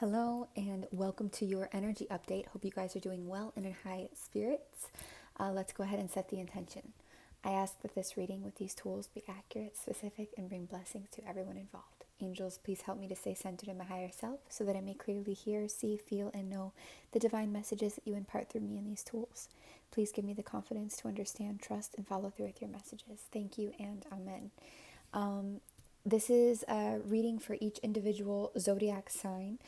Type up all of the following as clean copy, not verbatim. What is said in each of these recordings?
Hello and welcome to your energy update. Hope you guys are doing well and in high spirits. Let's go ahead and set the intention. I ask that this reading with these tools be accurate, specific, and bring blessings to everyone involved. Angels, please help me to stay centered in my higher self so that I may clearly hear, see, feel, and know the divine messages that you impart through me in these tools. Please give me the confidence to understand, trust, and follow through with your messages. Thank you and amen. This is a reading for each individual zodiac sign.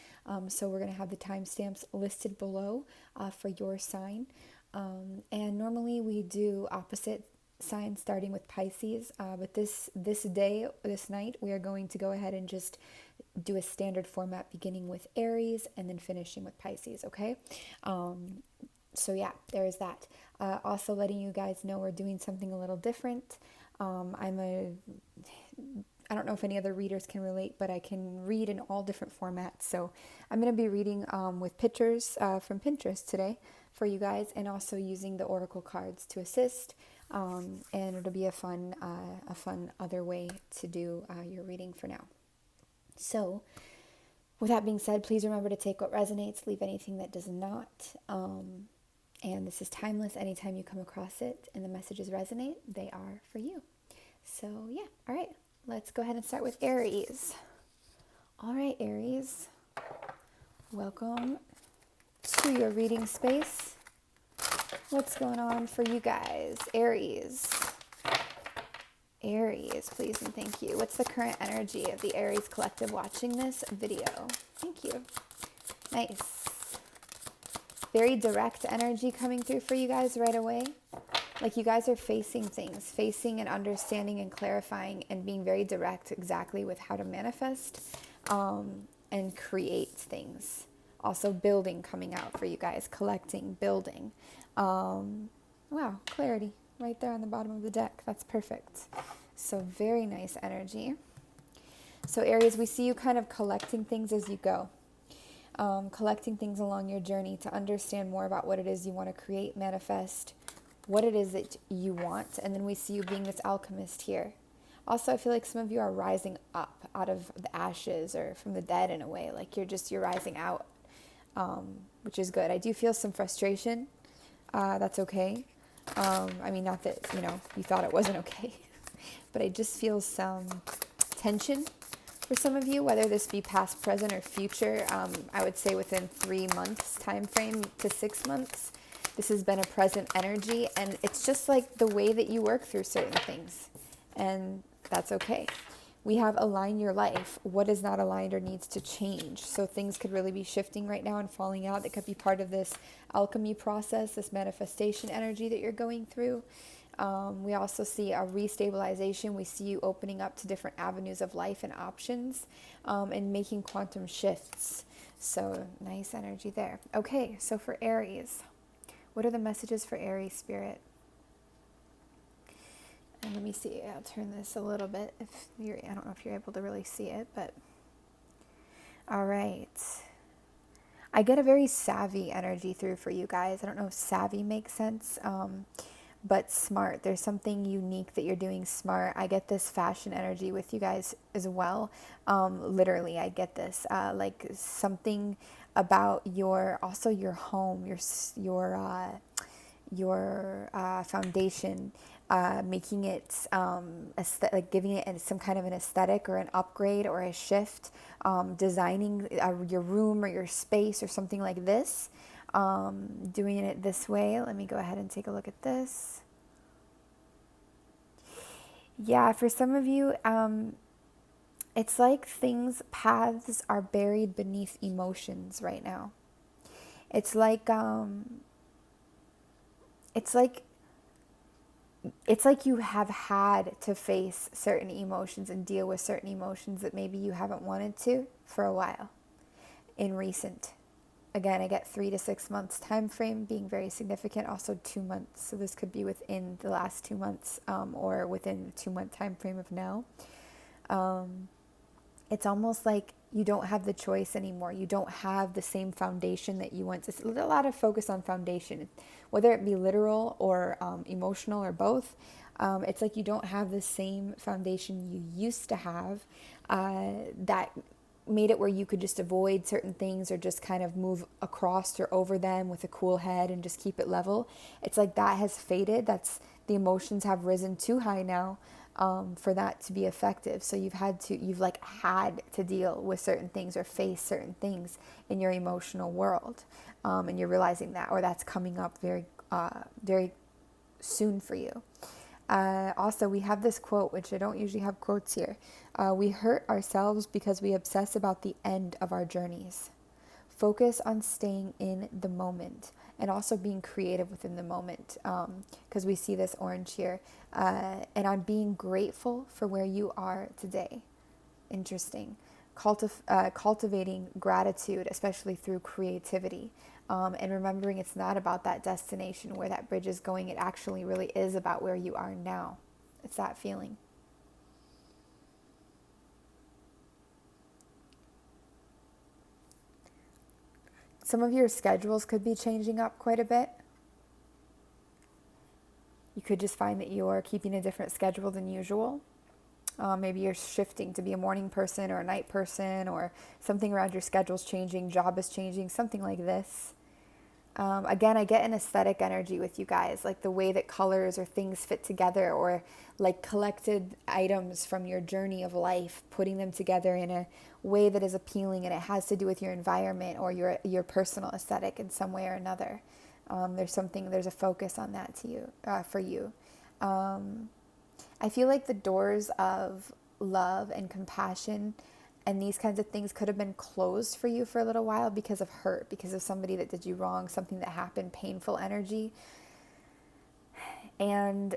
So we're going to have the timestamps listed below for your sign. And normally we do opposite signs starting with Pisces. But this night, we are going to go ahead and just do a standard format beginning with Aries and then finishing with Pisces, okay? So yeah, there's that. Also letting you guys know we're doing something a little different. I don't know if any other readers can relate, but I can read in all different formats. So I'm going to be reading with pictures from Pinterest today for you guys, and also using the oracle cards to assist. And it'll be a fun other way to do your reading for now. So with that being said, please remember to take what resonates, leave anything that does not. And this is timeless. Anytime you come across it and the messages resonate, they are for you. So yeah, all right. Let's go ahead and start with Aries. All right, Aries, welcome to your reading space. What's going on for you guys? Aries, please and thank you. What's the current energy of the Aries collective watching this video? Thank you. Nice. Very direct energy coming through for you guys right away. Like you guys are facing things, facing and understanding and clarifying and being very direct exactly with how to manifest and create things. Also building coming out for you guys, collecting, building. Wow, clarity right there on the bottom of the deck. That's perfect. So very nice energy. So Aries, we see you kind of collecting things as you go. Collecting things along your journey to understand more about what it is you want to create, manifest, what it is that you want. And then we see you being this alchemist here. Also, I feel like some of you are rising up out of the ashes or from the dead in a way. Like you're rising out, which is good. I do feel some frustration. That's okay. I mean, not that, you thought it wasn't okay, but I just feel some tension for some of you, whether this be past, present, or future. I would say within 3 months time frame to 6 months. This has been a present energy, and it's just like the way that you work through certain things, and that's okay. We have align your life. What is not aligned or needs to change? So things could really be shifting right now and falling out. That could be part of this alchemy process, this manifestation energy that you're going through. We also see a restabilization. We see you opening up to different avenues of life and options, and making quantum shifts. So nice energy there. Okay, so for Aries, what are the messages for Aries spirit? And let me see, I'll turn this a little bit. I don't know if you're able to really see it, but all right. I get a very savvy energy through for you guys. I don't know if savvy makes sense, but smart. There's something unique that you're doing smart. I get this fashion energy with you guys as well. Literally, I get this, like something about your home, your foundation, making it like giving it some kind of an aesthetic or an upgrade or a shift, designing your room or your space or something like this, doing it this way. Let me go ahead and take a look at this. Yeah, for some of you, it's like paths are buried beneath emotions right now. It's like you have had to face certain emotions and deal with certain emotions that maybe you haven't wanted to for a while in recent. Again, I get 3 to 6 months time frame being very significant, also 2 months. So this could be within the last 2 months, or within the 2-month time frame of now. It's almost like you don't have the choice anymore. You don't have the same foundation that you want. It's a lot of focus on foundation, whether it be literal or emotional or both. It's like you don't have the same foundation you used to have, that made it where you could just avoid certain things or just kind of move across or over them with a cool head and just keep it level. It's like that has faded. The emotions have risen too high now for that to be effective. So you've had to deal with certain things or face certain things in your emotional world. And you're realizing that, or that's coming up very soon for you. Also, we have this quote, which I don't usually have quotes here. We hurt ourselves because we obsess about the end of our journeys. Focus on staying in the moment and also being creative within the moment, because we see this orange here, and on being grateful for where you are today. Interesting. Cultivating gratitude, especially through creativity. And remembering it's not about that destination where that bridge is going. It actually really is about where you are now. It's that feeling. Some of your schedules could be changing up quite a bit. You could just find that you're keeping a different schedule than usual. Maybe you're shifting to be a morning person or a night person, or something around your schedule's changing, job is changing, something like this. Again, I get an aesthetic energy with you guys, like the way that colors or things fit together, or like collected items from your journey of life, putting them together in a way that is appealing, and it has to do with your environment or your personal aesthetic in some way or another. There's a focus on that for you. I feel like the doors of love and compassion and these kinds of things could have been closed for you for a little while because of hurt, because of somebody that did you wrong, something that happened, painful energy. And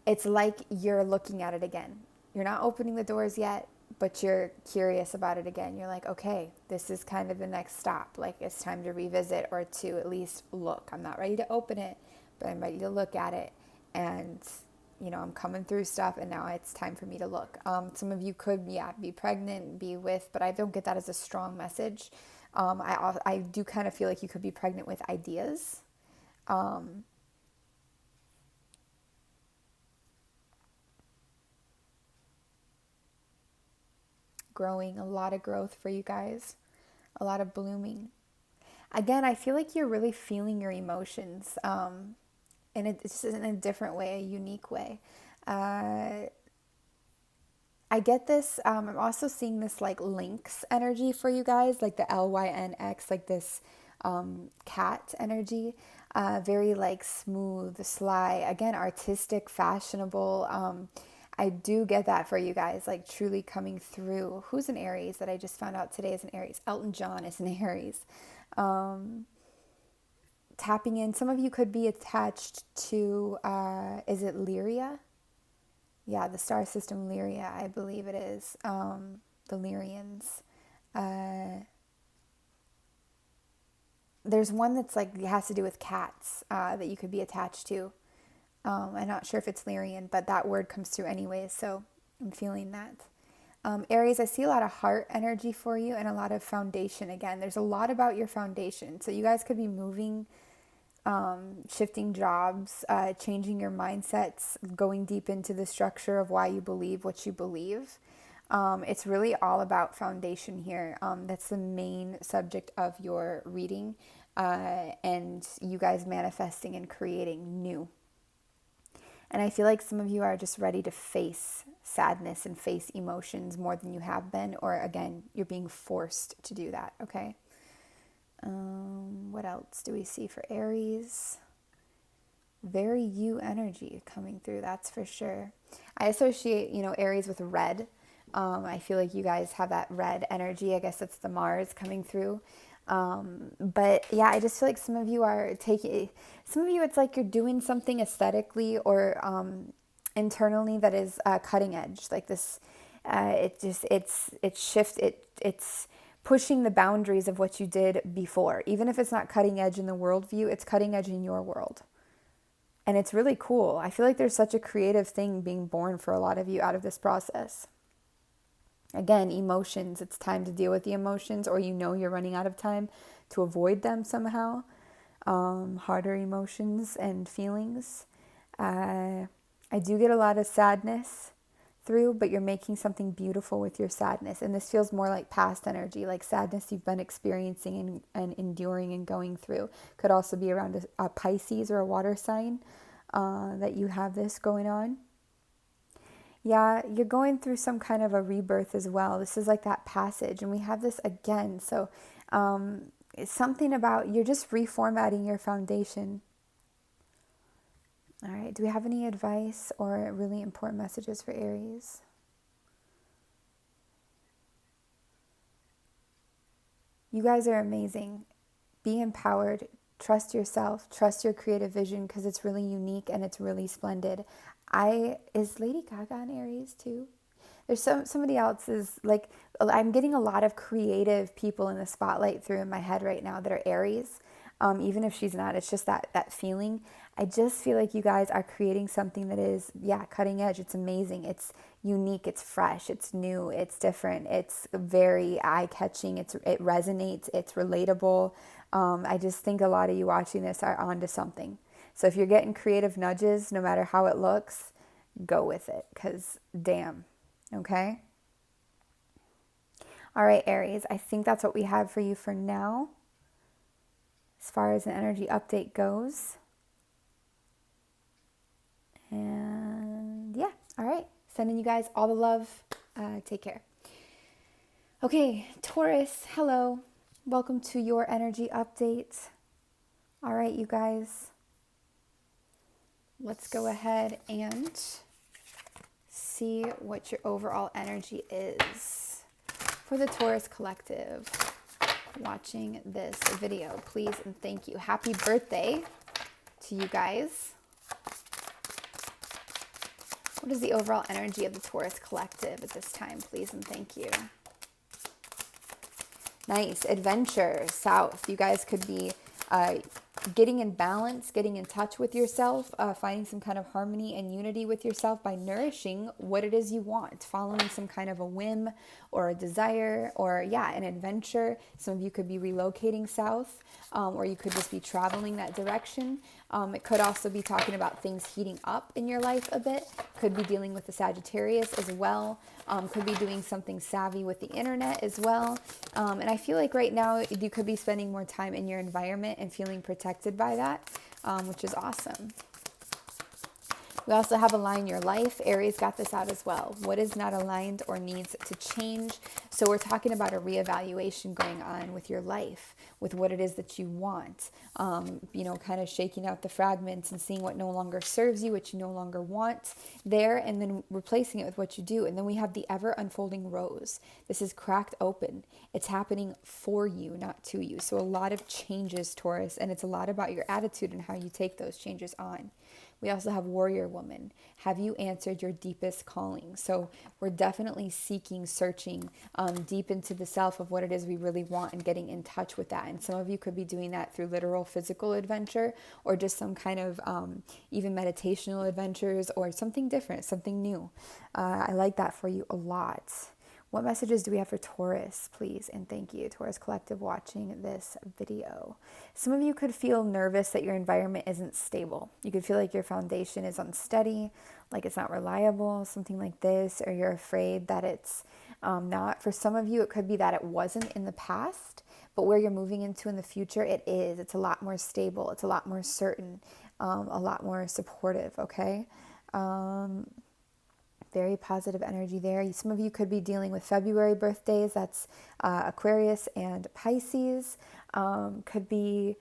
it's like you're looking at it again. You're not opening the doors yet, but you're curious about it again. You're like, okay, this is kind of the next stop. Like, it's time to revisit, or to at least look. I'm not ready to open it, but I'm ready to look at it. And I'm coming through stuff, and now it's time for me to look. Some of you could, be pregnant, be with, but I don't get that as a strong message. I do kind of feel like you could be pregnant with ideas. Growing, a lot of growth for you guys, a lot of blooming. Again, I feel like you're really feeling your emotions, and it's just in a different way, a unique way. I get this. I'm also seeing this like lynx energy for you guys, like the LYNX, like this cat energy. Very like smooth, sly, again, artistic, fashionable. I do get that for you guys, like truly coming through. Who's an Aries that I just found out today is an Aries? Elton John is an Aries. Tapping in. Some of you could be attached to, is it Lyria? Yeah, the star system Lyria, I believe it is. The Lyrians. There's one that's like, it has to do with cats, that you could be attached to. I'm not sure if it's Lyrian, but that word comes through anyways, so I'm feeling that. Aries, I see a lot of heart energy for you and a lot of foundation. Again, there's a lot about your foundation. So you guys could be moving, shifting jobs, changing your mindsets, going deep into the structure of why you believe what you believe. It's really all about foundation here. That's the main subject of your reading, and you guys manifesting and creating new. And I feel like some of you are just ready to face sadness and face emotions more than you have been, or again, you're being forced to do that, okay? What else do we see for Aries? Very you energy coming through, that's for sure. I associate, Aries with red. I feel like you guys have that red energy. I guess it's the Mars coming through. But yeah, I just feel like some of you it's like you're doing something aesthetically or internally that is cutting edge. Like this, it's pushing the boundaries of what you did before. Even if it's not cutting edge in the worldview, it's cutting edge in your world. And it's really cool. I feel like there's such a creative thing being born for a lot of you out of this process. Again, emotions, it's time to deal with the emotions, or you're running out of time to avoid them somehow. Harder emotions and feelings. I do get a lot of sadness through, but you're making something beautiful with your sadness. And this feels more like past energy, like sadness you've been experiencing and enduring and going through. Could also be around a Pisces or a water sign that you have this going on. Yeah, you're going through some kind of a rebirth as well. This is like that passage, and we have this again. So it's something about you're just reformatting your foundation. All right, do we have any advice or really important messages for Aries? You guys are amazing. Be empowered. Trust yourself. Trust your creative vision because it's really unique and it's really splendid. Is Lady Gaga an Aries too? There's somebody else is like, I'm getting a lot of creative people in the spotlight through in my head right now that are Aries. Even if she's not, it's just that feeling. I just feel like you guys are creating something that is, cutting edge. It's amazing. It's unique. It's fresh. It's new. It's different. It's very eye-catching. It resonates. It's relatable. I just think a lot of you watching this are onto something. So if you're getting creative nudges, no matter how it looks, go with it, because damn, okay? All right, Aries, I think that's what we have for you for now, as far as an energy update goes. And yeah, all right, sending you guys all the love. Take care. Okay, Taurus, hello. Welcome to your energy update. All right, you guys. Let's go ahead and see what your overall energy is for the Taurus collective watching this video. Please and thank you. Happy birthday to you guys. What is the overall energy of the Taurus collective at this time? Please and thank you. Nice. Adventure, south. You guys could be getting in balance, getting in touch with yourself, finding some kind of harmony and unity with yourself by nourishing what it is you want, following some kind of a whim or a desire or, an adventure. Some of you could be relocating south, or you could just be traveling that direction. It could also be talking about things heating up in your life a bit. Could be dealing with the Sagittarius as well. Could be doing something savvy with the internet as well. And I feel like right now you could be spending more time in your environment and feeling protected by that, which is awesome. We also have Align Your Life. Aries got this out as well. What is not aligned or needs to change? So we're talking about a reevaluation going on with your life, with what it is that you want. Kind of shaking out the fragments and seeing what no longer serves you, what you no longer want there, and then replacing it with what you do. And then we have the ever unfolding rose. This is cracked open. It's happening for you, not to you. So a lot of changes, Taurus, and it's a lot about your attitude and how you take those changes on. We also have Warrior Woman. Have you answered your deepest calling? So we're definitely seeking, searching deep into the self of what it is we really want and getting in touch with that. And some of you could be doing that through literal physical adventure or just some kind of even meditational adventures or something different, something new. I like that for you a lot. What messages do we have for Taurus, please? And thank you, Taurus Collective, watching this video. Some of you could feel nervous that your environment isn't stable. You could feel like your foundation is unsteady, like it's not reliable, something like this, or you're afraid that it's not. For some of you, it could be that it wasn't in the past, but where you're moving into in the future, it is. It's a lot more stable. It's a lot more certain, a lot more supportive, okay? Very positive energy there. Some of you could be dealing with February birthdays. That's Aquarius and Pisces. Could be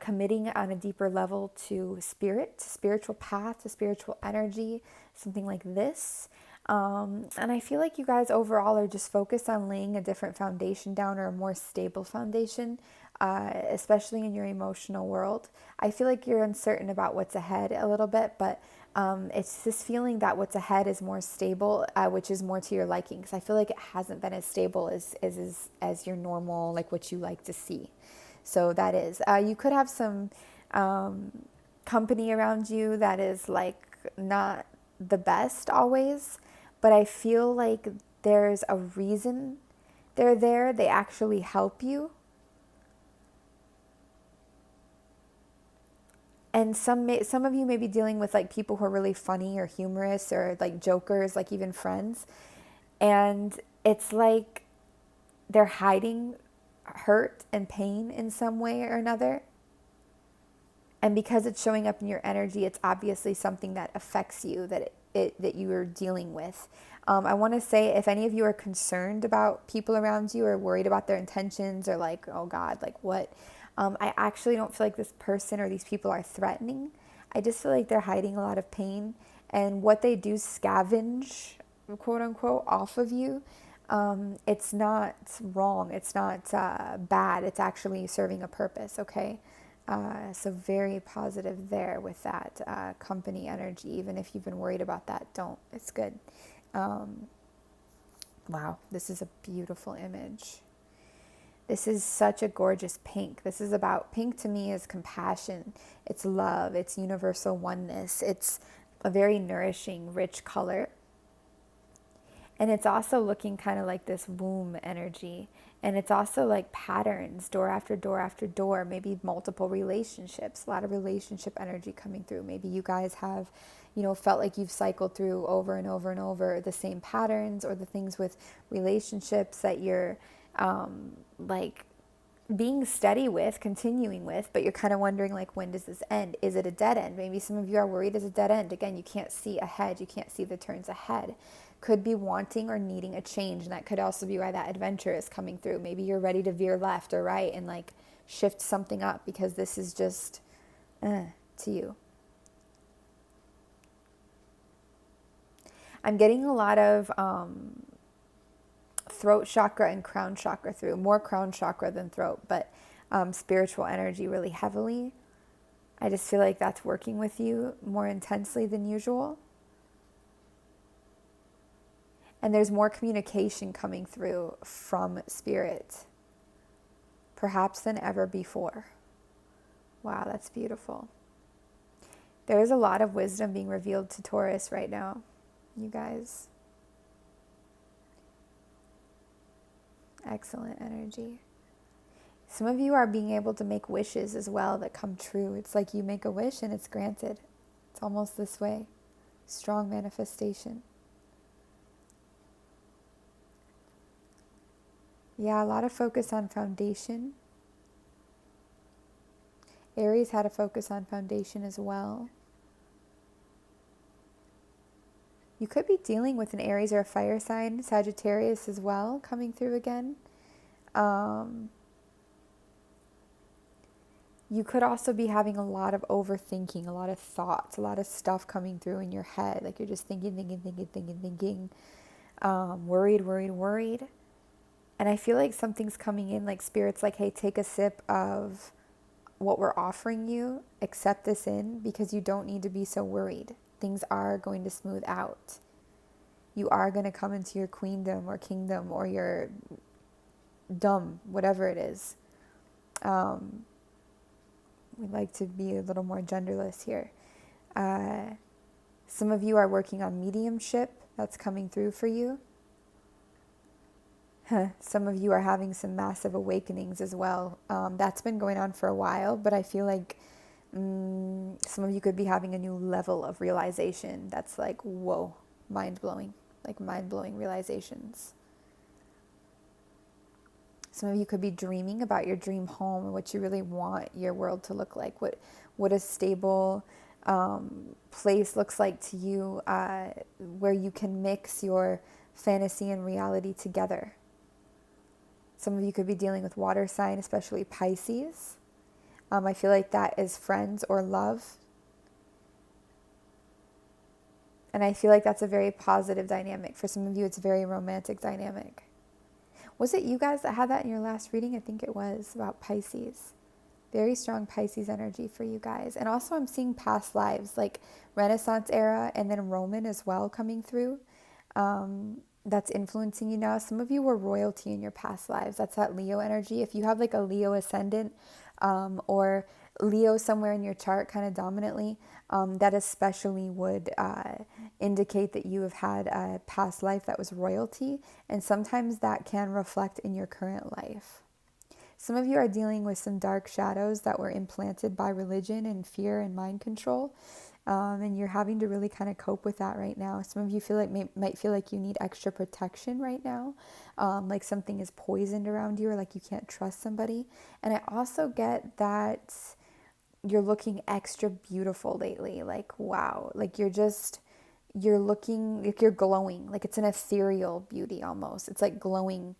committing on a deeper level to spirit, to spiritual path, to spiritual energy, something like this. And I feel like you guys overall are just focused on laying a different foundation down or a more stable foundation, especially in your emotional world. I feel like you're uncertain about what's ahead a little bit, but it's this feeling that what's ahead is more stable, which is more to your liking. Because I feel like it hasn't been as stable as your normal, like what you like to see. So that is, you could have some company around you that is like not the best always, but I feel like there's a reason they're there. They actually help you. And some of you may be dealing with like people who are really funny or humorous or like jokers, like even friends. And it's like they're hiding hurt and pain in some way or another. And because it's showing up in your energy, it's obviously something that affects you, that you are dealing with. I want to say, if any of you are concerned about people around you or worried about their intentions or like, oh God, like what? I actually don't feel like this person or these people are threatening. I just feel like they're hiding a lot of pain. And what they do scavenge, quote unquote, off of you. It's not wrong. It's not bad. It's actually serving a purpose, okay? So very positive there with that company energy. Even if you've been worried about that, don't. It's good. Wow, this is a beautiful image. This is such a gorgeous pink. This is about, pink to me is compassion. It's love. It's universal oneness. It's a very nourishing, rich color. And it's also looking kind of like this womb energy. And it's also like patterns, door after door after door, maybe multiple relationships, a lot of relationship energy coming through. Maybe you guys have, felt like you've cycled through over and over and over the same patterns or the things with relationships that you're like being steady with, continuing with, but you're kind of wondering like, when does this end? Is it a dead end? Maybe some of you are worried it's a dead end. Again, you can't see ahead. You can't see the turns ahead. Could be wanting or needing a change. And that could also be why that adventure is coming through. Maybe you're ready to veer left or right and like shift something up because this is just to you. I'm getting a lot of throat chakra and crown chakra through. More crown chakra than throat, but spiritual energy really heavily. I just feel like that's working with you more intensely than usual. And there's more communication coming through from spirit, perhaps than ever before. Wow, that's beautiful. There is a lot of wisdom being revealed to Taurus right now, you guys. Excellent energy. Some of you are being able to make wishes as well that come true. It's like you make a wish and it's granted. It's almost this way. Strong manifestation. Yeah, a lot of focus on foundation. Aries had a focus on foundation as well. You could be dealing with an Aries or a fire sign, Sagittarius as well, coming through again. You could also be having a lot of overthinking, a lot of thoughts, a lot of stuff coming through in your head. Like you're just thinking, worried. And I feel like something's coming in, like spirit's like, hey, take a sip of what we're offering you, accept this in, because you don't need to be so worried. Things are going to smooth out. You are going to come into your queendom or kingdom or your dumb, whatever it is. We'd like to be a little more genderless here. Some of you are working on mediumship. That's coming through for you. Some of you are having some massive awakenings as well. That's been going on for a while, but I feel like some of you could be having a new level of realization that's like, whoa, mind-blowing, like mind-blowing realizations. Some of you could be dreaming about your dream home and what you really want your world to look like, what a stable place looks like to you, where you can mix your fantasy and reality together. Some of you could be dealing with water sign, especially Pisces. I feel like that is friends or love. And I feel like that's a very positive dynamic. For some of you, it's a very romantic dynamic. Was it you guys that had that in your last reading? I think it was about Pisces. Very strong Pisces energy for you guys. And also I'm seeing past lives, like Renaissance era and then Roman as well coming through. That's influencing you now. Some of you were royalty in your past lives. That's that Leo energy. If you have like a Leo ascendant or Leo somewhere in your chart kind of dominantly, that especially would indicate that you have had a past life that was royalty. And sometimes that can reflect in your current life. Some of you are dealing with some dark shadows that were implanted by religion and fear and mind control. And you're having to really kind of cope with that right now. Some of you feel like might feel like you need extra protection right now, like something is poisoned around you, or like you can't trust somebody. And I also get that you're looking extra beautiful lately. Like, wow, like you're looking like you're glowing. Like it's an ethereal beauty almost. It's like glowing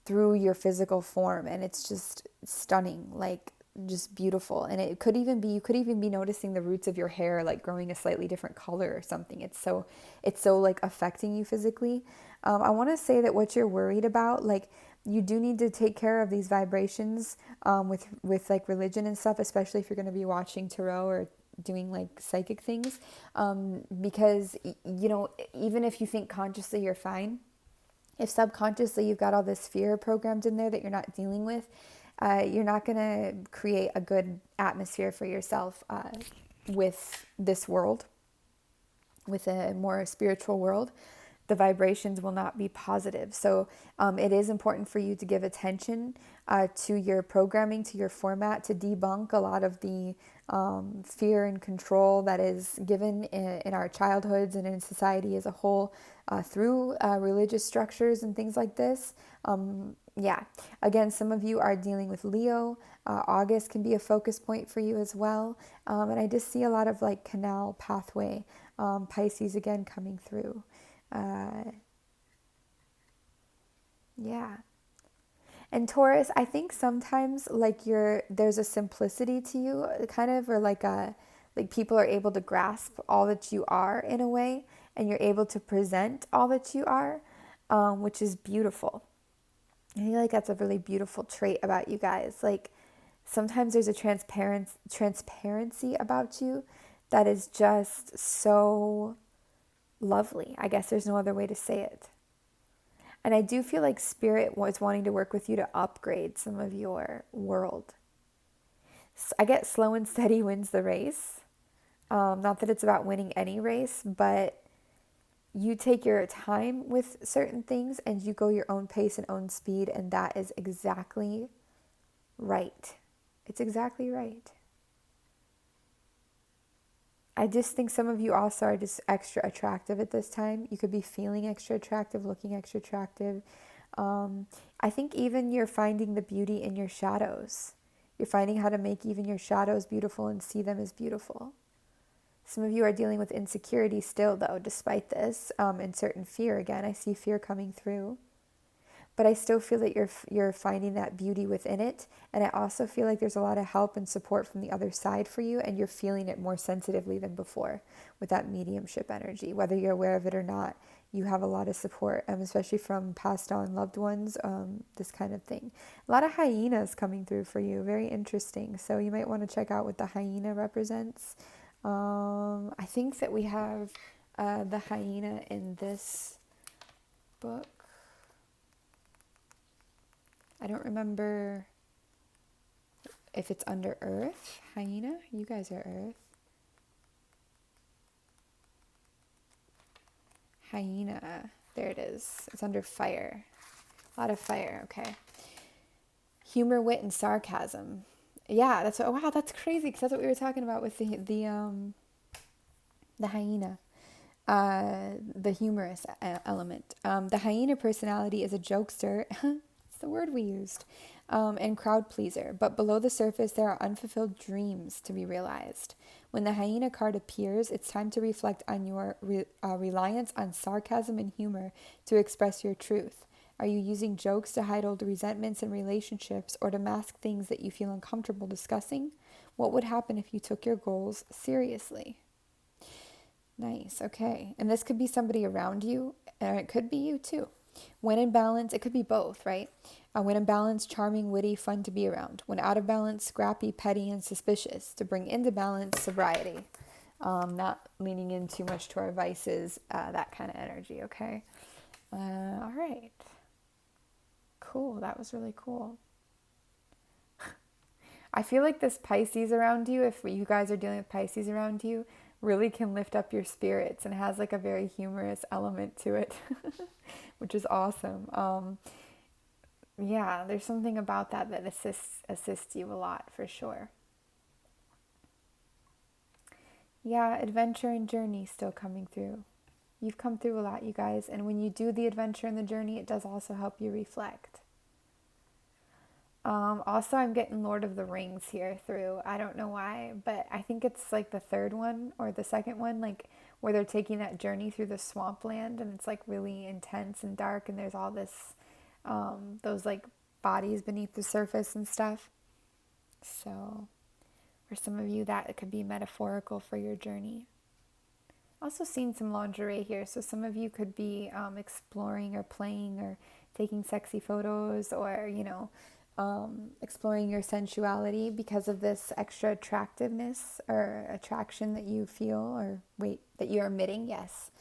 through your physical form, and it's just stunning. Like just beautiful. And it could even be, you could even be noticing the roots of your hair like growing a slightly different color or something. It's so like affecting you physically. I want to say that what you're worried about, like you do need to take care of these vibrations with like religion and stuff, especially if you're going to be watching tarot or doing like psychic things, because you know, even if you think consciously you're fine, if subconsciously you've got all this fear programmed in there that you're not dealing with, you're not going to create a good atmosphere for yourself with this world, with a more spiritual world. The vibrations will not be positive. So it is important for you to give attention to your programming, to your format, to debunk a lot of the fear and control that is given in our childhoods and in society as a whole through religious structures and things like this. Yeah, again, some of you are dealing with Leo. August can be a focus point for you as well. And I just see a lot of like canal pathway, Pisces again coming through. Yeah. And Taurus, I think sometimes like there's a simplicity to you kind of, or like people are able to grasp all that you are in a way, and you're able to present all that you are, which is beautiful. I feel like that's a really beautiful trait about you guys. Like sometimes there's a transparency about you that is just so lovely. I guess there's no other way to say it. And I do feel like Spirit was wanting to work with you to upgrade some of your world. I get slow and steady wins the race. Not that it's about winning any race, but you take your time with certain things and you go your own pace and own speed, and that is exactly right. It's exactly right. I just think some of you also are just extra attractive at this time. You could be feeling extra attractive, looking extra attractive. I think even you're finding the beauty in your shadows. You're finding how to make even your shadows beautiful and see them as beautiful. Some of you are dealing with insecurity still, though, despite this, and certain fear. Again, I see fear coming through. But I still feel that you're finding that beauty within it. And I also feel like there's a lot of help and support from the other side for you, and you're feeling it more sensitively than before with that mediumship energy. Whether you're aware of it or not, you have a lot of support, especially from passed on loved ones, this kind of thing. A lot of hyenas coming through for you. Very interesting. So you might want to check out what the hyena represents. I think that we have the hyena in this book. I don't remember if it's under Earth. Hyena? You guys are Earth. Hyena. There it is. It's under fire. A lot of fire. Okay. Humor, wit, and sarcasm. Yeah, that's what, wow, that's crazy, because that's what we were talking about with the hyena. The humorous element. The hyena personality is a jokester. It's the word we used. And crowd pleaser. But below the surface, there are unfulfilled dreams to be realized. When the hyena card appears, it's time to reflect on your reliance on sarcasm and humor to express your truth. Are you using jokes to hide old resentments in relationships, or to mask things that you feel uncomfortable discussing? What would happen if you took your goals seriously? Nice, okay. And this could be somebody around you, and it could be you too. When in balance, it could be both, right? When in balance, charming, witty, fun to be around. When out of balance, scrappy, petty, and suspicious. To bring into balance, sobriety. Not leaning in too much to our vices, that kind of energy, okay? All right. Cool, that was really cool. I feel like this Pisces around you, if you guys are dealing with Pisces around you, really can lift up your spirits, and has like a very humorous element to it, which is awesome. yeah, there's something about that that assists you a lot for sure. Yeah, adventure and journey still coming through. You've come through a lot, you guys, and when you do the adventure and the journey, it does also help you reflect. Also, I'm getting Lord of the Rings here through. I don't know why, but I think it's like the third one or the second one, like where they're taking that journey through the swampland, and it's like really intense and dark, and there's all this, those like bodies beneath the surface and stuff. So, for some of you, that could be metaphorical for your journey. Also, seeing some lingerie here, so some of you could be exploring or playing or taking sexy photos, or exploring your sensuality because of this extra attractiveness or attraction that you feel, or wait, that you're emitting. Yes.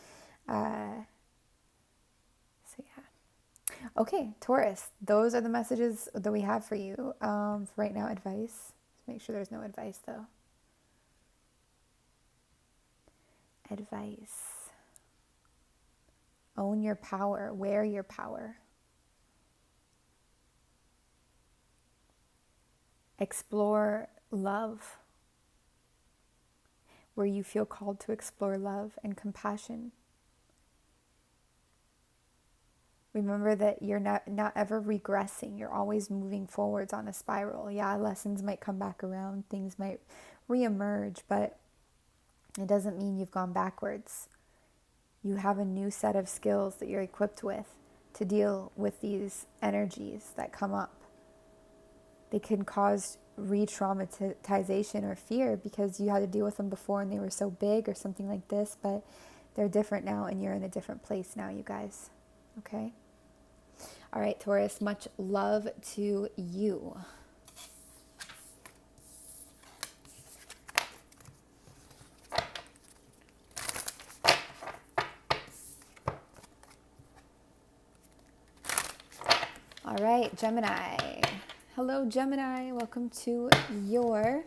So yeah. Okay, Taurus, those are the messages that we have for you for right now. Advice. Let's make sure there's no advice though. Advice. Own your power. Wear your power. Explore love, where you feel called to explore love and compassion. Remember that you're not ever regressing. You're always moving forwards on a spiral. Yeah, lessons might come back around. Things might reemerge, but it doesn't mean you've gone backwards. You have a new set of skills that you're equipped with to deal with these energies that come up. They can cause re-traumatization or fear because you had to deal with them before and they were so big or something like this, but they're different now and you're in a different place now, you guys. Okay? All right, Taurus, much love to you. All right, Gemini. Hello, Gemini. Welcome to your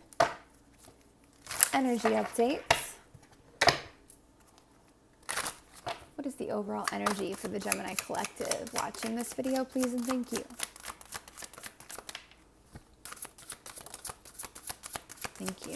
energy updates. What is the overall energy for the Gemini collective watching this video, please and thank you. Thank you.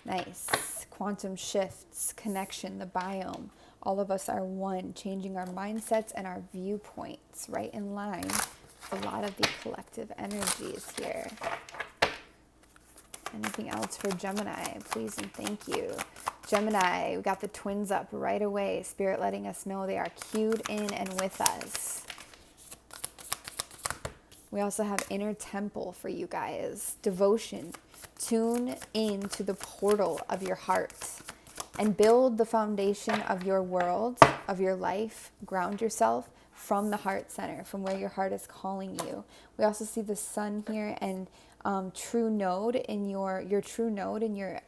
Nice. Quantum shifts, connection, the biome. All of us are one, changing our mindsets and our viewpoints, right in line with a lot of the collective energies here. Anything else for Gemini, please and thank you. Gemini, we got the twins up right away. Spirit letting us know they are cued in and with us. We also have inner temple for you guys. Devotion. Tune in to the portal of your heart and build the foundation of your world, of your life. Ground yourself from the heart center, from where your heart is calling you. We also see the sun here and true node in your true node in your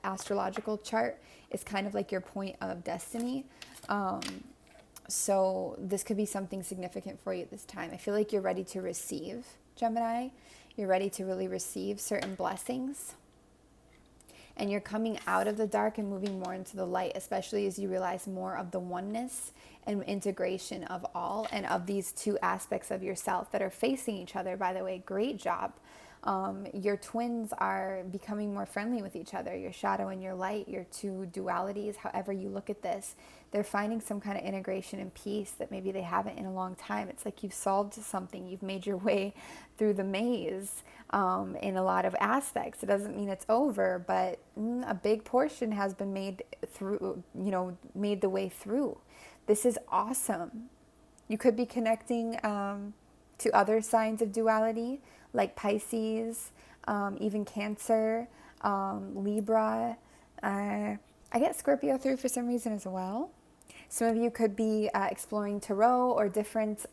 astrological chart is kind of like your point of destiny. So this could be something significant for you at this time. I feel like you're ready to receive, Gemini. You're ready to really receive certain blessings. And you're coming out of the dark and moving more into the light, especially as you realize more of the oneness and integration of all and of these two aspects of yourself that are facing each other, by the way. Great job. Your twins are becoming more friendly with each other. Your shadow and your light, your two dualities, however you look at this, they're finding some kind of integration and peace that maybe they haven't in a long time. It's like you've solved something. You've made your way through the maze in a lot of aspects. It doesn't mean it's over, but a big portion has been made through, made the way through. This is awesome. You could be connecting to other signs of duality, like Pisces, even Cancer, Libra. I get Scorpio through for some reason as well. Some of you could be exploring tarot or different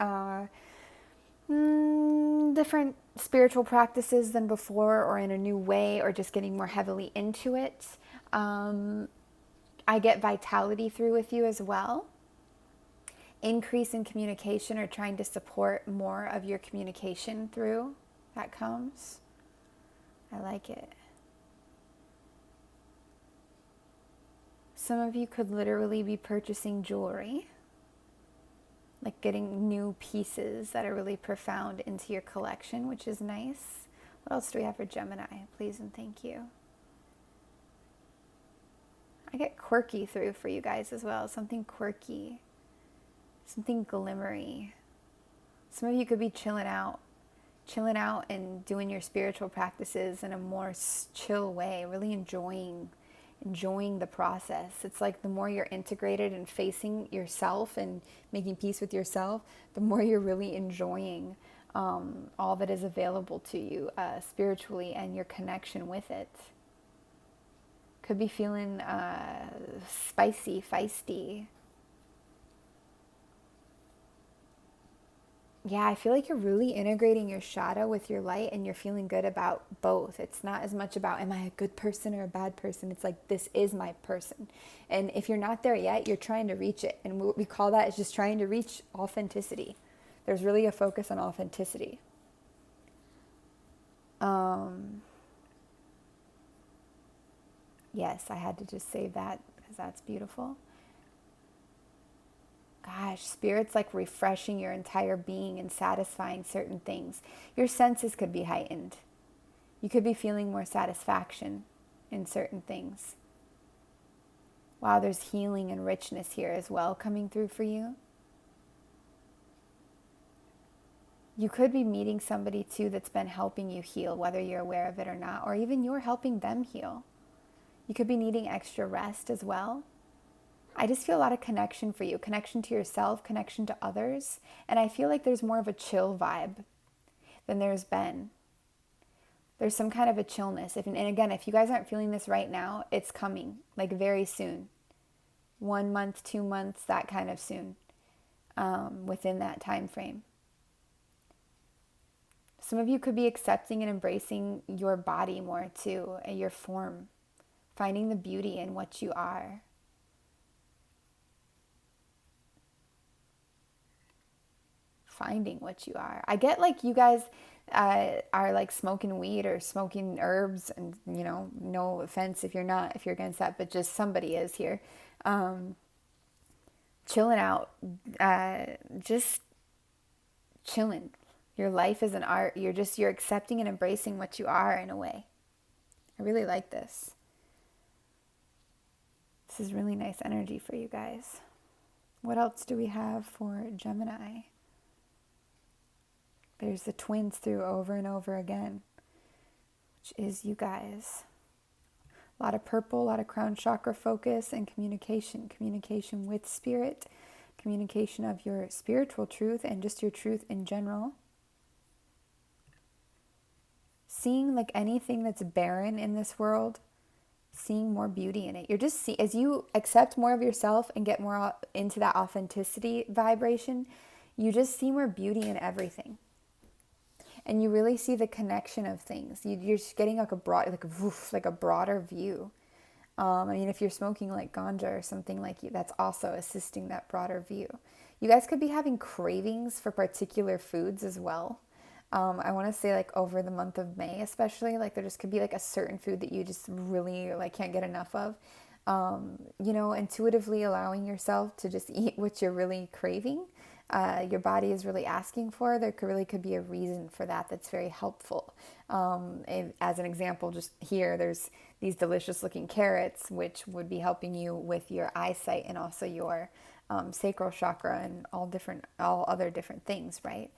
spiritual practices than before, or in a new way, or just getting more heavily into it. I get vitality through with you as well. Increase in communication, or trying to support more of your communication through. That comes. I like it. Some of you could literally be purchasing jewelry, like getting new pieces that are really profound into your collection, which is nice. What else do we have for Gemini? Please and thank you. I get quirky through for you guys as well. Something quirky, something glimmery. Some of you could be chilling out and doing your spiritual practices in a more chill way, really enjoying the process. It's like the more you're integrated and facing yourself and making peace with yourself, the more you're really enjoying all that is available to you spiritually and your connection with it. Could be feeling spicy, feisty. Yeah, I feel like you're really integrating your shadow with your light and you're feeling good about both. It's not as much about, am I a good person or a bad person? It's like, this is my person. And if you're not there yet, you're trying to reach it. And what we call that is just trying to reach authenticity. There's really a focus on authenticity. Yes, I had to just save that because that's beautiful. Gosh, Spirit's like refreshing your entire being and satisfying certain things. Your senses could be heightened. You could be feeling more satisfaction in certain things. Wow, there's healing and richness here as well coming through for you. You could be meeting somebody too that's been helping you heal, whether you're aware of it or not, or even you're helping them heal. You could be needing extra rest as well. I just feel a lot of connection for you, connection to yourself, connection to others. And I feel like there's more of a chill vibe than there's been. There's some kind of a chillness. And again, if you guys aren't feeling this right now, it's coming, like very soon. 1 month, 2 months, that kind of soon, within that time frame. Some of you could be accepting and embracing your body more too, your form, finding the beauty in what you are. Finding what you are. I get like you guys are like smoking weed or smoking herbs, and you know, no offense if you're not, if you're against that, but just somebody is here. Chilling out, just chilling. Your life is an art. You're accepting and embracing what you are in a way. I really like this. This is really nice energy for you guys. What else do we have for Gemini? There's the twins through over and over again, which is you guys. A lot of purple, a lot of crown chakra focus and communication. Communication with spirit, communication of your spiritual truth and just your truth in general. Seeing like anything that's barren in this world, seeing more beauty in it. You're just as you accept more of yourself and get more into that authenticity vibration, you just see more beauty in everything. And you really see the connection of things. You're just getting like a broader view. I mean, if you're smoking like ganja or something like you, that's also assisting that broader view. You guys could be having cravings for particular foods as well. I want to say like over the month of May, especially, like there just could be like a certain food that you just really like can't get enough of. You know, intuitively allowing yourself to just eat what you're really craving. Your body is really asking for. There could be a reason for that that's very helpful. As an example, just here, there's these delicious looking carrots, which would be helping you with your eyesight and also your sacral chakra and all other different things, right?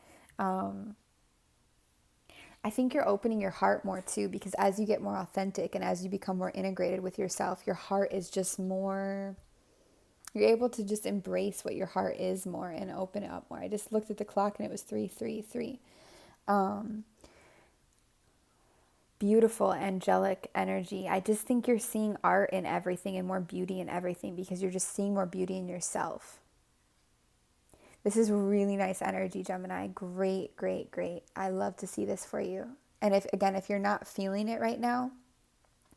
I think you're opening your heart more too, because as you get more authentic and as you become more integrated with yourself, your heart is just more, you're able to just embrace what your heart is more and open it up more. I just looked at the clock and it was 3:33. Beautiful angelic energy. I just think you're seeing art in everything and more beauty in everything because you're just seeing more beauty in yourself. This is really nice energy, Gemini. Great, great, great. I love to see this for you. And if you're not feeling it right now,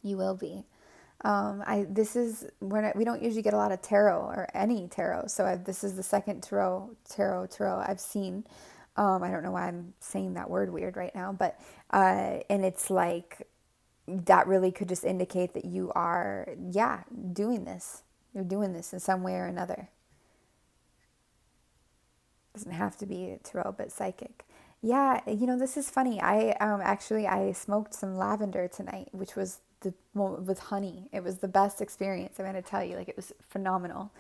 you will be. We don't usually get a lot of tarot or any tarot. So this is the second tarot I've seen. I don't know why I'm saying that word weird right now, but, and it's like, that really could just indicate that you are, doing this. You're doing this in some way or another. Doesn't have to be tarot, but psychic. Yeah, you know, this is funny. I smoked some lavender tonight, which was the moment with honey. It was the best experience. I'm going to tell you, like, it was phenomenal.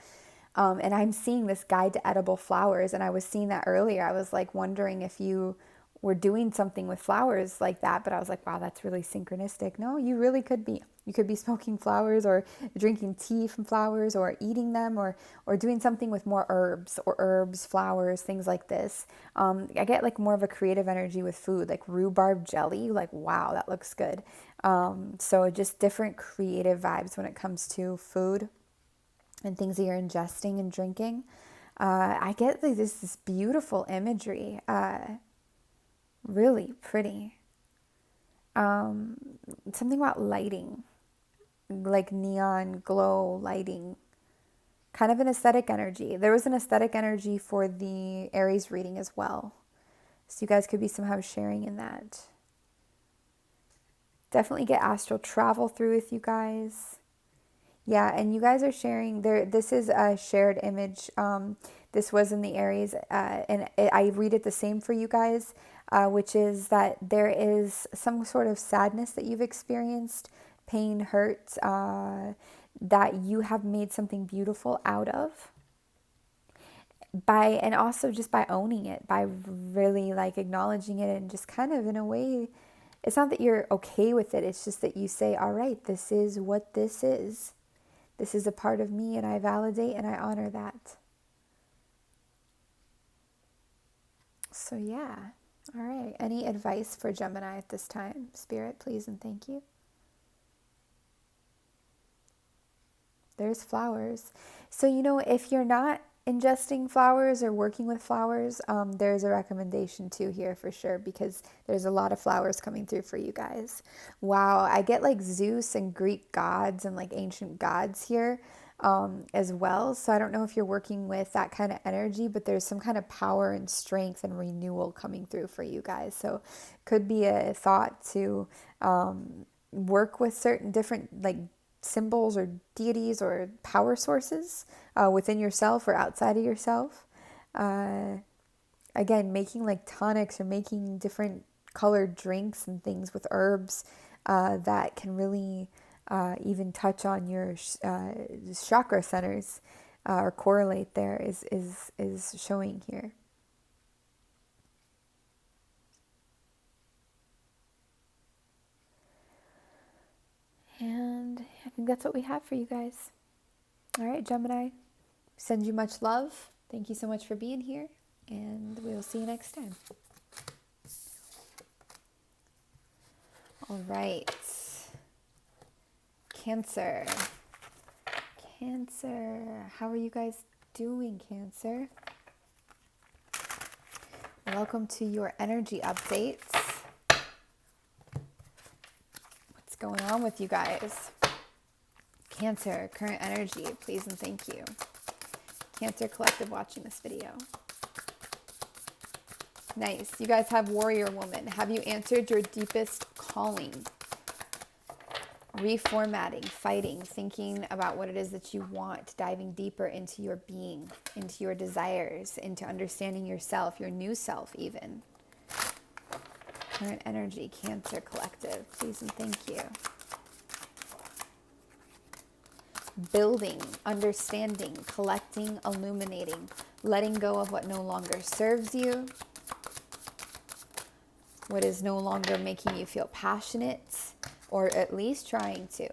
And I'm seeing this guide to edible flowers, and I was seeing that earlier. I was like wondering if you were doing something with flowers like that, but I was like, wow, that's really synchronistic. No, you really could be. You could be smoking flowers or drinking tea from flowers or eating them or doing something with more herbs, flowers, things like this. I get like more of a creative energy with food, like rhubarb jelly. Like, wow, that looks good. So just different creative vibes when it comes to food and things that you're ingesting and drinking. I get like this beautiful imagery. Really pretty. Something about lighting, like neon glow lighting, kind of an aesthetic energy. There was an aesthetic energy for the Aries reading as well. So you guys could be somehow sharing in that. Definitely get astral travel through with you guys. Yeah, and you guys are sharing there. This is a shared image. This was in the Aries, I read it the same for you guys, which is that there is some sort of sadness that you've experienced, pain, hurt, that you have made something beautiful out of. And also just by owning it, by really like acknowledging it and just kind of in a way, it's not that you're okay with it. It's just that you say, all right, this is what this is. This is a part of me, and I validate and I honor that. So yeah. All right. Any advice for Gemini at this time? Spirit, please and thank you. There's flowers. So, you know, if you're not ingesting flowers or working with flowers, there's a recommendation too here for sure, because there's a lot of flowers coming through for you guys. Wow, I get like Zeus and Greek gods and like ancient gods here as well. So I don't know if you're working with that kind of energy, but there's some kind of power and strength and renewal coming through for you guys. So could be a thought to work with certain different like symbols or deities or power sources within yourself or outside of yourself. Again, making like tonics or making different colored drinks and things with herbs that can really even touch on your chakra centers or correlate there is showing here. And I think that's what we have for you guys. All right, Gemini, send you much love. Thank you so much for being here, and we will see you next time. All right. Cancer. How are you guys doing, Cancer? Welcome to your energy updates. What's going on with you guys? Cancer, current energy, please and thank you. Cancer Collective watching this video. Nice. You guys have Warrior Woman. Have you answered your deepest calling? Reformatting, fighting, thinking about what it is that you want, diving deeper into your being, into your desires, into understanding yourself, your new self even. Current energy, Cancer Collective, please and thank you. Building, understanding, collecting, illuminating, letting go of what no longer serves you, what is no longer making you feel passionate, or at least trying to,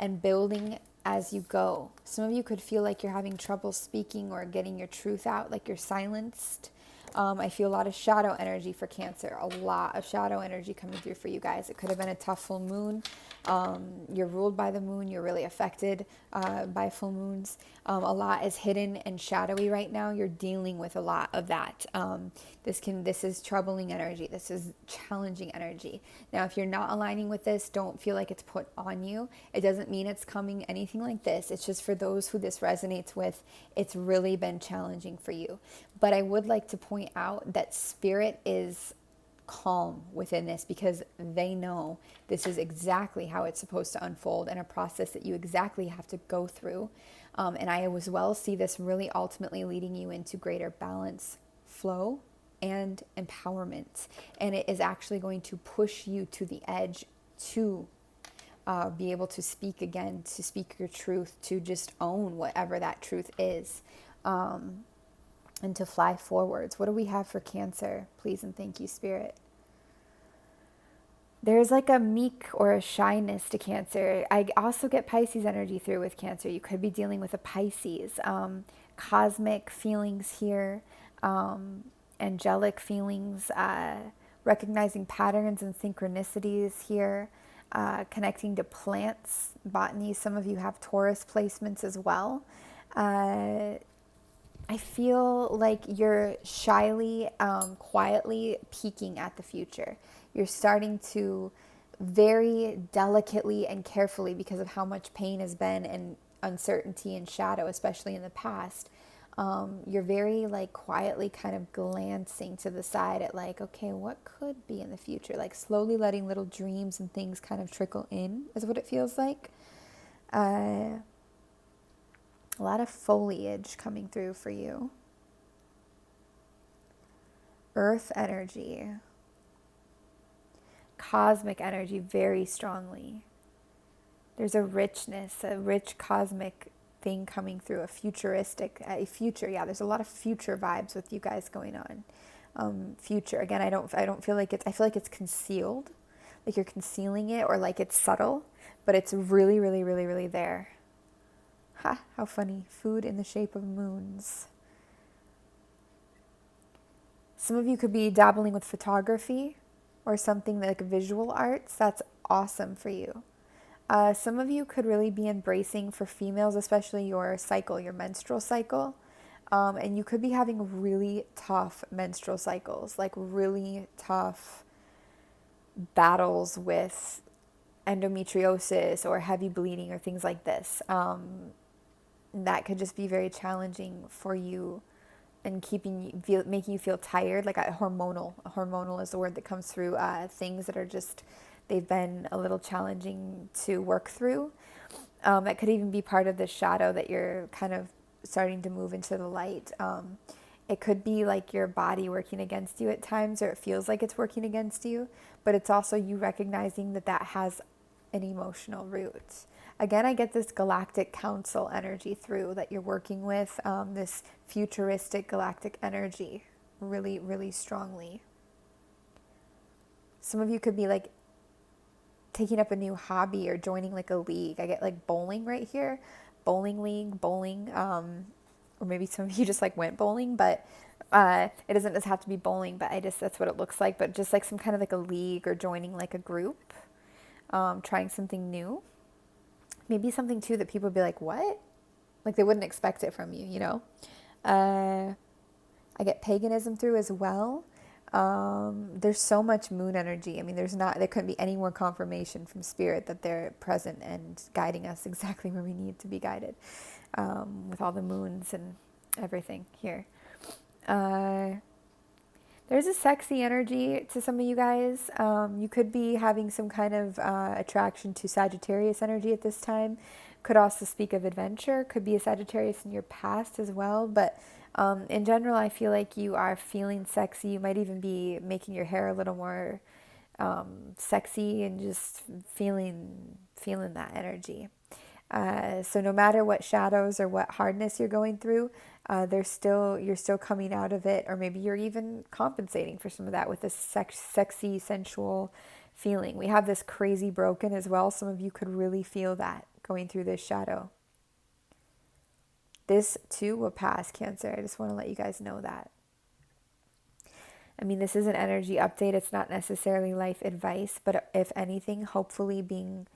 and building as you go. Some of you could feel like you're having trouble speaking or getting your truth out, like you're silenced. I feel a lot of shadow energy for Cancer, a lot of shadow energy coming through for you guys. It could have been a tough full moon. You're ruled by the moon. You're really affected by full moons. A lot is hidden and shadowy right now. You're dealing with a lot of that. This is troubling energy. This is challenging energy. Now, if you're not aligning with this, don't feel like it's put on you. It doesn't mean it's coming anything like this. It's just for those who this resonates with, it's really been challenging for you. But I would like to point out that Spirit is calm within this, because they know this is exactly how it's supposed to unfold, and a process that you exactly have to go through. And I as well see this really ultimately leading you into greater balance, flow, and empowerment. And it is actually going to push you to the edge to be able to speak again, to speak your truth, to just own whatever that truth is, and to fly forwards. What do we have for Cancer? Please and thank you, Spirit. There's like a meek or a shyness to Cancer. I also get Pisces energy through with Cancer. You could be dealing with a Pisces. Cosmic feelings here, angelic feelings, recognizing patterns and synchronicities here, connecting to plants, botany. Some of you have Taurus placements as well. I feel like you're shyly, quietly peeking at the future. You're starting to very delicately and carefully, because of how much pain has been and uncertainty and shadow, especially in the past. You're very like quietly kind of glancing to the side at like, okay, what could be in the future? Like slowly letting little dreams and things kind of trickle in is what it feels like. A lot of foliage coming through for you. Earth energy. Cosmic energy very strongly. There's a richness, a rich cosmic thing coming through, a future. Yeah, there's a lot of future vibes with you guys going on. Future. Again, I don't feel like I feel like it's concealed. Like you're concealing it, or like it's subtle, but it's really, really, really, really there. Ha, how funny. Food in the shape of moons. Some of you could be dabbling with photography or something like visual arts. That's awesome for you. Some of you could really be embracing, for females, especially your cycle, your menstrual cycle. And you could be having really tough menstrual cycles, like really tough battles with endometriosis or heavy bleeding or things like this. That could just be very challenging for you and making you feel tired, like hormonal. Hormonal is the word that comes through. Things that are just, they've been a little challenging to work through. That could even be part of the shadow that you're kind of starting to move into the light. It could be like your body working against you at times, or it feels like it's working against you, but it's also you recognizing that that has an emotional root. Again, I get this galactic council energy through that you're working with, this futuristic galactic energy really, really strongly. Some of you could be like taking up a new hobby or joining like a league. I get like bowling right here, bowling league, bowling, or maybe some of you just like went bowling, but it doesn't just have to be bowling, but that's what it looks like, but just like some kind of like a league or joining like a group, trying something new. Maybe something too that people would be like, what? Like they wouldn't expect it from you, you know? I get paganism through as well. There's so much moon energy. I mean, there couldn't be any more confirmation from Spirit that they're present and guiding us exactly where we need to be guided, with all the moons and everything here. There's a sexy energy to some of you guys. You could be having some kind of attraction to Sagittarius energy at this time. Could also speak of adventure. Could be a Sagittarius in your past as well. But in general, I feel like you are feeling sexy. You might even be making your hair a little more sexy and just feeling that energy. So no matter what shadows or what hardness you're going through, you're still coming out of it, or maybe you're even compensating for some of that with this sexy, sensual feeling. We have this crazy broken as well. Some of you could really feel that going through this shadow. This too will pass, Cancer. I just want to let you guys know that. I mean, this is an energy update. It's not necessarily life advice, but if anything, hopefully being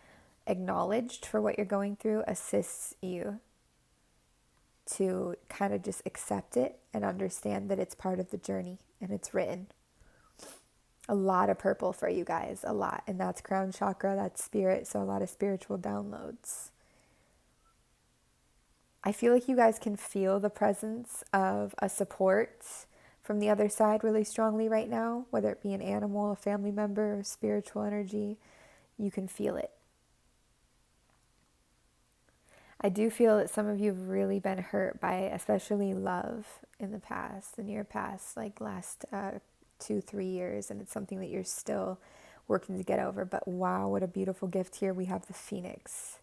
acknowledged for what you're going through assists you to kind of just accept it and understand that it's part of the journey and it's written. A lot of purple for you guys, a lot. And that's crown chakra, that's spirit, so a lot of spiritual downloads. I feel like you guys can feel the presence of a support from the other side really strongly right now, whether it be an animal, a family member, or spiritual energy. You can feel it. I do feel that some of you have really been hurt by especially love in the past, the near past, like last 2-3 years, and it's something that you're still working to get over. But wow, what a beautiful gift here. We have the Phoenix,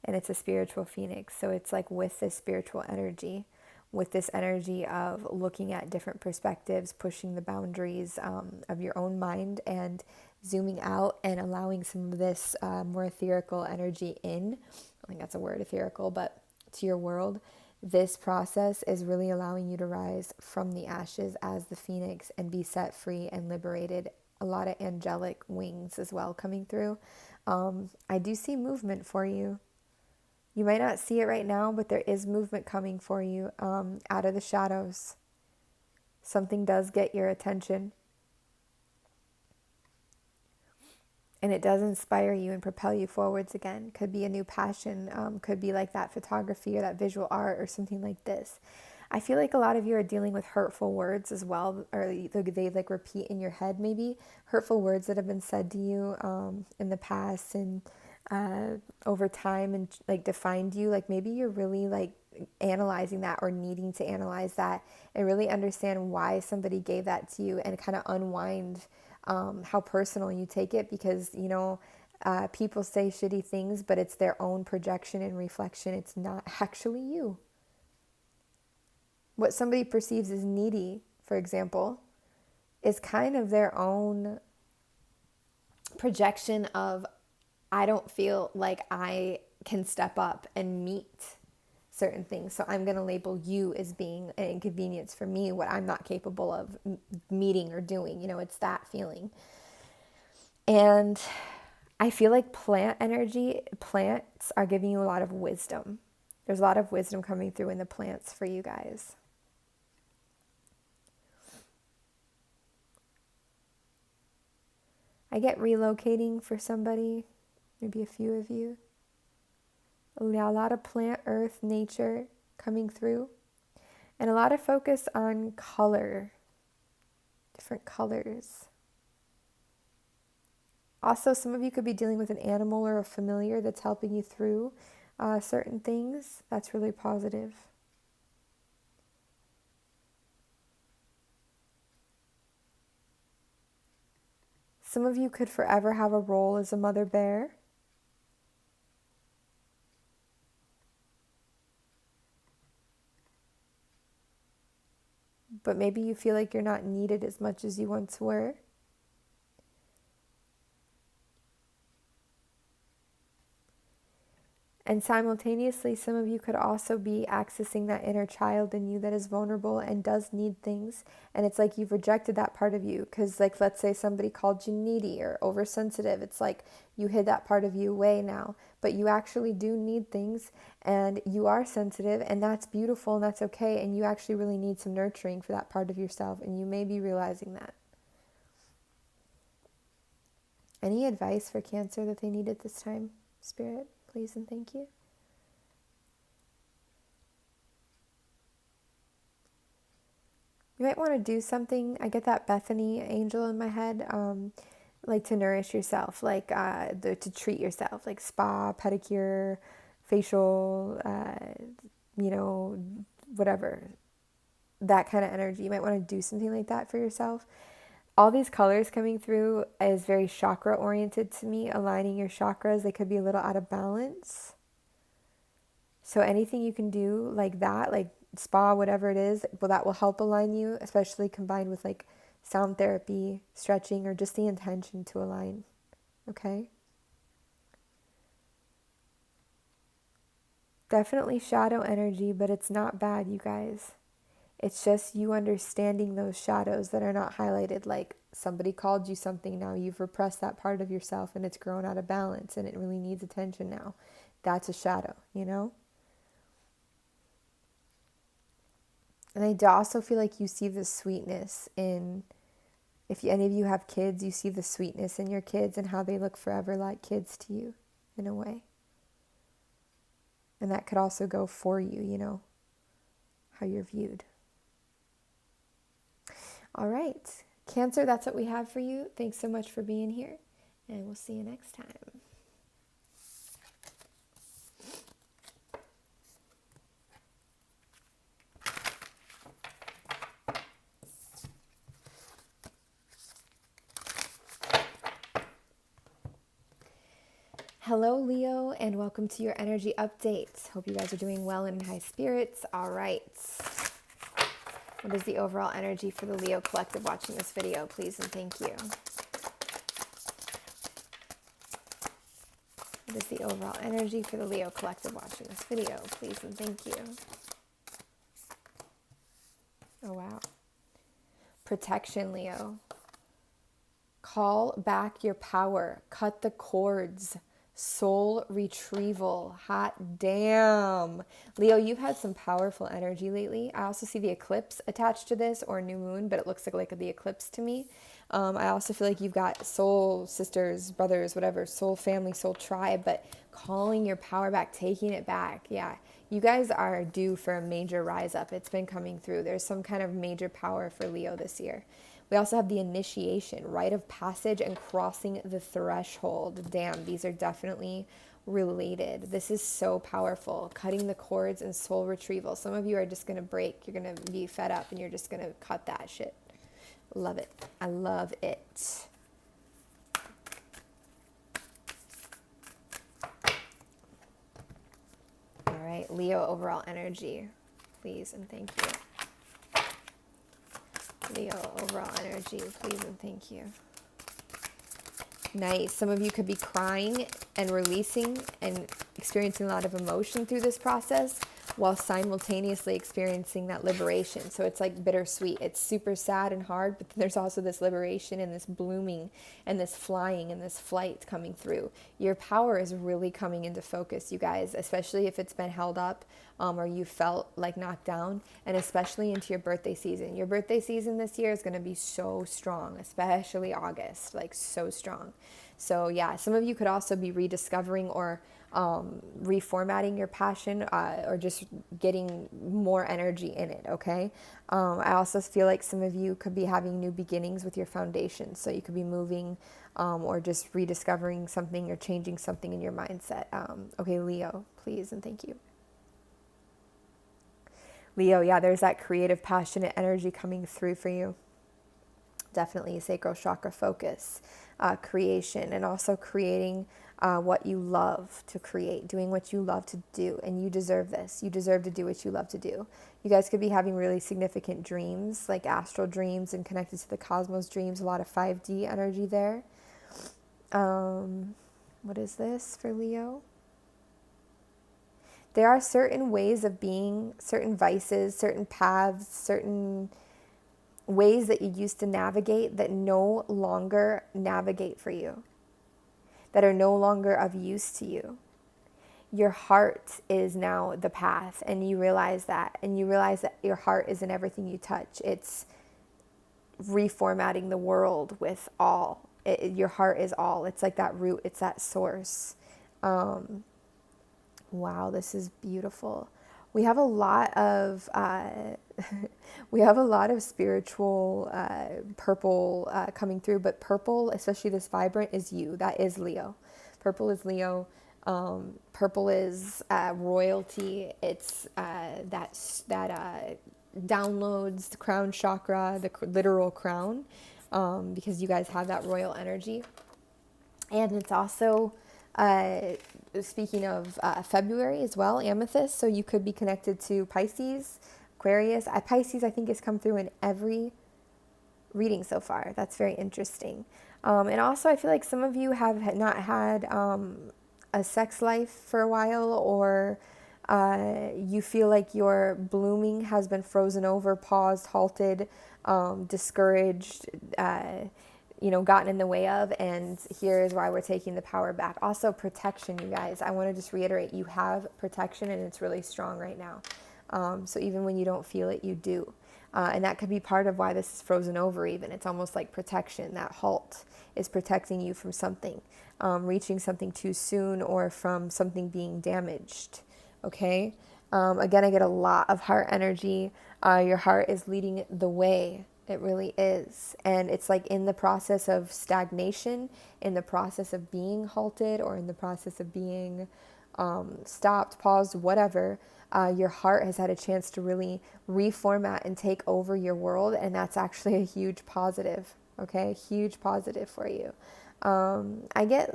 and it's a spiritual Phoenix. So it's like with this spiritual energy, with this energy of looking at different perspectives, pushing the boundaries of your own mind and zooming out and allowing some of this more etherical energy in. I think that's a word, etherical, but to your world. This process is really allowing you to rise from the ashes as the Phoenix and be set free and liberated. A lot of angelic wings as well coming through. I do see movement for you. You might not see it right now, but there is movement coming for you out of the shadows. Something does get your attention. And it does inspire you and propel you forwards again. Could be a new passion. Could be like that photography or that visual art or something like this. I feel like a lot of you are dealing with hurtful words as well, or they like repeat in your head maybe. Hurtful words that have been said to you in the past and over time and like defined you. Like maybe you're really like analyzing that or needing to analyze that and really understand why somebody gave that to you and kind of unwind how personal you take it, because people say shitty things, but it's their own projection and reflection. It's not actually you. What somebody perceives as needy, for example, is kind of their own projection of, I don't feel like I can step up and meet certain things, so I'm going to label you as being an inconvenience for me, what I'm not capable of meeting or doing. It's that feeling. And I feel like plants are giving you a lot of wisdom. There's a lot of wisdom coming through in the plants for you guys. I get relocating for somebody, maybe a few of you. A lot of plant, earth, nature coming through. And a lot of focus on color, different colors. Also, some of you could be dealing with an animal or a familiar that's helping you through certain things. That's really positive. Some of you could forever have a role as a mother bear. But maybe you feel like you're not needed as much as you once were. And simultaneously, some of you could also be accessing that inner child in you that is vulnerable and does need things. And it's like you've rejected that part of you. Because like, let's say somebody called you needy or oversensitive. It's like you hid that part of you away now. But you actually do need things. And you are sensitive. And that's beautiful and that's okay. And you actually really need some nurturing for that part of yourself. And you may be realizing that. Any advice for Cancer that they need at this time, Spirit? Please and thank you. You might want to do something. I get that Bethany angel in my head, like to nourish yourself, like to treat yourself, like spa, pedicure, facial, whatever, that kind of energy. You might want to do something like that for yourself. All these colors coming through is very chakra oriented to me, aligning your chakras. They could be a little out of balance. So anything you can do like that, like spa, whatever it is, well, that will help align you, especially combined with like sound therapy, stretching, or just the intention to align. Okay? Definitely shadow energy, but it's not bad, you guys. It's just you understanding those shadows that are not highlighted, like somebody called you something, now you've repressed that part of yourself and it's grown out of balance and it really needs attention now. That's a shadow, And I also feel like you see the sweetness in, if any of you have kids, you see the sweetness in your kids and how they look forever like kids to you, in a way. And that could also go for you, how you're viewed. All right. Cancer, that's what we have for you. Thanks so much for being here, and we'll see you next time. Hello, Leo, and welcome to your energy update. Hope you guys are doing well and in high spirits. All right. What is the overall energy for the Leo collective watching this video? Please and thank you. What is the overall energy for the Leo collective watching this video? Please and thank you. Oh, wow. Protection, Leo. Call back your power. Cut the cords. Soul retrieval. Hot damn. Leo, you've had some powerful energy lately. I also see the eclipse attached to this, or new moon, but it looks like the eclipse to me. I also feel like you've got soul sisters, brothers, whatever, soul family, soul tribe, but calling your power back, taking it back. Yeah, you guys are due for a major rise up. It's been coming through. There's some kind of major power for Leo this year. We also have the initiation, rite of passage, and crossing the threshold. Damn, these are definitely related. This is so powerful. Cutting the cords and soul retrieval. Some of you are just going to break. You're going to be fed up and you're just going to cut that shit. Love it. I love it. All right, Leo overall energy, please and thank you. Leo overall energy, please and thank you. Nice. Some of you could be crying and releasing and experiencing a lot of emotion through this process while simultaneously experiencing that liberation. So it's like bittersweet. It's super sad and hard, but then there's also this liberation and this blooming and this flying and this flight coming through. Your power is really coming into focus, you guys, especially if it's been held up or you felt like knocked down, and especially into your birthday season. Your birthday season this year is going to be so strong, especially August, like so strong. So yeah, some of you could also be rediscovering or reformatting your passion or just getting more energy in it, okay? I also feel like some of you could be having new beginnings with your foundation. So you could be moving or just rediscovering something or changing something in your mindset. Okay, Leo, please and thank you. Leo, yeah, there's that creative, passionate energy coming through for you. Definitely sacral chakra focus, creation, and also creating what you love to create, doing what you love to do. And you deserve this. You deserve to do what you love to do. You guys could be having really significant dreams, like astral dreams and connected to the cosmos dreams, a lot of 5D energy there. What is this for Leo? There are certain ways of being, certain vices, certain paths, certain ways that you used to navigate that no longer navigate for you, that are no longer of use to you. Your heart is now the path, and you realize that, and you realize that your heart is in everything you touch. It's reformatting the world with all. Your heart is all. It's like that root. It's that source. Wow, this is beautiful. We have a lot of spiritual purple coming through, but purple, especially this vibrant, is you. That is Leo. Purple is Leo. Purple is royalty. It's that downloads the crown chakra, the literal crown, because you guys have that royal energy, and it's also. Speaking of February as well, amethyst, so you could be connected to Pisces, Aquarius. Pisces, I think, has come through in every reading so far. That's very interesting. And also, I feel like some of you have not had a sex life for a while, or you feel like your blooming has been frozen over, paused, halted, discouraged, gotten in the way of, and here is why we're taking the power back. Also, protection, you guys. I want to just reiterate, you have protection, and it's really strong right now. So even when you don't feel it, you do. And that could be part of why this is frozen over even. It's almost like protection. That halt is protecting you from something, reaching something too soon, or from something being damaged, okay? Again, I get a lot of heart energy. Your heart is leading the way. It really is. And it's like in the process of stagnation, in the process of being halted, or in the process of being stopped, paused, whatever, your heart has had a chance to really reformat and take over your world. And that's actually a huge positive. Okay, huge positive for you. I get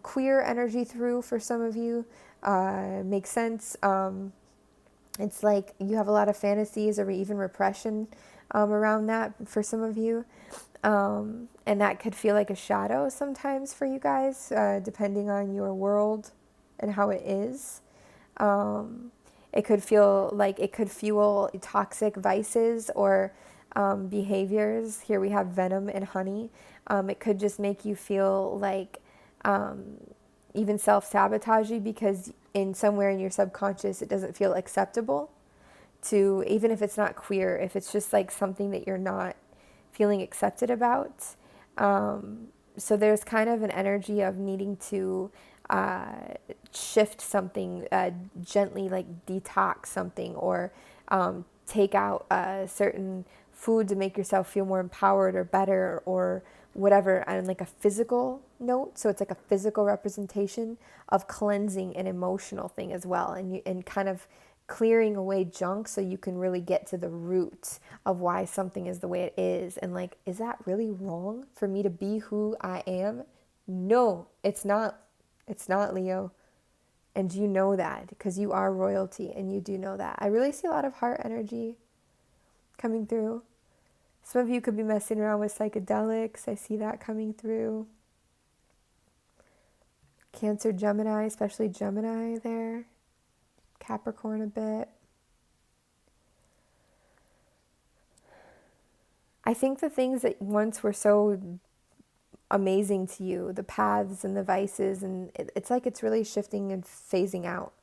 queer energy through for some of you. Makes sense. It's like you have a lot of fantasies or even repression around that for some of you. And that could feel like a shadow sometimes for you guys, depending on your world and how it is. It could feel like it could fuel toxic vices or behaviors. Here we have venom and honey. It could just make you feel like even self-sabotaging, because in somewhere in your subconscious it doesn't feel acceptable to, even if it's not queer, if it's just like something that you're not feeling accepted about. So there's kind of an energy of needing to shift something, gently like detox something, or take out certain food to make yourself feel more empowered or better or whatever, on like a physical note. So it's like a physical representation of cleansing an emotional thing as well, and kind of clearing away junk so you can really get to the root of why something is the way it is. And like, is that really wrong for me to be who I am? No, it's not. It's not, Leo. And you know that because you are royalty, and you do know that. I really see a lot of heart energy coming through. Some of you could be messing around with psychedelics. I see that coming through. Cancer, Gemini, especially Gemini there. Capricorn a bit. I think the things that once were so amazing to you, the paths and the vices, and it's like it's really shifting and phasing out.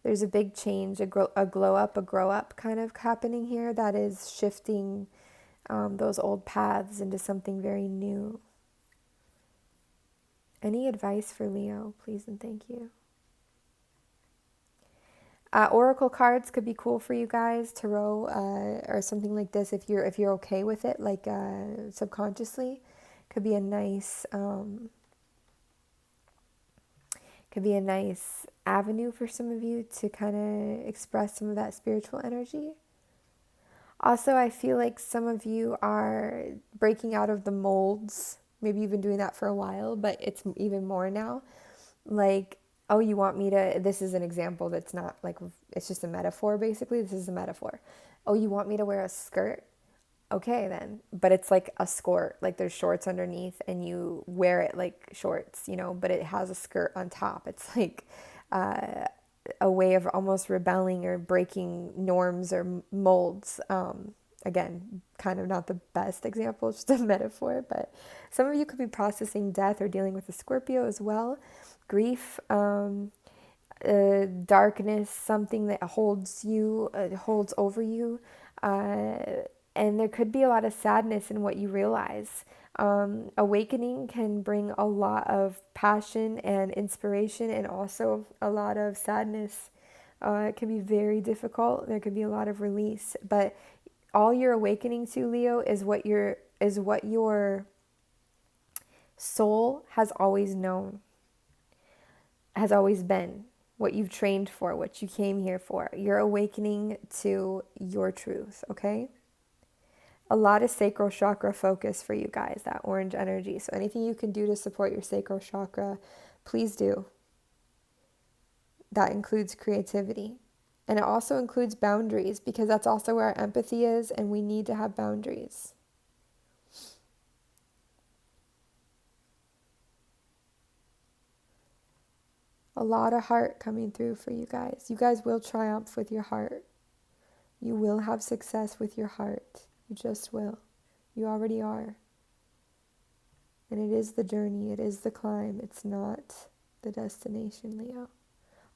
There's a big change, a glow up, a grow up kind of happening here that is shifting those old paths into something very new. Any advice for Leo, please and thank you. Oracle cards could be cool for you guys, tarot or something like this, if you're okay with it, like subconsciously. Could be a nice avenue for some of you to kind of express some of that spiritual energy. Also, I feel like some of you are breaking out of the molds. Maybe you've been doing that for a while, but it's even more now. Like, oh, you want me to, this is an example that's not like, it's just a metaphor basically. This is a metaphor. Oh, you want me to wear a skirt? Okay then. But it's like a skirt, like there's shorts underneath and you wear it like shorts, but it has a skirt on top. It's like a way of almost rebelling or breaking norms or molds. Again, kind of not the best example, just a metaphor, but some of you could be processing death or dealing with a Scorpio as well. Grief, darkness, something that holds over you. And there could be a lot of sadness in what you realize. Awakening can bring a lot of passion and inspiration, and also a lot of sadness. It can be very difficult. There could be a lot of release, but all you're awakening to, Leo, is what your soul has always known, has always been, what you've trained for, what you came here for. You're awakening to your truth, okay? A lot of sacral chakra focus for you guys, that orange energy. So anything you can do to support your sacral chakra, please do. That includes creativity. And it also includes boundaries, because that's also where our empathy is, and we need to have boundaries. A lot of heart coming through for you guys. You guys will triumph with your heart. You will have success with your heart. You just will. You already are. And it is the journey. It is the climb. It's not the destination, Leo.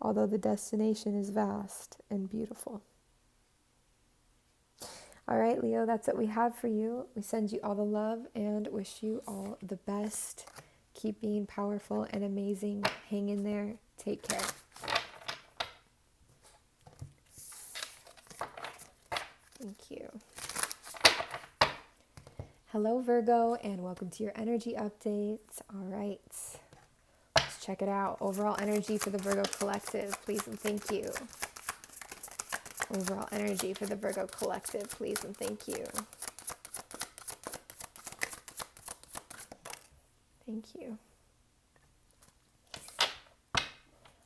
Although the destination is vast and beautiful. All right, Leo, that's what we have for you. We send you all the love and wish you all the best. Keep being powerful and amazing. Hang in there. Take care. Thank you. Hello, Virgo, and welcome to your energy updates. All right, let's check it out. Overall energy for the Virgo collective, please and thank you. Overall energy for the Virgo collective, please and thank you. Thank you.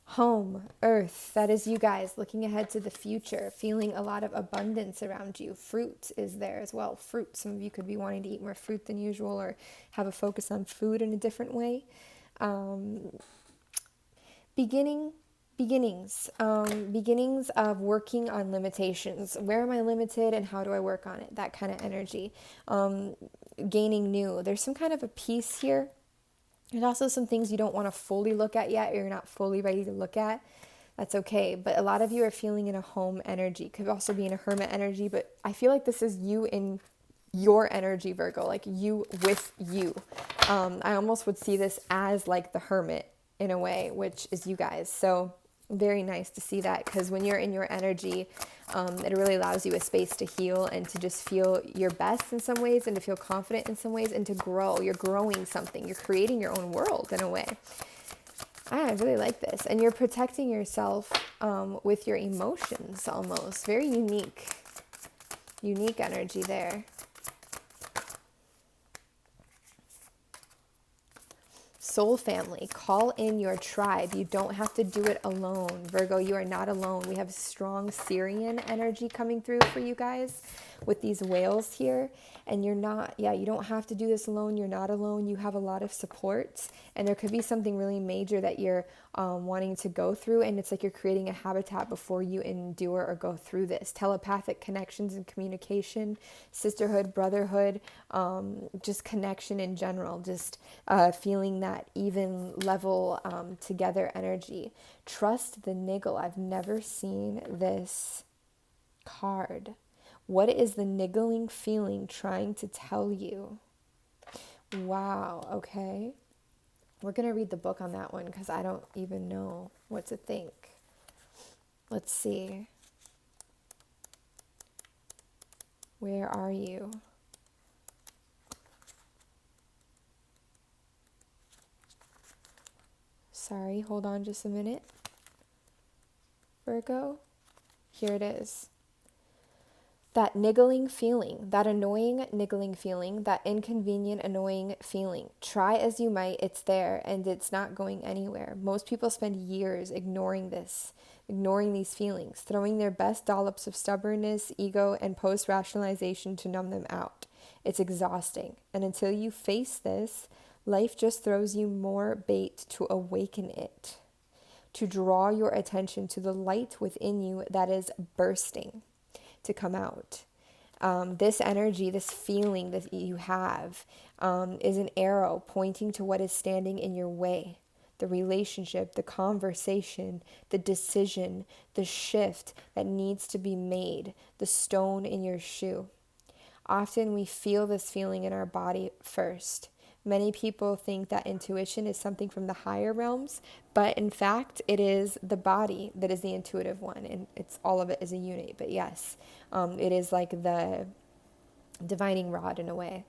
Home, earth, that is you guys looking ahead to the future, feeling a lot of abundance around you. Fruit is there as well. Fruit, some of you could be wanting to eat more fruit than usual or have a focus on food in a different way. Beginnings of working on limitations. Where am I limited and how do I work on it? That kind of energy. Gaining new. There's some kind of a peace here. There's also some things you don't want to fully look at yet, or you're not fully ready to look at. That's okay. But a lot of you are feeling in a home energy. Could also be in a hermit energy, but I feel like this is you in your energy, Virgo, like you with you. I almost would see this as like the hermit in a way, which is you guys. So very nice to see that, because when you're in your energy, it really allows you a space to heal and to just feel your best in some ways, and to feel confident in some ways, and to grow. You're growing something. You're creating your own world in a way. I really like this. And you're protecting yourself with your emotions almost. Very unique energy there. Soul family, call in your tribe. You don't have to do it alone. Virgo, you are not alone. We have strong Syrian energy coming through for you guys with these whales here. And you're not, you don't have to do this alone. You're not alone. You have a lot of support. And there could be something really major that you're wanting to go through. And it's like you're creating a habitat before you endure or go through this. Telepathic connections and communication, sisterhood, brotherhood, just connection in general. Just feeling that even level together energy. Trust the niggle. I've never seen this card. What is the niggling feeling trying to tell you? Wow, okay. We're going to read the book on that one because I don't even know what to think. Let's see. Where are you? Sorry, hold on just a minute. Virgo, here it is. That niggling feeling, that annoying niggling feeling, that inconvenient annoying feeling. Try as you might, it's there and it's not going anywhere. Most people spend years ignoring this, ignoring these feelings, throwing their best dollops of stubbornness, ego, and post-rationalization to numb them out. It's exhausting. And until you face this, life just throws you more bait to awaken it, to draw your attention to the light within you that is bursting to come out. This energy, this feeling that you have is an arrow pointing to what is standing in your way. The relationship, the conversation, the decision, the shift that needs to be made, the stone in your shoe. Often we feel this feeling in our body first. Many people think that intuition is something from the higher realms, but in fact, it is the body that is the intuitive one, and it's all of it is a unit. But yes, it is like the divining rod in a way.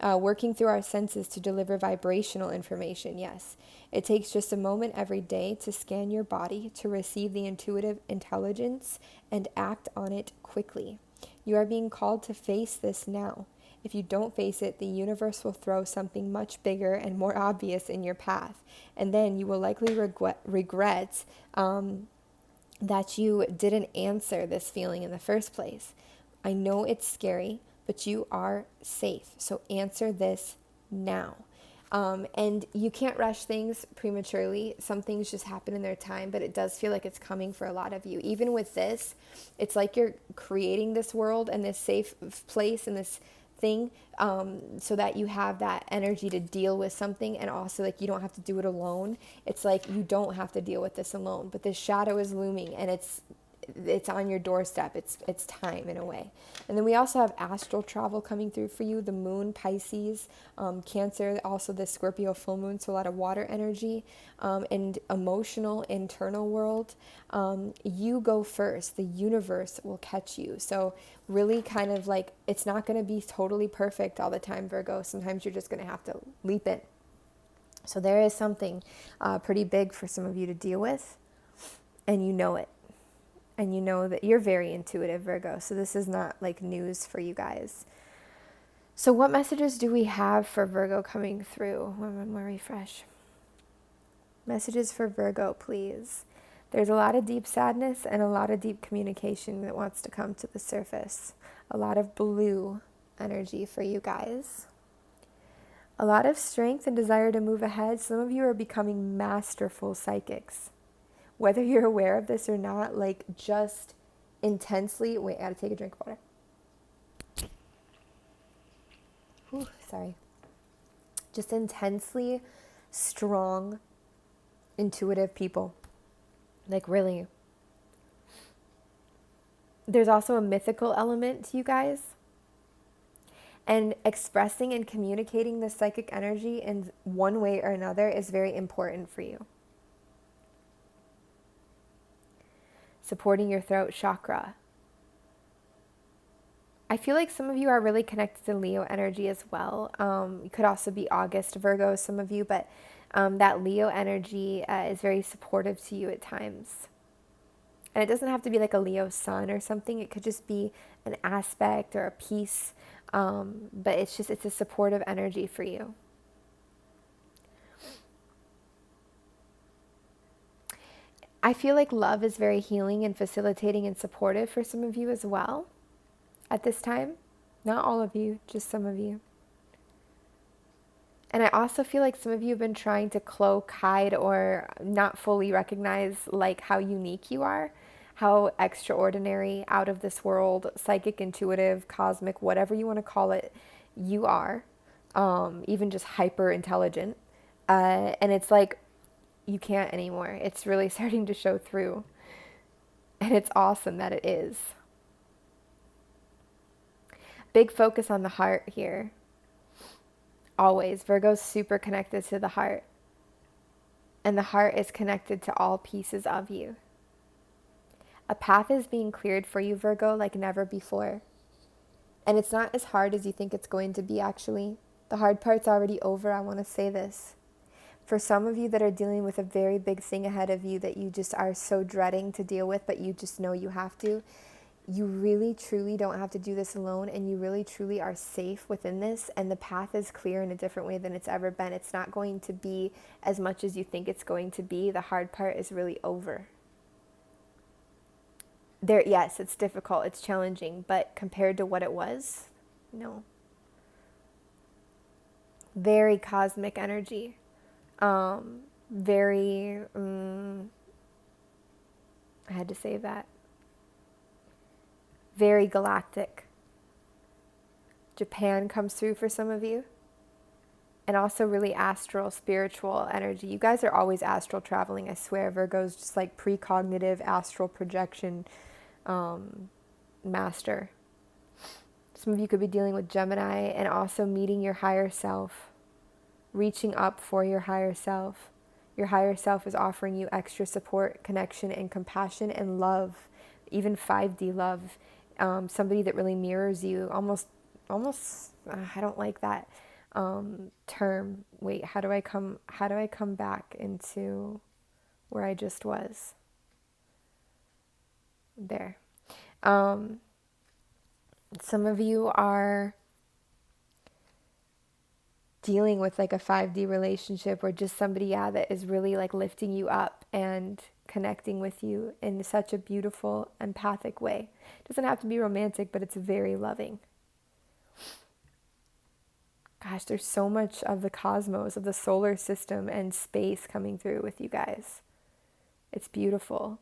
Working through our senses to deliver vibrational information, yes. It takes just a moment every day to scan your body, to receive the intuitive intelligence, and act on it quickly. You are being called to face this now. If you don't face it, the universe will throw something much bigger and more obvious in your path. And then you will likely regret that you didn't answer this feeling in the first place. I know it's scary, but you are safe. So answer this now. And you can't rush things prematurely. Some things just happen in their time, but it does feel like it's coming for a lot of you. Even with this, it's like you're creating this world and this safe place and this thing, so that you have that energy to deal with something, and also like you don't have to do it alone. It's like you don't have to deal with this alone, but this shadow is looming, and it's it's on your doorstep. It's time in a way. And then we also have astral travel coming through for you. The moon, Pisces, Cancer, also the Scorpio full moon, so a lot of water energy, and emotional internal world. You go first. The universe will catch you. So really kind of like, it's not going to be totally perfect all the time, Virgo. Sometimes you're just going to have to leap in. So there is something pretty big for some of you to deal with, and you know it. And you know that you're very intuitive, Virgo. So this is not like news for you guys. So what messages do we have for Virgo coming through? One more refresh. Messages for Virgo, please. There's a lot of deep sadness and a lot of deep communication that wants to come to the surface. A lot of blue energy for you guys. A lot of strength and desire to move ahead. Some of you are becoming masterful psychics. Whether you're aware of this or not, like just intensely, wait, I gotta take a drink of water. Whew, sorry. Just intensely strong, intuitive people. Like really. There's also a mythical element to you guys. And expressing and communicating the psychic energy in one way or another is very important for you. Supporting your throat chakra. I feel like some of you are really connected to Leo energy as well. It could also be August Virgo, some of you, but that Leo energy is very supportive to you at times. And it doesn't have to be like a Leo sun or something. It could just be an aspect or a piece. But it's a supportive energy for you. I feel like love is very healing and facilitating and supportive for some of you as well at this time. Not all of you, just some of you. And I also feel like some of you have been trying to cloak, hide, or not fully recognize like how unique you are, how extraordinary, out of this world, psychic, intuitive, cosmic, whatever you want to call it, you are, even just hyper intelligent. And it's like, you can't anymore. It's really starting to show through. And it's awesome that it is. Big focus on the heart here. Always. Virgo's super connected to the heart. And the heart is connected to all pieces of you. A path is being cleared for you, Virgo, like never before. And it's not as hard as you think it's going to be, actually. The hard part's already over. I want to say this. For some of you that are dealing with a very big thing ahead of you that you just are so dreading to deal with, but you just know you have to, you really, truly don't have to do this alone, and you really, truly are safe within this, and the path is clear in a different way than it's ever been. It's not going to be as much as you think it's going to be. The hard part is really over. Yes, it's difficult, it's challenging, but compared to what it was, no. Very cosmic energy. Very, I had to say that. Very galactic. Japan comes through for some of you. And also really astral, spiritual energy. You guys are always astral traveling, I swear. Virgo's just like precognitive astral projection master. Some of you could be dealing with Gemini and also meeting your higher self. Reaching up for your higher self. Your higher self is offering you extra support, connection, and compassion and love. Even 5D love. Somebody that really mirrors you. Almost, I don't like that term. Wait, how do I come back into where I just was? There. Some of you are dealing with like a 5D relationship, or just somebody, that is really like lifting you up and connecting with you in such a beautiful, empathic way. It doesn't have to be romantic, but it's very loving. Gosh, there's so much of the cosmos, of the solar system and space coming through with you guys. It's beautiful.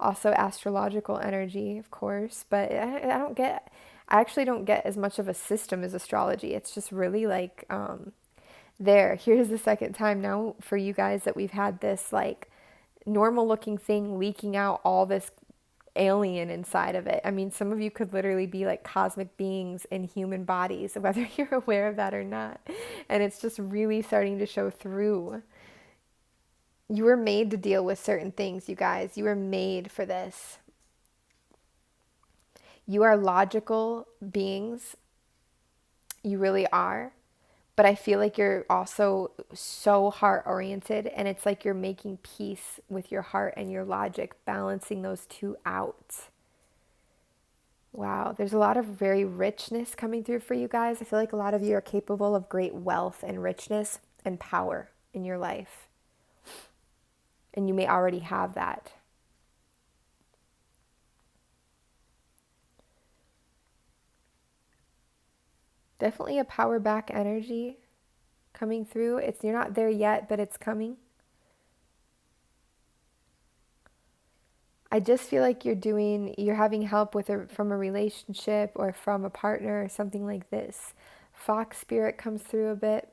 Also astrological energy, of course, but I actually don't get as much of a system as astrology. It's just really like, here's the second time now for you guys that we've had this like normal looking thing leaking out all this alien inside of it. I mean, some of you could literally be like cosmic beings in human bodies, whether you're aware of that or not. And it's just really starting to show through. You were made to deal with certain things, you guys. You were made for this. You are logical beings. You really are. But I feel like you're also so heart-oriented, and it's like you're making peace with your heart and your logic, balancing those two out. Wow, there's a lot of very richness coming through for you guys. I feel like a lot of you are capable of great wealth and richness and power in your life. And you may already have that. Definitely a power back energy coming through. You're not there yet, but it's coming. I just feel like you're having help from a relationship or from a partner or something like this. Fox spirit comes through a bit.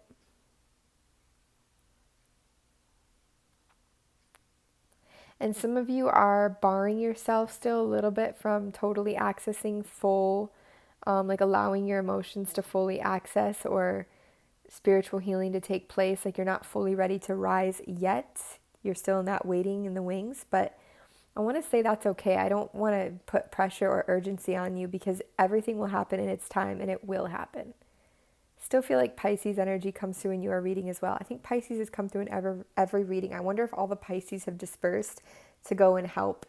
And some of you are barring yourself still a little bit from totally accessing full, like allowing your emotions to fully access or spiritual healing to take place. Like you're not fully ready to rise yet. You're still in that waiting in the wings, but I want to say that's okay. I don't want to put pressure or urgency on you because everything will happen in its time and it will happen. Still feel like Pisces energy comes through in your reading as well. I think Pisces has come through in every reading. I wonder if all the Pisces have dispersed to go and help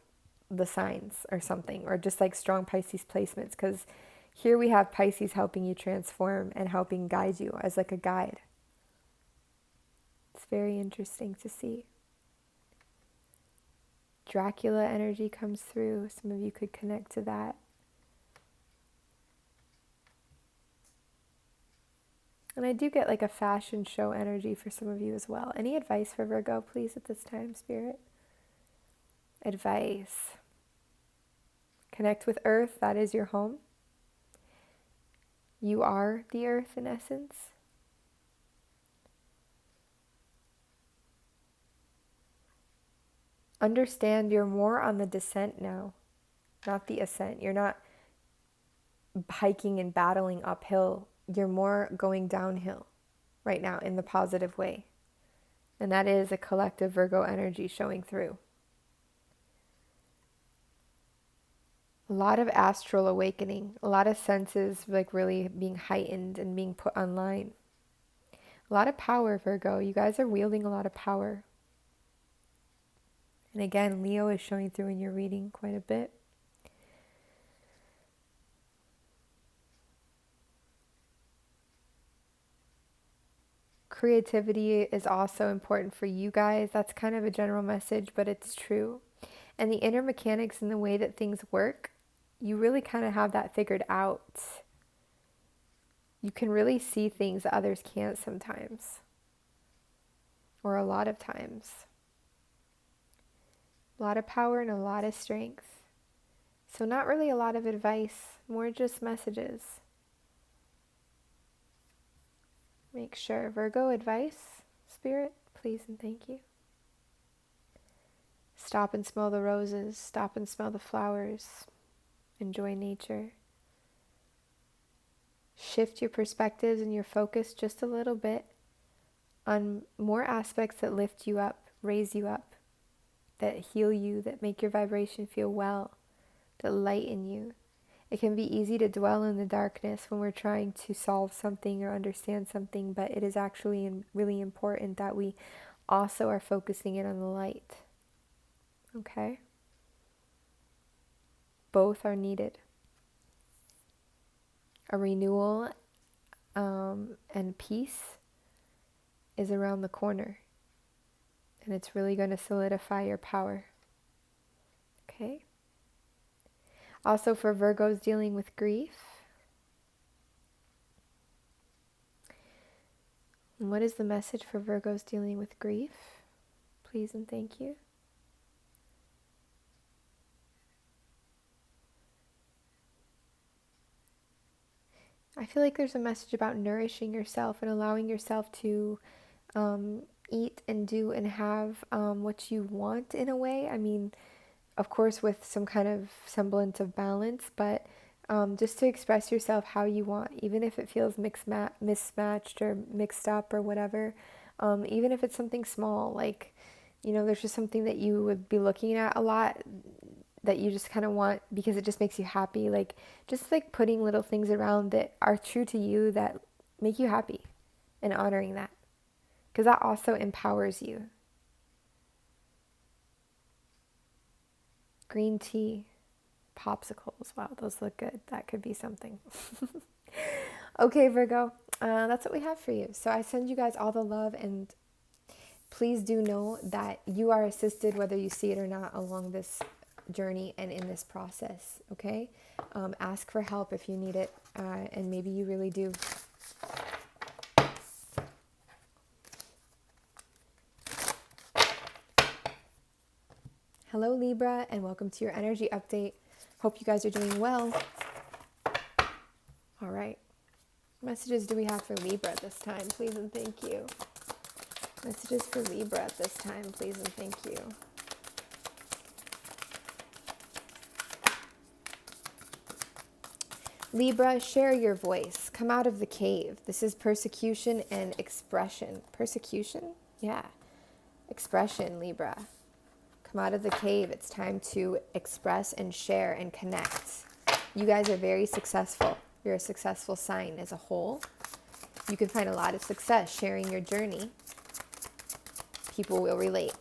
the signs or something, or just like strong Pisces placements, because here we have Pisces helping you transform and helping guide you as like a guide. It's very interesting to see. Dracula energy comes through. Some of you could connect to that. And I do get like a fashion show energy for some of you as well. Any advice for Virgo, please, at this time, Spirit? Advice. Connect with Earth. That is your home. You are the Earth in essence. Understand you're more on the descent now, not the ascent. You're not hiking and battling uphill. You're more going downhill right now in the positive way. And that is a collective Virgo energy showing through. A lot of astral awakening, a lot of senses like really being heightened and being put online. A lot of power, Virgo. You guys are wielding a lot of power. And again, Leo is showing through in your reading quite a bit. Creativity is also important for you guys. That's kind of a general message, but it's true. And the inner mechanics and the way that things work, you really kind of have that figured out. You can really see things that others can't sometimes, or a lot of times. A lot of power and a lot of strength. So not really a lot of advice, more just messages. Make sure. Virgo advice, Spirit, please and thank you. Stop and smell the roses. Stop and smell the flowers. Enjoy nature. Shift your perspectives and your focus just a little bit on more aspects that lift you up, raise you up, that heal you, that make your vibration feel well, that lighten you. It can be easy to dwell in the darkness when we're trying to solve something or understand something, but it is actually really important that we also are focusing in on the light. Okay? Both are needed. A renewal and peace is around the corner, and it's really going to solidify your power. Okay? Also for Virgos dealing with grief. And what is the message for Virgos dealing with grief? Please and thank you. I feel like there's a message about nourishing yourself and allowing yourself to eat and do and have what you want in a way. I mean, of course with some kind of semblance of balance, but just to express yourself how you want, even if it feels mismatched or mixed up or whatever. Even if it's something small, like, there's just something that you would be looking at a lot that you just kind of want because it just makes you happy. Like, just like putting little things around that are true to you that make you happy and honoring that, because that also empowers you. Green tea, popsicles. Wow, those look good. That could be something. Okay, Virgo, that's what we have for you. So I send you guys all the love, and please do know that you are assisted whether you see it or not along this journey and in this process, okay? Ask for help if you need it, and maybe you really do. Hello, Libra, and welcome to your energy update. Hope you guys are doing well. All right. Messages do we have for Libra this time, please and thank you. Messages for Libra at this time, please and thank you. Libra, share your voice. Come out of the cave. This is persecution and expression. Persecution? Yeah. Expression, Libra. Come out of the cave. It's time to express and share and connect. You guys are very successful. You're a successful sign as a whole. You can find a lot of success sharing your journey. People will relate.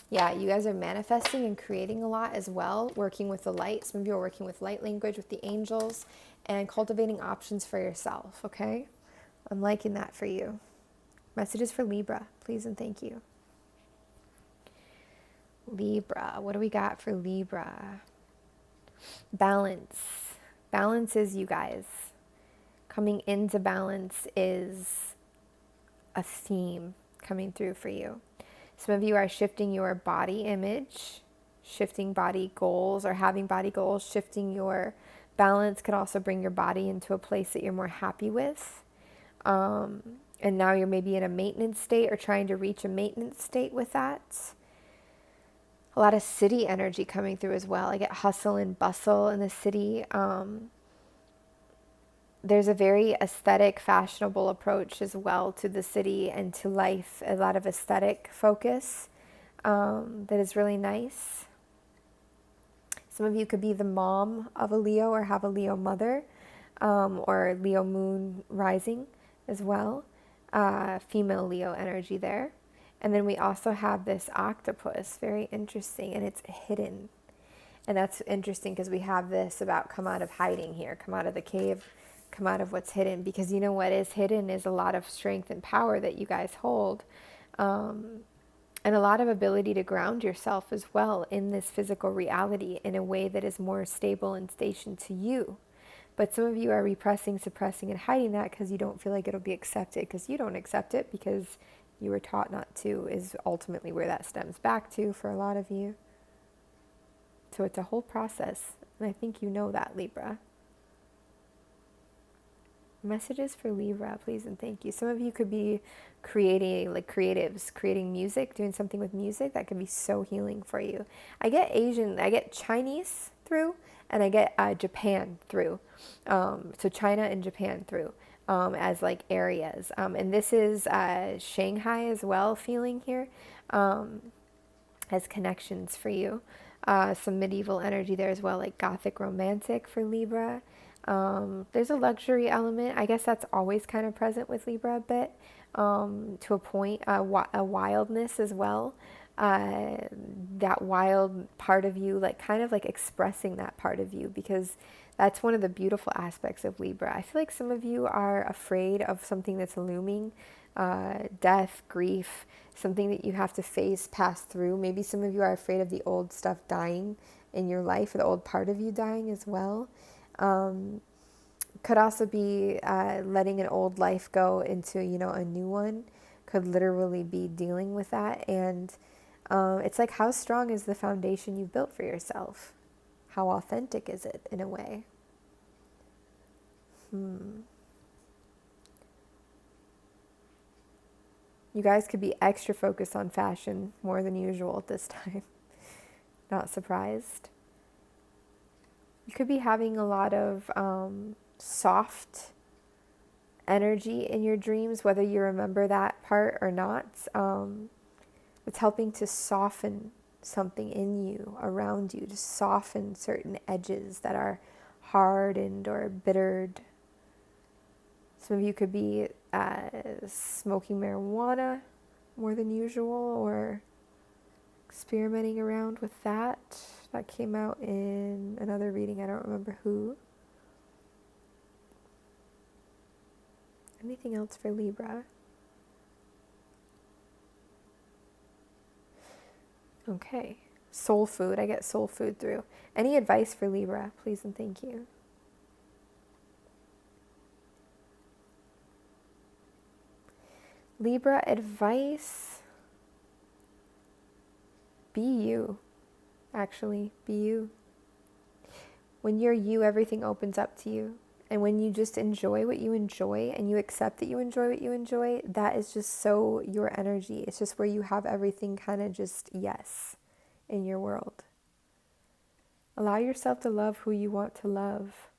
Yeah, you guys are manifesting and creating a lot as well, working with the light. Some of you are working with light language, with the angels, and cultivating options for yourself, okay? I'm liking that for you. Messages for Libra, please and thank you. Libra, what do we got for Libra? Balance. Balance is you guys. Coming into balance is a theme coming through for you. Some of you are shifting your body image, shifting body goals or having body goals. Shifting your balance can also bring your body into a place that you're more happy with. And now you're maybe in a maintenance state or trying to reach a maintenance state with that. A lot of city energy coming through as well. I get hustle and bustle in the city. There's a very aesthetic, fashionable approach as well to the city and to life. A lot of aesthetic focus that is really nice. Some of you could be the mom of a Leo or have a Leo mother, or Leo moon rising as well. Female Leo energy there. And then we also have this octopus, very interesting, and it's hidden. And that's interesting because we have this about come out of hiding here, come out of the cave, come out of what's hidden, because you know what is hidden is a lot of strength and power that you guys hold, and a lot of ability to ground yourself as well in this physical reality in a way that is more stable and stationed to you. But some of you are repressing, suppressing, and hiding that because you don't feel like it'll be accepted, because you don't accept it because you were taught not to, is ultimately where that stems back to for a lot of you. So it's a whole process, and I think you know that, Libra. Messages for Libra, please and thank you. Some of you could be creating, like creatives, creating music, doing something with music. That could be so healing for you. I get Asian, I get Chinese through, and I get Japan through. So China and Japan through as like areas. And this is Shanghai as well, feeling here as connections for you. Some medieval energy there as well, like Gothic romantic for Libra. There's a luxury element. I guess that's always kind of present with Libra a bit, to a point, a wildness as well. That wild part of you, like kind of like expressing that part of you, because that's one of the beautiful aspects of Libra. I feel like some of you are afraid of something that's looming, death, grief, something that you have to face, pass through. Maybe some of you are afraid of the old stuff dying in your life, or the old part of you dying as well. Could also be letting an old life go into, a new one. Could literally be dealing with that. And it's like, how strong is the foundation you've built for yourself? How authentic is it in a way? You guys could be extra focused on fashion more than usual at this time. Not surprised. You could be having a lot of soft energy in your dreams, whether you remember that part or not. It's helping to soften something in you, around you, to soften certain edges that are hardened or bittered. Some of you could be smoking marijuana more than usual, or experimenting around with that. That came out in another reading, I don't remember who. Anything else for Libra? Okay. Soul food. I get soul food through. Any advice for Libra, please and thank you. Libra advice. Be you. Actually, be you. When you're you, everything opens up to you. And when you just enjoy what you enjoy and you accept that you enjoy what you enjoy, that is just so your energy. It's just where you have everything kind of just yes in your world. Allow yourself to love who you want to love.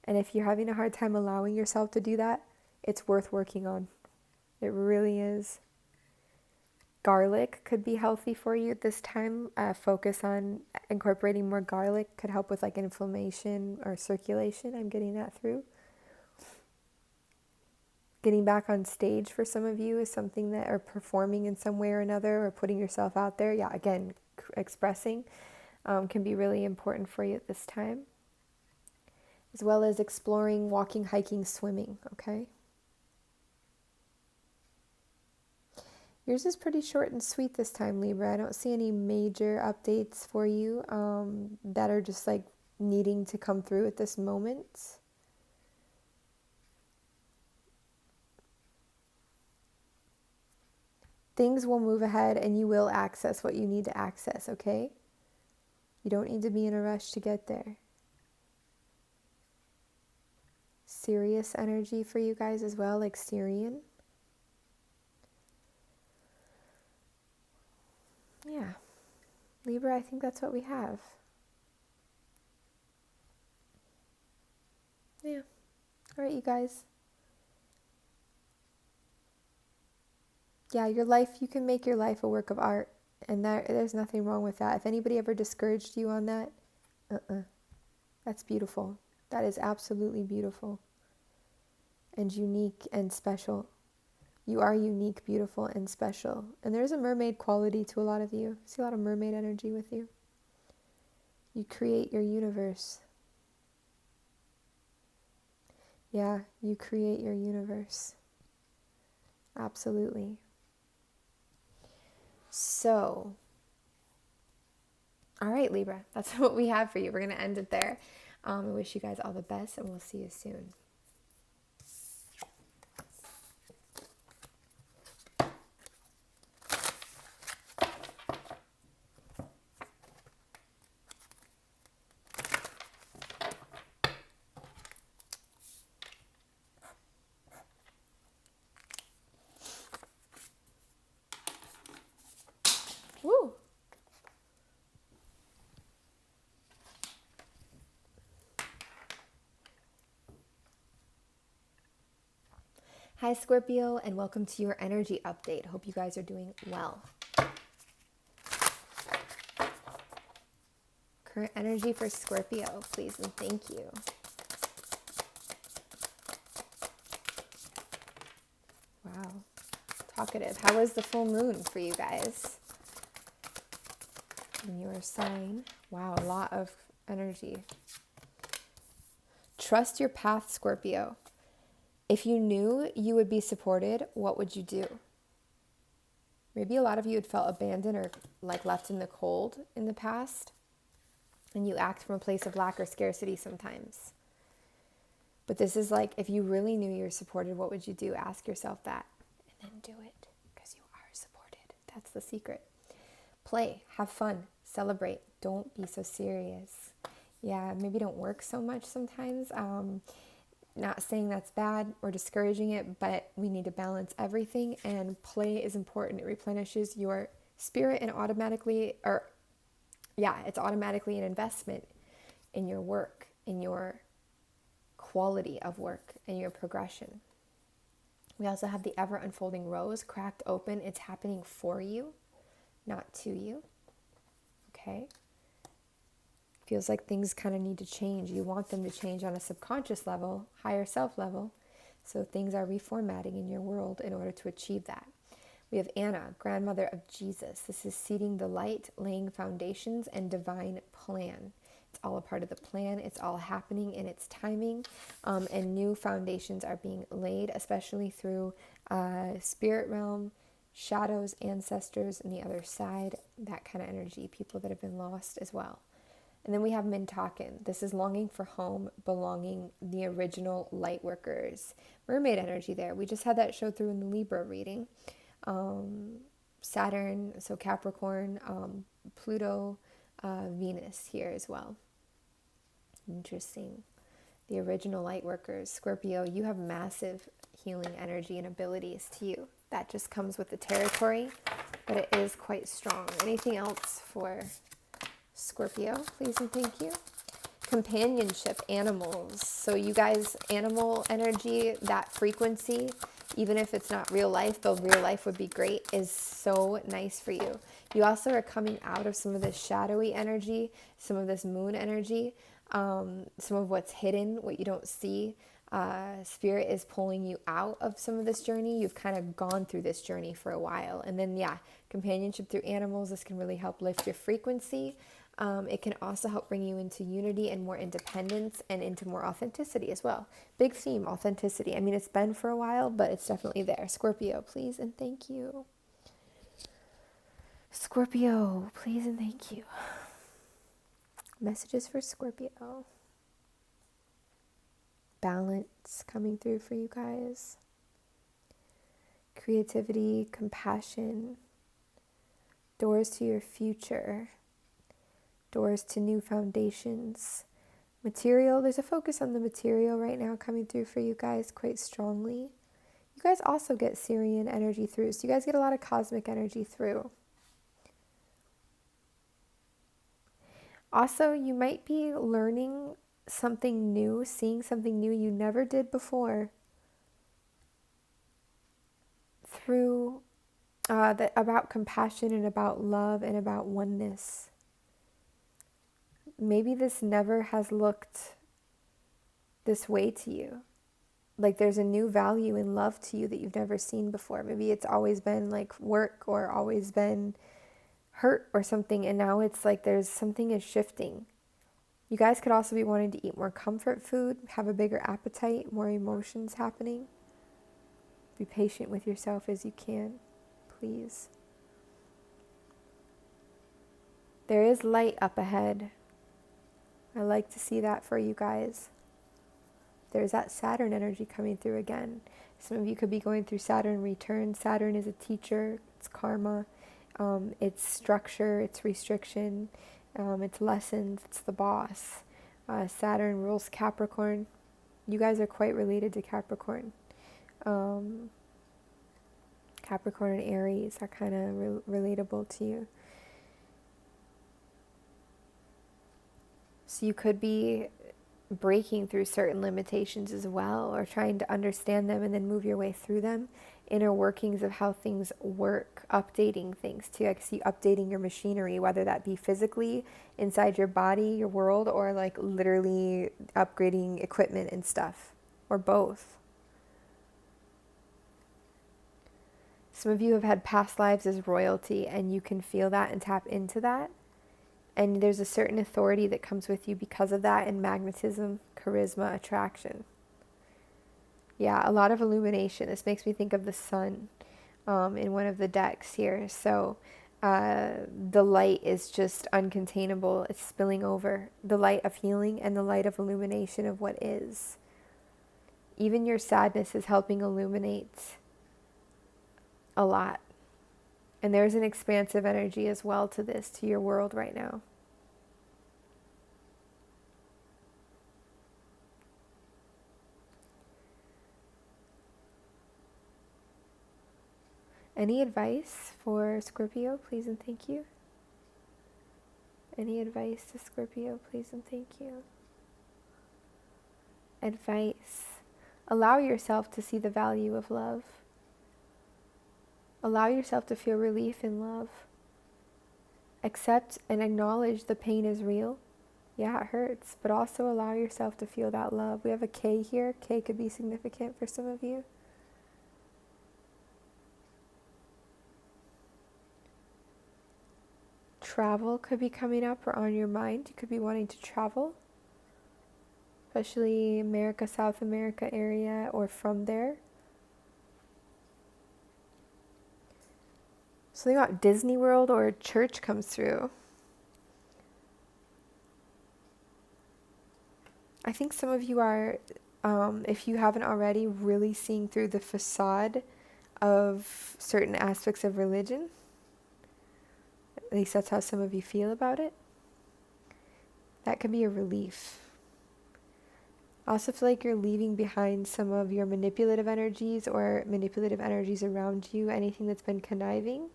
And if you're having a hard time allowing yourself to do that, it's worth working on. It really is. Garlic could be healthy for you at this time. Focus on incorporating more garlic. Could help with like inflammation or circulation. I'm getting that through. Getting back on stage for some of you is something that, or performing in some way or another, or putting yourself out there. Yeah, again, expressing can be really important for you at this time. As well as exploring, walking, hiking, swimming, okay? Yours is pretty short and sweet this time, Libra. I don't see any major updates for you that are just like needing to come through at this moment. Things will move ahead and you will access what you need to access, okay? You don't need to be in a rush to get there. Serious energy for you guys as well, like Syrian. Yeah, Libra, I think that's what we have. Yeah. All right, you guys. Yeah, your life, you can make your life a work of art, and there's nothing wrong with that. If anybody ever discouraged you on that, that's beautiful. That is absolutely beautiful and unique and special. You are unique, beautiful, and special. And there's a mermaid quality to a lot of you. I see a lot of mermaid energy with you. You create your universe. Yeah, you create your universe. Absolutely. So, all right, Libra, that's what we have for you. We're going to end it there. I wish you guys all the best, and we'll see you soon. Woo! Hi, Scorpio, and welcome to your energy update. Hope you guys are doing well. Current energy for Scorpio, please and thank you. Wow. Talkative. How was the full moon for you guys? In your sign. Wow, a lot of energy. Trust your path, Scorpio. If you knew you would be supported, what would you do? Maybe a lot of you had felt abandoned or like left in the cold in the past, and you act from a place of lack or scarcity sometimes. But this is like, if you really knew you were supported, what would you do? Ask yourself that, and then do it, because you are supported. That's the secret. Play, have fun, celebrate. Don't be so serious. Yeah, maybe don't work so much sometimes. Not saying that's bad or discouraging it, but we need to balance everything, and play is important. It replenishes your spirit and it's automatically an investment in your work, in your quality of work, and your progression. We also have the ever unfolding rose cracked open. It's happening for you, not to you. Okay? Feels like things kind of need to change. You want them to change on a subconscious level, higher self level. So things are reformatting in your world in order to achieve that. We have Anna, grandmother of Jesus. This is seeding the light, laying foundations, and divine plan. It's all a part of the plan. It's all happening in its timing. And new foundations are being laid, especially through spirit realm, shadows, ancestors, and the other side. That kind of energy. People that have been lost as well. And then we have Mintaken. This is longing for home, belonging, the original light workers. Mermaid energy there. We just had that show through in the Libra reading. Saturn, so Capricorn, Pluto, Venus here as well. Interesting. The original light workers. Scorpio, you have massive healing energy and abilities to you. That just comes with the territory, but it is quite strong. Anything else for Scorpio, please and thank you? Companionship, animals. So you guys, animal energy, that frequency, even if it's not real life, though real life would be great, is so nice for you. You also are coming out of some of this shadowy energy, some of this moon energy, some of what's hidden, what you don't see. Spirit is pulling you out of some of this journey. You've kind of gone through this journey for a while. And then, companionship through animals. This can really help lift your frequency. It can also help bring you into unity and more independence and into more authenticity as well. Big theme, authenticity. I mean, it's been for a while, but it's definitely there. Scorpio, please and thank you. Scorpio, please and thank you. Messages for Scorpio. Balance coming through for you guys. Creativity, compassion. Doors to your future. Doors to new foundations. Material, there's a focus on the material right now coming through for you guys quite strongly. You guys also get Syrian energy through, so you guys get a lot of cosmic energy through. Also, you might be learning something new, seeing something new you never did before through about compassion and about love and about oneness. Maybe this never has looked this way to you. Like there's a new value in love to you that you've never seen before. Maybe it's always been like work or always been hurt or something, and now it's like there's something is shifting. You guys could also be wanting to eat more comfort food, have a bigger appetite, more emotions happening. Be patient with yourself as you can, please. There is light up ahead. I like to see that for you guys. There's that Saturn energy coming through again. Some of you could be going through Saturn return. Saturn is a teacher. It's karma. It's structure. It's restriction. It's lessons. It's the boss. Saturn rules Capricorn. You guys are quite related to Capricorn. Capricorn and Aries are kind of relatable to you. So you could be breaking through certain limitations as well, or trying to understand them and then move your way through them. Inner workings of how things work, updating things too. I can see updating your machinery, whether that be physically inside your body, your world, or like literally upgrading equipment and stuff, or both. Some of you have had past lives as royalty, and you can feel that and tap into that. And there's a certain authority that comes with you because of that, and magnetism, charisma, attraction. Yeah, a lot of illumination. This makes me think of the sun in one of the decks here. So the light is just uncontainable. It's spilling over. The light of healing and the light of illumination of what is. Even your sadness is helping illuminate a lot. And there's an expansive energy as well to this, to your world right now. Any advice for Scorpio, please and thank you? Any advice to Scorpio, please and thank you? Advice. Allow yourself to see the value of love. Allow yourself to feel relief in love. Accept and acknowledge the pain is real. Yeah, it hurts, but also allow yourself to feel that love. We have a K here. K could be significant for some of you. Travel could be coming up or on your mind. You could be wanting to travel, especially America, South America area, or from there. Something about Disney World or church comes through. I think some of you are, if you haven't already, really seeing through the facade of certain aspects of religion. At least that's how some of you feel about it. That could be a relief. I also feel like you're leaving behind some of your manipulative energies or manipulative energies around you, anything that's been conniving.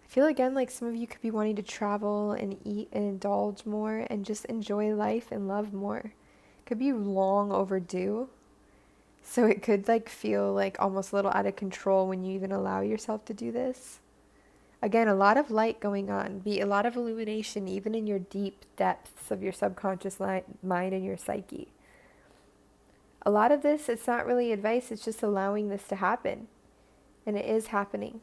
I feel again like some of you could be wanting to travel and eat and indulge more and just enjoy life and love more. Could be long overdue. So it could like feel like almost a little out of control when you even allow yourself to do this. Again, a lot of light going on, be a lot of illumination even in your deep depths of your subconscious mind and your psyche. A lot of this, it's not really advice, it's just allowing this to happen. And it is happening.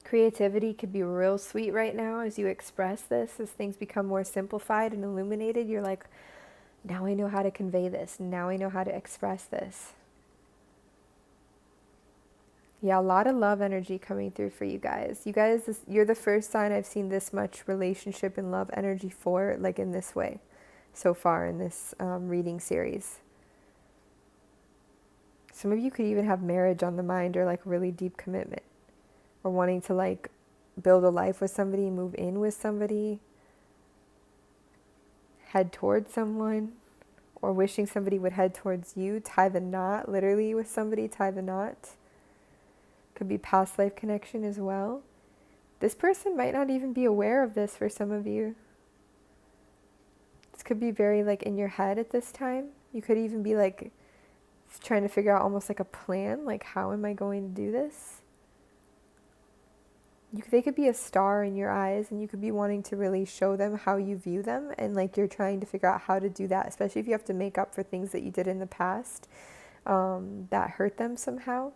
Creativity could be real sweet right now as you express this, as things become more simplified and illuminated. You're like, now I know how to convey this. Now I know how to express this. Yeah, a lot of love energy coming through for you guys. You guys, you're the first sign I've seen this much relationship and love energy for, like in this way, so far in this reading series. Some of you could even have marriage on the mind or like really deep commitment. Or wanting to like build a life with somebody, move in with somebody, head towards someone, or wishing somebody would head towards you, tie the knot, literally with somebody, tie the knot. Could be past life connection as well. This person might not even be aware of this for some of you. This could be very like in your head at this time. You could even be like trying to figure out almost like a plan, like how am I going to do this? They could be a star in your eyes and you could be wanting to really show them how you view them, and like you're trying to figure out how to do that, especially if you have to make up for things that you did in the past that hurt them somehow.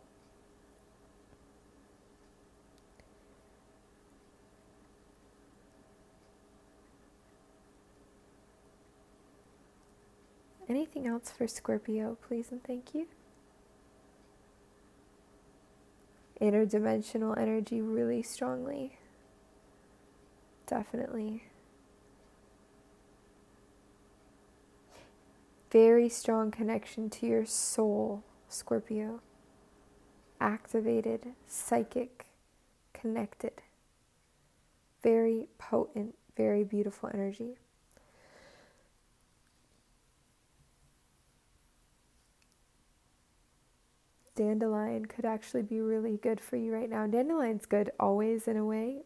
Anything else for Scorpio, please and thank you? Interdimensional energy really strongly. Definitely. Very strong connection to your soul, Scorpio. Activated, psychic, connected. Very potent, very beautiful energy. Dandelion could actually be really good for you right now. Dandelion's good always in a way.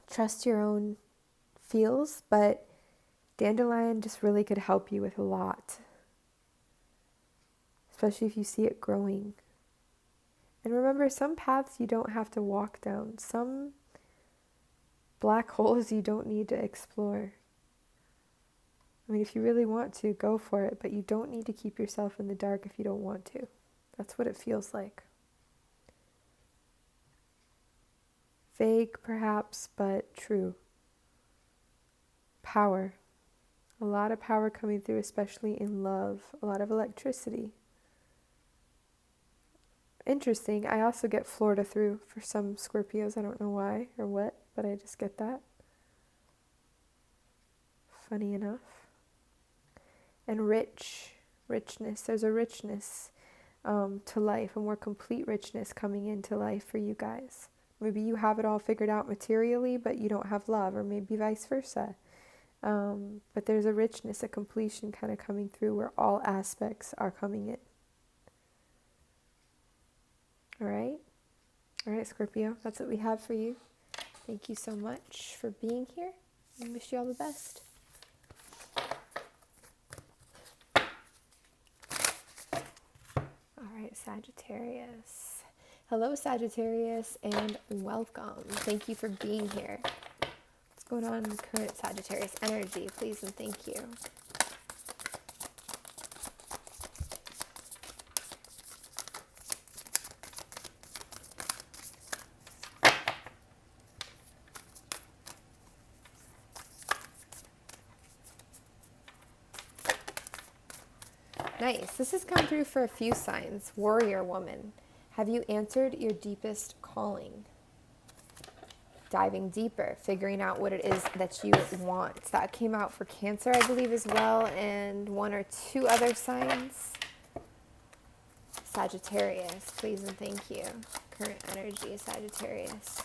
Trust your own feels, but dandelion just really could help you with a lot. Especially if you see it growing. And remember, some paths you don't have to walk down. Some black holes you don't need to explore. I mean, if you really want to, go for it, but you don't need to keep yourself in the dark if you don't want to. That's what it feels like. Vague, perhaps, but true. Power. A lot of power coming through, especially in love. A lot of electricity. Interesting. I also get Florida through for some Scorpios. I don't know why or what, but I just get that. Funny enough. And richness. There's a richness to life, a more complete richness coming into life for you guys. Maybe you have it all figured out materially, but you don't have love, or maybe vice versa. But there's a richness, a completion kind of coming through where all aspects are coming in. right, Scorpio, that's what we have for you. Thank you so much for being here. I wish you all the best. All right, Sagittarius. Hello, Sagittarius, and welcome. Thank you for being here. What's going on in the current Sagittarius energy, please and thank you. Nice. This has come through for a few signs. Warrior woman. Have you answered your deepest calling? Diving deeper, figuring out what it is that you want. That came out for Cancer, I believe, as well, and one or two other signs. Sagittarius, please and thank you. Current energy, Sagittarius.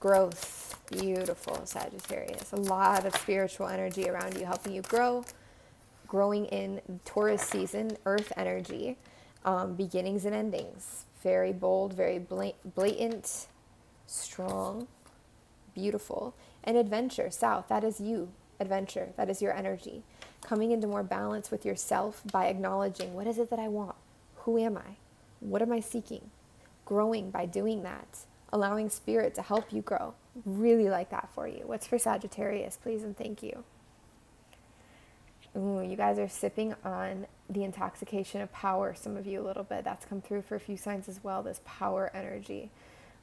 Growth. Beautiful, Sagittarius. A lot of spiritual energy around you, helping you grow. Growing in Taurus season, earth energy. Beginnings and endings. Very bold, very blatant, strong, beautiful. And adventure, south. That is you. Adventure. That is your energy. Coming into more balance with yourself by acknowledging, what is it that I want? Who am I? What am I seeking? Growing by doing that. Allowing spirit to help you grow. Really like that for you. What's for Sagittarius, please and thank you. Ooh, you guys are sipping on the intoxication of power, some of you a little bit. That's come through for a few signs as well, this power energy.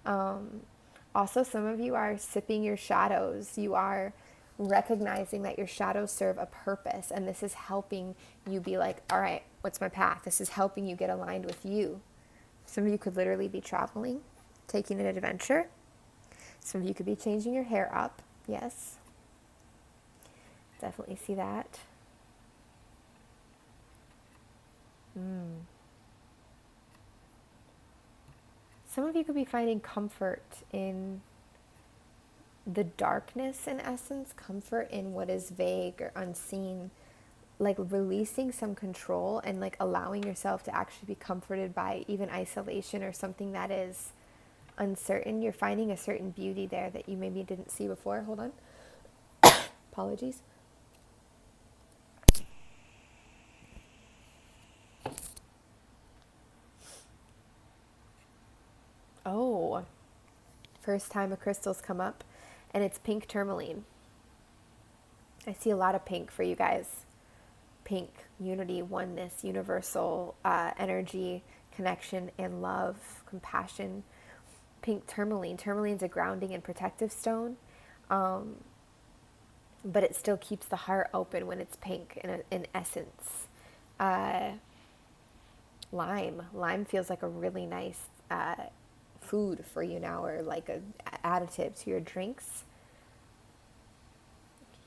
Also, some of you are sipping your shadows. You are recognizing that your shadows serve a purpose, and this is helping you be like, all right, what's my path? This is helping you get aligned with you. Some of you could literally be traveling, taking an adventure. Some of you could be changing your hair up. Yes. Definitely see that. Some of you could be finding comfort in the darkness, in essence, comfort in what is vague or unseen, like releasing some control and like allowing yourself to actually be comforted by even isolation or something that is uncertain. You're finding a certain beauty there that you maybe didn't see before. Hold on. Apologies. Oh, first time a crystal's come up, and it's pink tourmaline. I see a lot of pink for you guys. Pink, unity, oneness, universal energy, connection, and love, compassion. Pink tourmaline. Tourmaline's a grounding and protective stone, but it still keeps the heart open when it's pink in essence. Lime feels like a really nice food for you now, or like a additive to your drinks.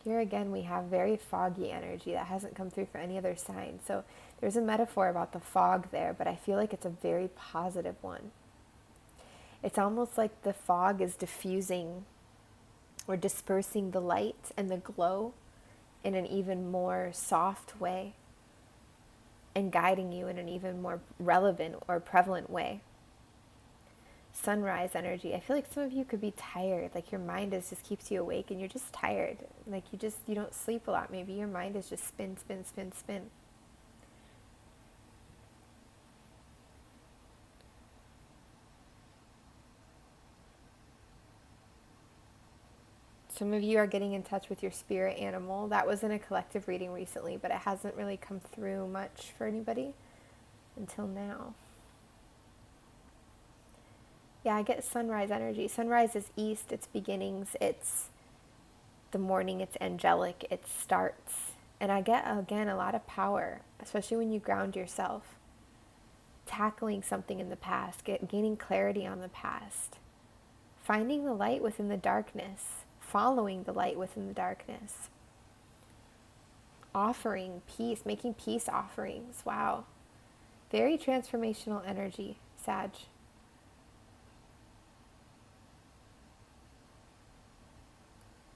Here again we have very foggy energy that hasn't come through for any other sign. So there's a metaphor about the fog there, but I feel like it's a very positive one. It's almost like the fog is diffusing or dispersing the light and the glow in an even more soft way and guiding you in an even more relevant or prevalent way. Sunrise energy. I feel like some of you could be tired, like your mind just keeps you awake and you're just tired. Like you don't sleep a lot. Maybe your mind is just spin. Some of you are getting in touch with your spirit animal. That was in a collective reading recently, but it hasn't really come through much for anybody until now. Yeah, I get sunrise energy. Sunrise is east, it's beginnings, it's the morning, it's angelic, it starts. And I get, again, a lot of power, especially when you ground yourself. Tackling something in the past, gaining clarity on the past. Finding the light within the darkness, following the light within the darkness. Offering peace, making peace offerings. Wow. Very transformational energy, Sag.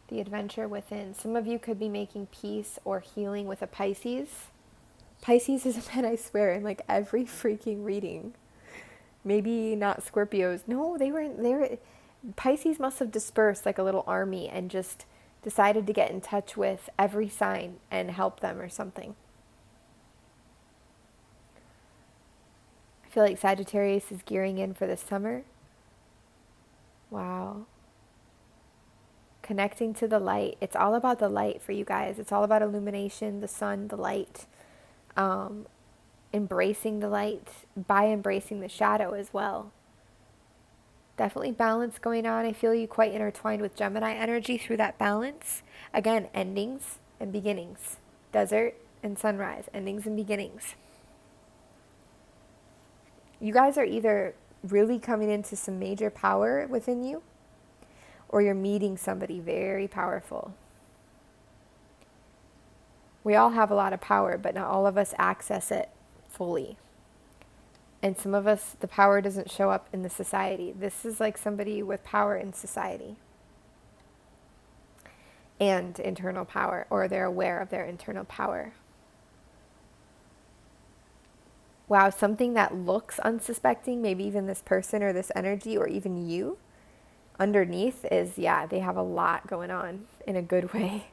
The adventure within. Some of you could be making peace or healing with a Pisces. Pisces has been, I swear, in like every freaking reading. Maybe not Scorpios. No, they were, Pisces must have dispersed like a little army and just decided to get in touch with every sign and help them or something. I feel like Sagittarius is gearing in for the summer. Wow. Connecting to the light. It's all about the light for you guys. It's all about illumination, the sun, the light. Embracing the light by embracing the shadow as well. Definitely balance going on. I feel you quite intertwined with Gemini energy through that balance. Again, endings and beginnings. Desert and sunrise. Endings and beginnings. You guys are either really coming into some major power within you, or you're meeting somebody very powerful. We all have a lot of power, but not all of us access it fully. And some of us, the power doesn't show up in the society. This is like somebody with power in society and internal power, or they're aware of their internal power. Wow, something that looks unsuspecting, maybe even this person or this energy or even you, underneath is, yeah, they have a lot going on in a good way.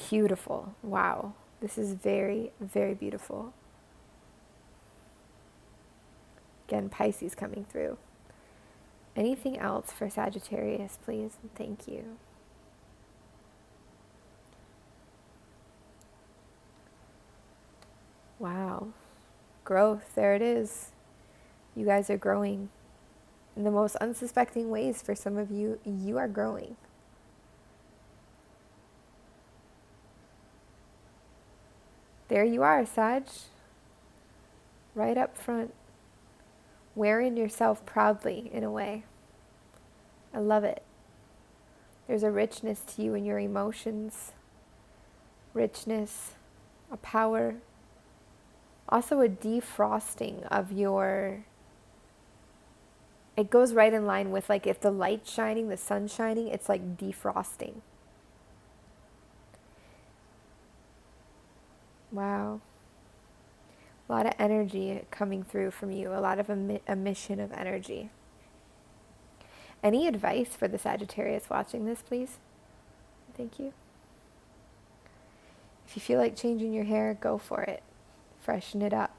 Beautiful. Wow. This is very, very beautiful. Again, Pisces coming through. Anything else for Sagittarius, please? Thank you. Wow. Growth. There it is. You guys are growing in the most unsuspecting ways. For some of you, you are growing. There you are, Sag. Right up front. Wearing yourself proudly, in a way. I love it. There's a richness to you in your emotions. Richness, a power. Also a defrosting of your... It goes right in line with, like, if the light's shining, the sun's shining, it's like defrosting. Wow. A lot of energy coming through from you. A lot of emission of energy. Any advice for the Sagittarius watching this, please? Thank you. If you feel like changing your hair, go for it. Freshen it up.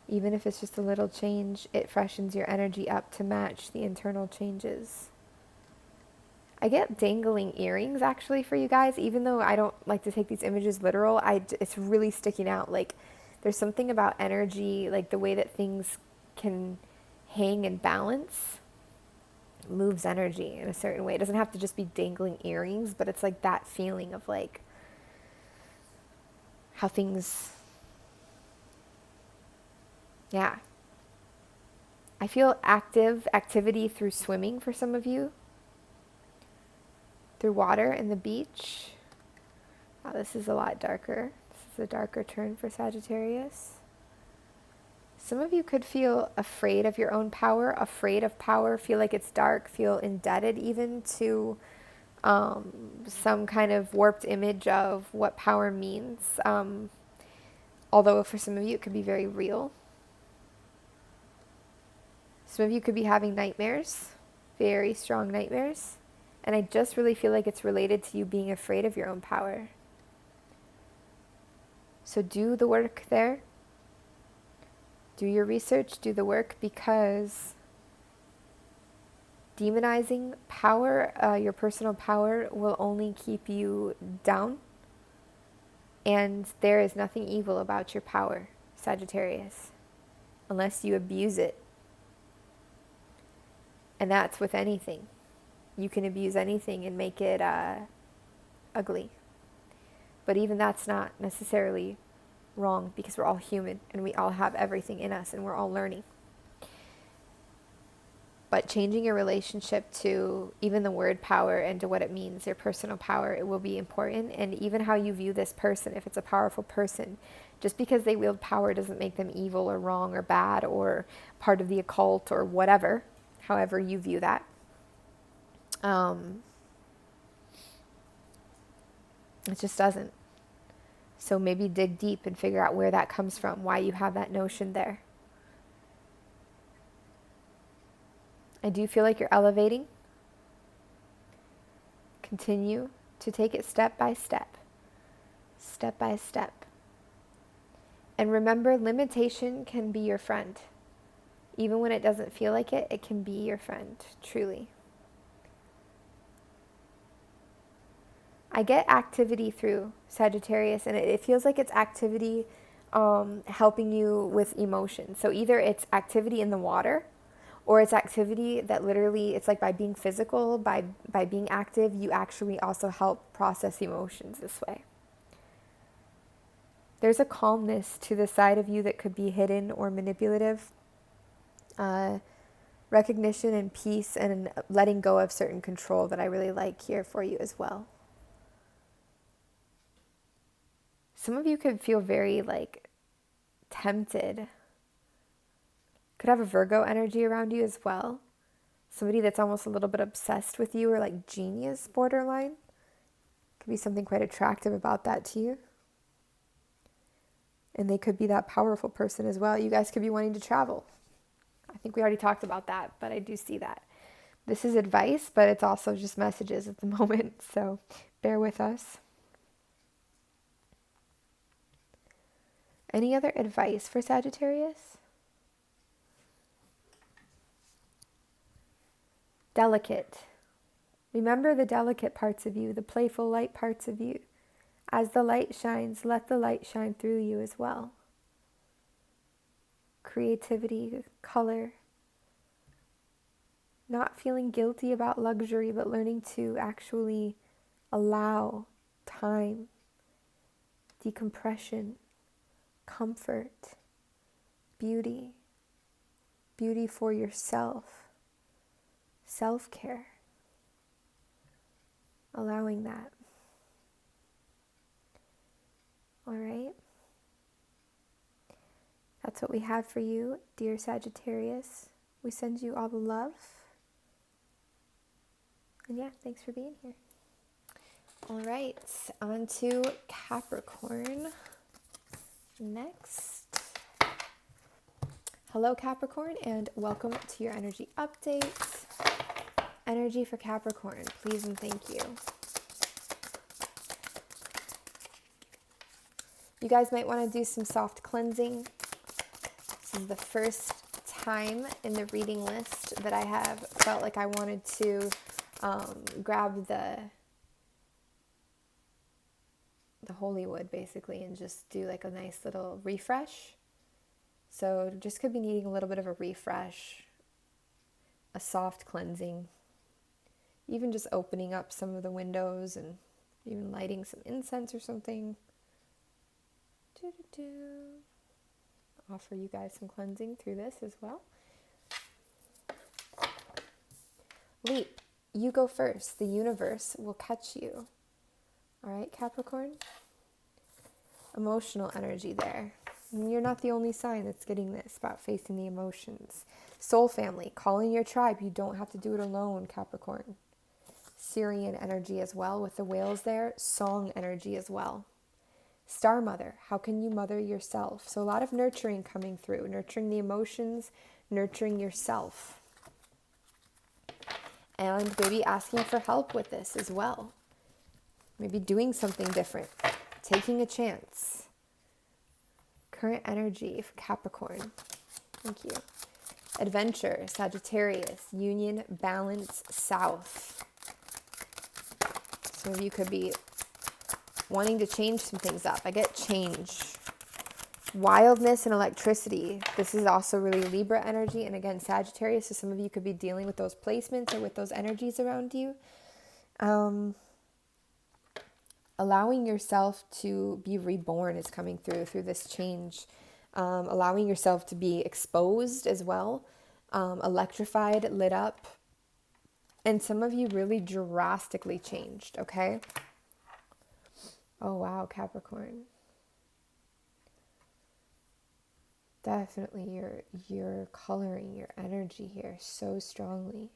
Even if it's just a little change, it freshens your energy up to match the internal changes. I get dangling earrings actually for you guys, even though I don't like to take these images literal. It's really sticking out. Like, there's something about energy, like the way that things can hang and balance moves energy in a certain way. It doesn't have to just be dangling earrings, but it's like that feeling of like how things, yeah. I feel activity through swimming for some of you. Through water and the beach. Wow, this is a lot darker. This is a darker turn for Sagittarius. Some of you could feel afraid of your own power, afraid of power, feel like it's dark, feel indebted even to some kind of warped image of what power means. Although for some of you it could be very real. Some of you could be having nightmares, very strong nightmares. And I just really feel like it's related to you being afraid of your own power. So do the work there. Do your research, do the work, because demonizing power, your personal power, will only keep you down. And there is nothing evil about your power, Sagittarius, unless you abuse it. And that's with anything. You can abuse anything and make it ugly. But even that's not necessarily wrong, because we're all human and we all have everything in us and we're all learning. But changing your relationship to even the word power and to what it means, your personal power, it will be important. And even how you view this person, if it's a powerful person, just because they wield power doesn't make them evil or wrong or bad or part of the occult or whatever, however you view that. It just doesn't. So maybe dig deep and figure out where that comes from, why you have that notion there. I do feel like you're elevating. Continue to take it step by step, step by step. And remember, limitation can be your friend. Even when it doesn't feel like it, it can be your friend, truly. I get activity through Sagittarius, and it feels like it's activity helping you with emotion. So either it's activity in the water, or it's activity that literally, it's like by being physical, by being active, you actually also help process emotions this way. There's a calmness to the side of you that could be hidden or manipulative. Recognition and peace and letting go of certain control that I really like here for you as well. Some of you could feel very like tempted. Could have a Virgo energy around you as well. Somebody that's almost a little bit obsessed with you or like genius borderline. Could be something quite attractive about that to you. And they could be that powerful person as well. You guys could be wanting to travel. I think we already talked about that, but I do see that. This is advice, but it's also just messages at the moment, so bear with us. Any other advice for Sagittarius? Delicate. Remember the delicate parts of you, the playful, light parts of you. As the light shines, let the light shine through you as well. Creativity, color. Not feeling guilty about luxury, but learning to actually allow time, decompression, comfort, beauty, beauty for yourself, self-care, allowing that. All right? That's what we have for you, dear Sagittarius. We send you all the love. And yeah, thanks for being here. All right, on to Capricorn. Next. Hello, Capricorn, and welcome to your energy update. Energy for Capricorn, please and thank you. You guys might want to do some soft cleansing. This is the first time in the reading list that I have felt like I wanted to grab the holy wood basically and just do like a nice little refresh. So just could be needing a little bit of a refresh, a soft cleansing, even just opening up some of the windows and even lighting some incense or something. Offer you guys some cleansing through this as well. Leap, you go first. The universe will catch you. All right, Capricorn? Emotional energy there. And you're not the only sign that's getting this about facing the emotions. Soul family, calling your tribe. You don't have to do it alone, Capricorn. Syrian energy as well with the whales there. Song energy as well. Star mother, how can you mother yourself? So a lot of nurturing coming through. Nurturing the emotions, nurturing yourself. And maybe asking for help with this as well. Maybe doing something different. Taking a chance. Current energy for Capricorn. Thank you. Adventure, Sagittarius, union, balance, south. Some of you could be wanting to change some things up. I get change. Wildness and electricity. This is also really Libra energy. And again, Sagittarius. So some of you could be dealing with those placements or with those energies around you. Allowing yourself to be reborn is coming through this change. Allowing yourself to be exposed as well. Electrified, lit up. And some of you really drastically changed, okay? Oh, wow, Capricorn. Definitely you're coloring your energy here so strongly.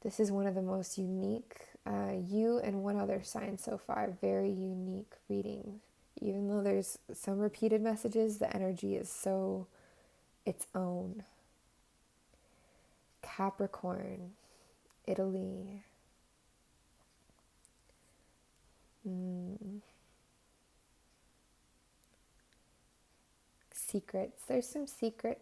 This is one of the most unique, you and one other sign so far, very unique readings. Even though there's some repeated messages, the energy is so its own. Capricorn, Italy. Secrets. There's some secrets.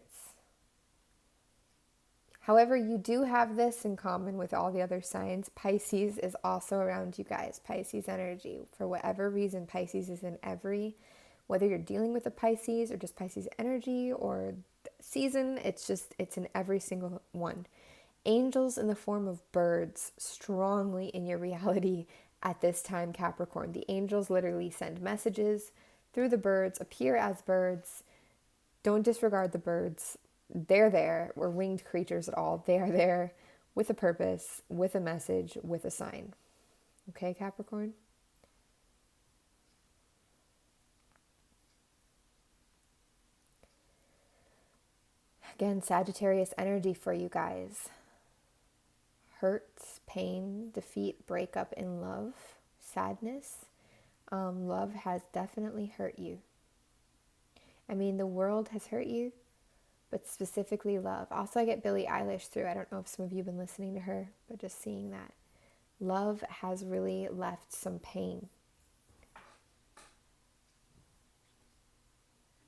However, you do have this in common with all the other signs. Pisces is also around you guys. Pisces energy. For whatever reason, Pisces is in every, whether you're dealing with a Pisces or just Pisces energy or season, it's in every single one. Angels in the form of birds strongly in your reality at this time, Capricorn. The angels literally send messages through the birds, appear as birds. Don't disregard the birds. They're there. We're winged creatures at all. They are there with a purpose, with a message, with a sign. Okay, Capricorn? Again, Sagittarius energy for you guys. Hurt, pain, defeat, breakup in love, sadness. Love has definitely hurt you. I mean, the world has hurt you, but specifically love. Also, I get Billie Eilish through. I don't know if some of you have been listening to her, but just seeing that. Love has really left some pain.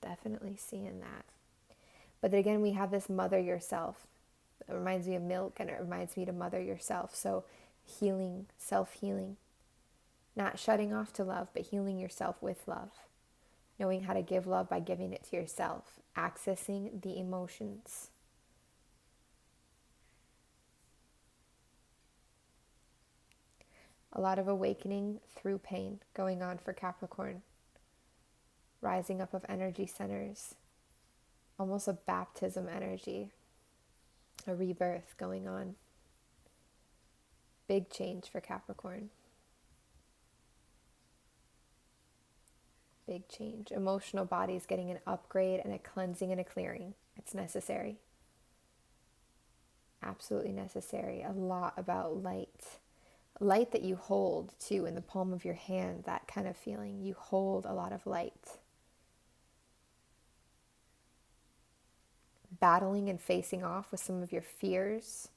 Definitely seeing that. But then again, we have this mother yourself. It reminds me of milk, and it reminds me to mother yourself. So healing, self-healing. Not shutting off to love, but healing yourself with love. Knowing how to give love by giving it to yourself. Accessing the emotions. A lot of awakening through pain going on for Capricorn. Rising up of energy centers. Almost a baptism energy. A rebirth going on. Big change for Capricorn. Big change. Emotional bodies getting an upgrade and a cleansing and a clearing. It's necessary. Absolutely necessary. A lot about light. Light that you hold too in the palm of your hand. That kind of feeling. You hold a lot of light. Battling and facing off with some of your fears.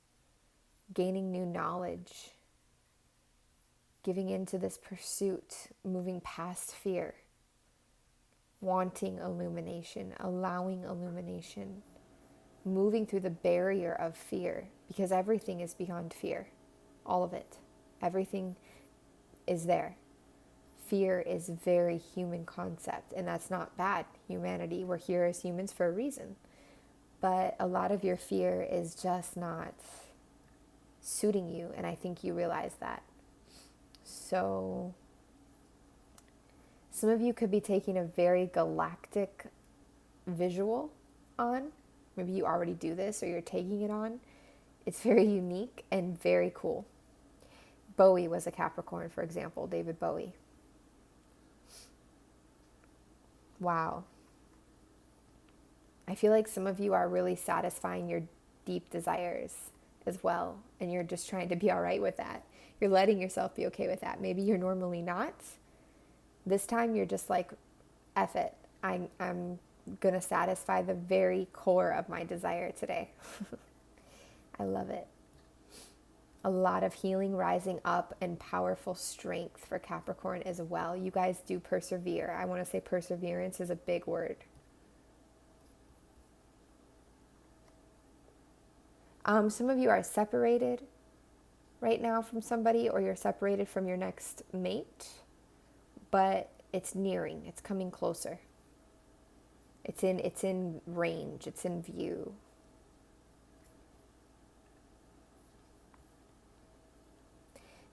Gaining new knowledge. Giving into this pursuit. Moving past fear. Wanting illumination, allowing illumination, moving through the barrier of fear, because everything is beyond fear, all of it. Everything is there. Fear is a very human concept, and that's not bad. Humanity, we're here as humans for a reason. But a lot of your fear is just not suiting you, and I think you realize that. So some of you could be taking a very galactic visual on. Maybe you already do this or you're taking it on. It's very unique and very cool. Bowie was a Capricorn, for example, David Bowie. Wow. I feel like some of you are really satisfying your deep desires as well, and you're just trying to be all right with that. You're letting yourself be okay with that. Maybe you're normally not. This time you're just like, F it. I'm going to satisfy the very core of my desire today. I love it. A lot of healing rising up and powerful strength for Capricorn as well. You guys do persevere. I want to say perseverance is a big word. Some of you are separated right now from somebody, or you're separated from your next mate. But it's nearing, it's coming closer. It's in range, it's in view.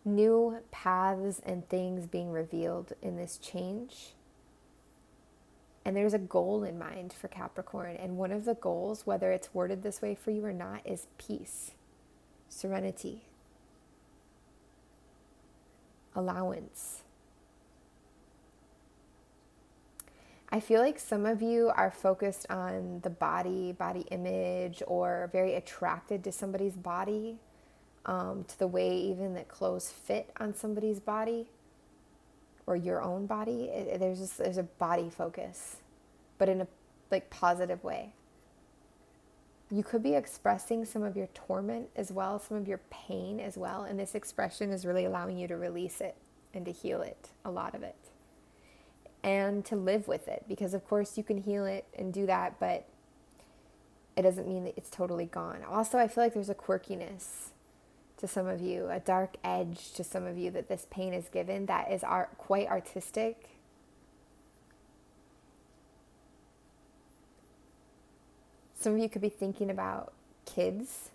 New paths and things being revealed in this change. And there's a goal in mind for Capricorn. And one of the goals, whether it's worded this way for you or not, is peace, serenity, allowance. I feel like some of you are focused on the body image, or very attracted to somebody's body, to the way even that clothes fit on somebody's body, or your own body. There's a body focus, but in a like positive way. You could be expressing some of your torment as well, some of your pain as well, and this expression is really allowing you to release it and to heal it, a lot of it, and to live with it, because of course you can heal it and do that, but it doesn't mean that it's totally gone. Also, I feel like there's a quirkiness to some of you, a dark edge to some of you that this pain is given that is quite artistic. Some of you could be thinking about kids,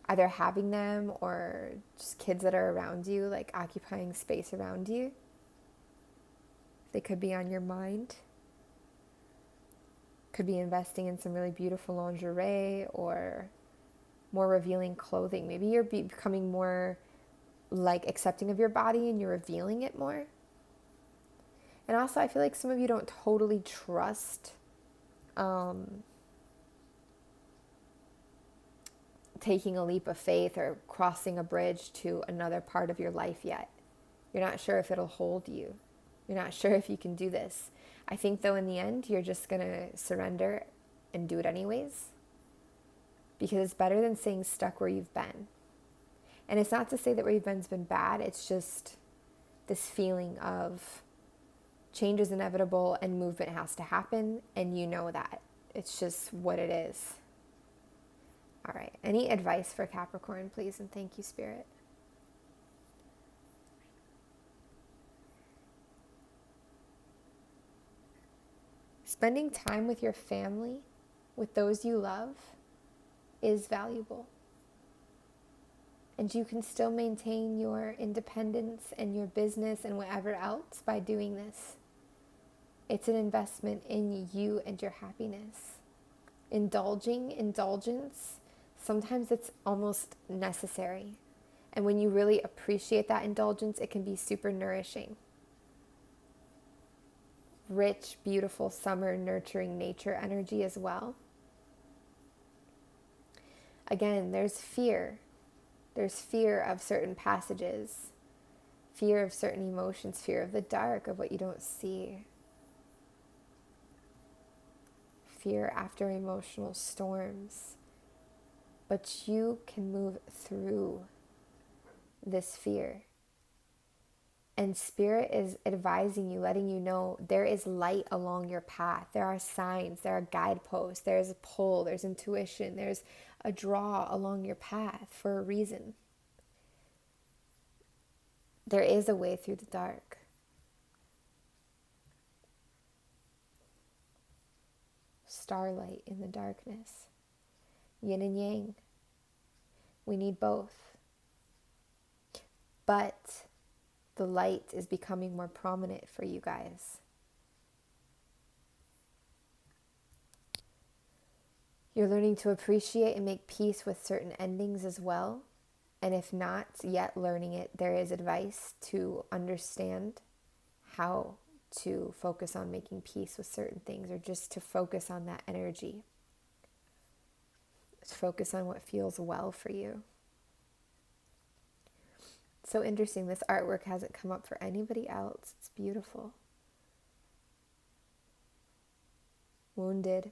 either having them or just kids that are around you, like occupying space around you. They could be on your mind. Could be investing in some really beautiful lingerie or more revealing clothing. Maybe you're becoming more like accepting of your body and you're revealing it more. And also, I feel like some of you don't totally trust taking a leap of faith or crossing a bridge to another part of your life yet. You're not sure if it'll hold you. You're not sure if you can do this. I think though in the end, you're just going to surrender and do it anyways. Because it's better than staying stuck where you've been. And it's not to say that where you've been's been bad. It's just this feeling of change is inevitable and movement has to happen. And you know that. It's just what it is. All right. Any advice for Capricorn, please? And thank you, Spirit. Spending time with your family, with those you love, is valuable. And you can still maintain your independence and your business and whatever else by doing this. It's an investment in you and your happiness. Indulgence, sometimes it's almost necessary. And when you really appreciate that indulgence, it can be super nourishing. Rich, beautiful, summer, nurturing nature energy as well. Again, there's fear. There's fear of certain passages, fear of certain emotions, fear of the dark, of what you don't see. Fear after emotional storms. But you can move through this fear. And Spirit is advising you, letting you know there is light along your path. There are signs, there are guideposts, there's a pull, there's intuition, there's a draw along your path for a reason. There is a way through the dark. Starlight in the darkness. Yin and yang. We need both. But the light is becoming more prominent for you guys. You're learning to appreciate and make peace with certain endings as well. And if not yet learning it, there is advice to understand how to focus on making peace with certain things, or just to focus on that energy. To focus on what feels well for you. So interesting, this artwork hasn't come up for anybody else. It's beautiful. Wounded.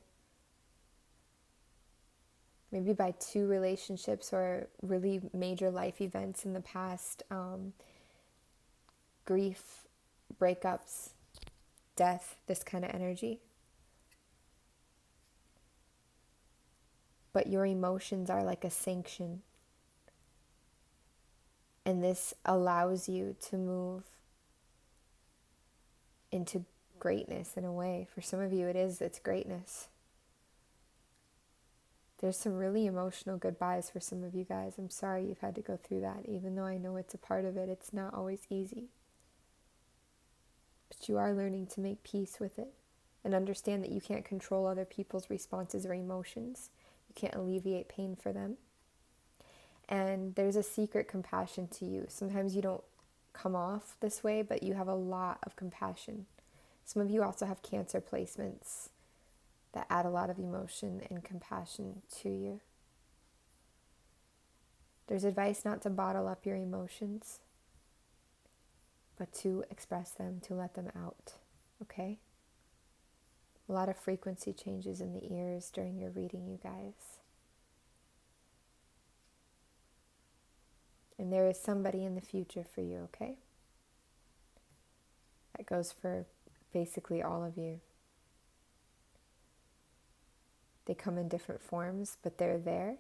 Maybe by 2 relationships or really major life events in the past. Grief, breakups, death, this kind of energy. But your emotions are like a sanction. And this allows you to move into greatness in a way. For some of you, it's greatness. There's some really emotional goodbyes for some of you guys. I'm sorry you've had to go through that. Even though I know it's a part of it, it's not always easy. But you are learning to make peace with it and understand that you can't control other people's responses or emotions. You can't alleviate pain for them. And there's a secret compassion to you. Sometimes you don't come off this way, but you have a lot of compassion. Some of you also have Cancer placements that add a lot of emotion and compassion to you. There's advice not to bottle up your emotions, but to express them, to let them out, okay? A lot of frequency changes in the ears during your reading, you guys. And there is somebody in the future for you, okay? That goes for basically all of you. They come in different forms, but they're there.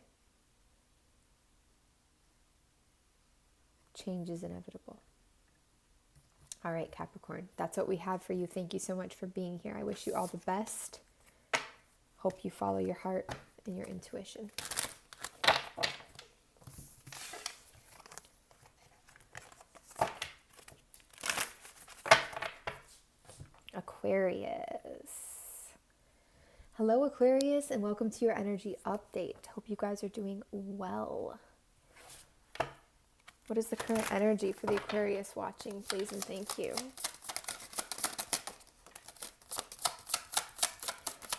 Change is inevitable. All right, Capricorn, that's what we have for you. Thank you so much for being here. I wish you all the best. Hope you follow your heart and your intuition. Aquarius. Hello, Aquarius, and welcome to your energy update. Hope you guys are doing well. What is the current energy for the Aquarius watching, please, and thank you.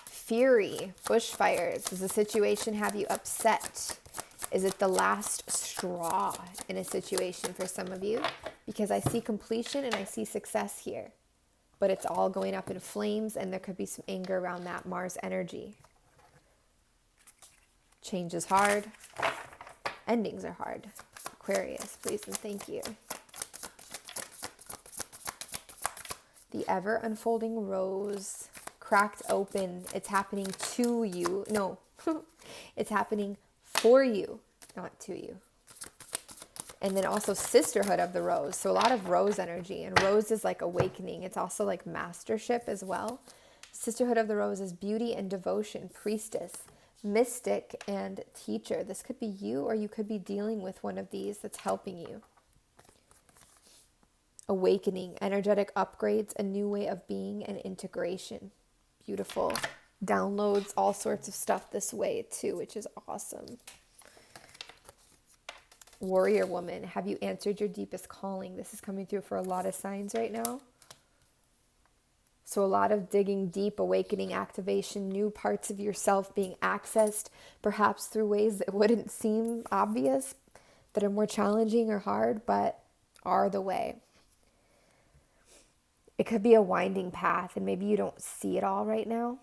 Fury, bushfires. Does the situation have you upset? Is it the last straw in a situation for some of you? Because I see completion and I see success here. But it's all going up in flames, and there could be some anger around that Mars energy. Change is hard. Endings are hard. Aquarius, please and thank you. The ever unfolding rose, cracked open. It's happening to you. No, it's happening for you, not to you. And then also sisterhood of the rose. So a lot of rose energy, and rose is like awakening. It's also like mastership as well. Sisterhood of the rose is beauty and devotion, priestess, mystic, and teacher. This could be you, or you could be dealing with one of these that's helping you. Awakening, energetic upgrades, a new way of being, and integration. Beautiful. Downloads all sorts of stuff this way too, which is awesome. Warrior woman, have you answered your deepest calling? This is coming through for a lot of signs right now. So a lot of digging deep, awakening, activation, new parts of yourself being accessed, perhaps through ways that wouldn't seem obvious, that are more challenging or hard, but are the way. It could be a winding path, and maybe you don't see it all right now.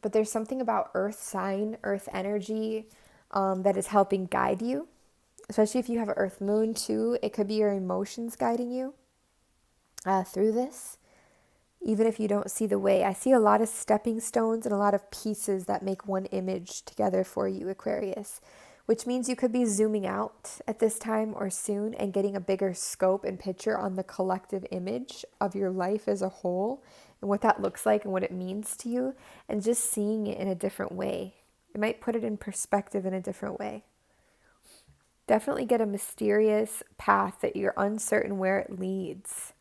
But there's something about earth sign, earth energy that is helping guide you. Especially if you have an earth moon too, it could be your emotions guiding you through this. Even if you don't see the way, I see a lot of stepping stones and a lot of pieces that make one image together for you, Aquarius, which means you could be zooming out at this time or soon and getting a bigger scope and picture on the collective image of your life as a whole and what that looks like and what it means to you, and just seeing it in a different way. It might put it in perspective in a different way. Definitely get a mysterious path that you're uncertain where it leads.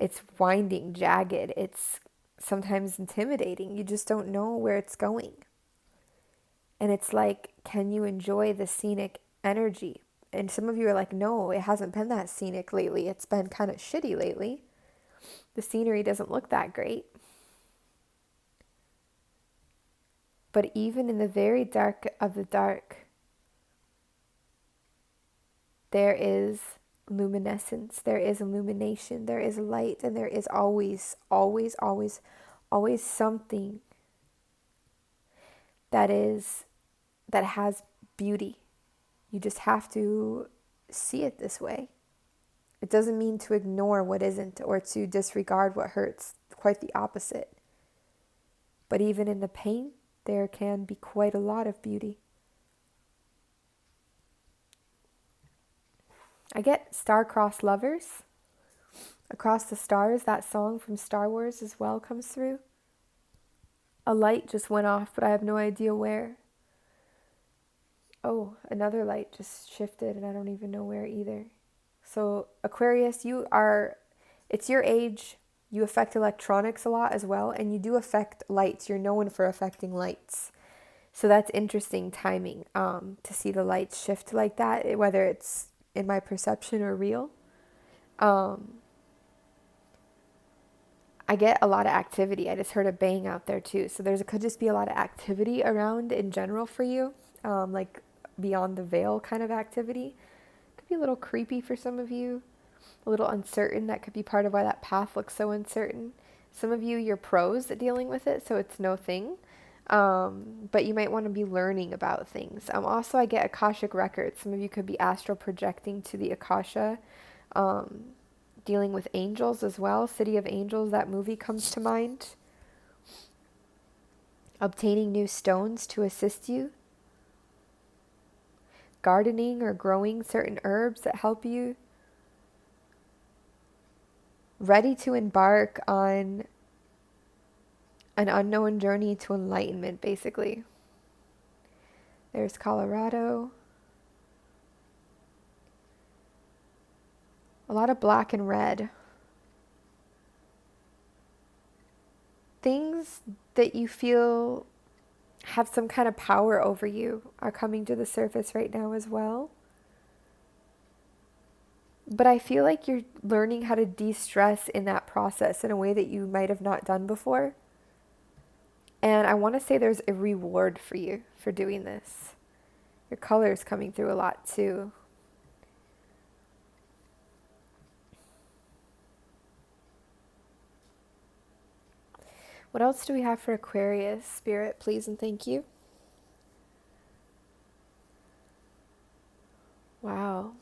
It's winding, jagged. It's sometimes intimidating. You just don't know where it's going. And it's like, can you enjoy the scenic energy? And some of you are like, no, it hasn't been that scenic lately. It's been kind of shitty lately. The scenery doesn't look that great. But even in the very dark of the dark, there is luminescence, there is illumination, there is light, and there is always, always, always, always something that has beauty. You just have to see it this way. It doesn't mean to ignore what isn't or to disregard what hurts, quite the opposite. But even in the pain, there can be quite a lot of beauty. I get star-crossed lovers. Across the stars, that song from Star Wars as well comes through. A light just went off, but I have no idea where. Oh, another light just shifted, and I don't even know where either. So Aquarius, it's your age. You affect electronics a lot as well, and you do affect lights. You're known for affecting lights. So that's interesting timing to see the lights shift like that, whether it's in my perception or real. I get a lot of activity. I just heard a bang out there too. So could just be a lot of activity around in general for you, like beyond the veil kind of activity. Could be a little creepy for some of you. a little uncertain. That could be part of why that path looks so uncertain. Some of you, you're pros at dealing with it, so it's no thing. But you might want to be learning about things. Also, I get Akashic records. Some of you could be astral projecting to the Akasha, dealing with angels as well. City of Angels, that movie comes to mind. Obtaining new stones to assist you. Gardening or growing certain herbs that help you. Ready to embark on an unknown journey to enlightenment, basically. There's Colorado. A lot of black and red. Things that you feel have some kind of power over you are coming to the surface right now as well. But I feel like you're learning how to de-stress in that process in a way that you might have not done before. And I want to say there's a reward for you for doing this. Your color is coming through a lot too. What else do we have for Aquarius? Spirit, please and thank you. Wow.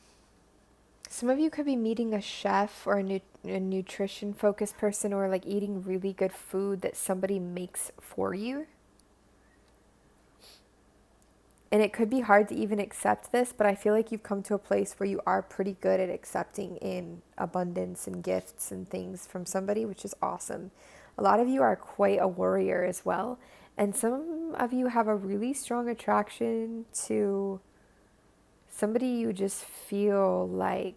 Some of you could be meeting a chef or a nutrition focused person, or like eating really good food that somebody makes for you. And it could be hard to even accept this, but I feel like you've come to a place where you are pretty good at accepting in abundance and gifts and things from somebody, which is awesome. A lot of you are quite a warrior as well. And some of you have a really strong attraction to somebody you just feel like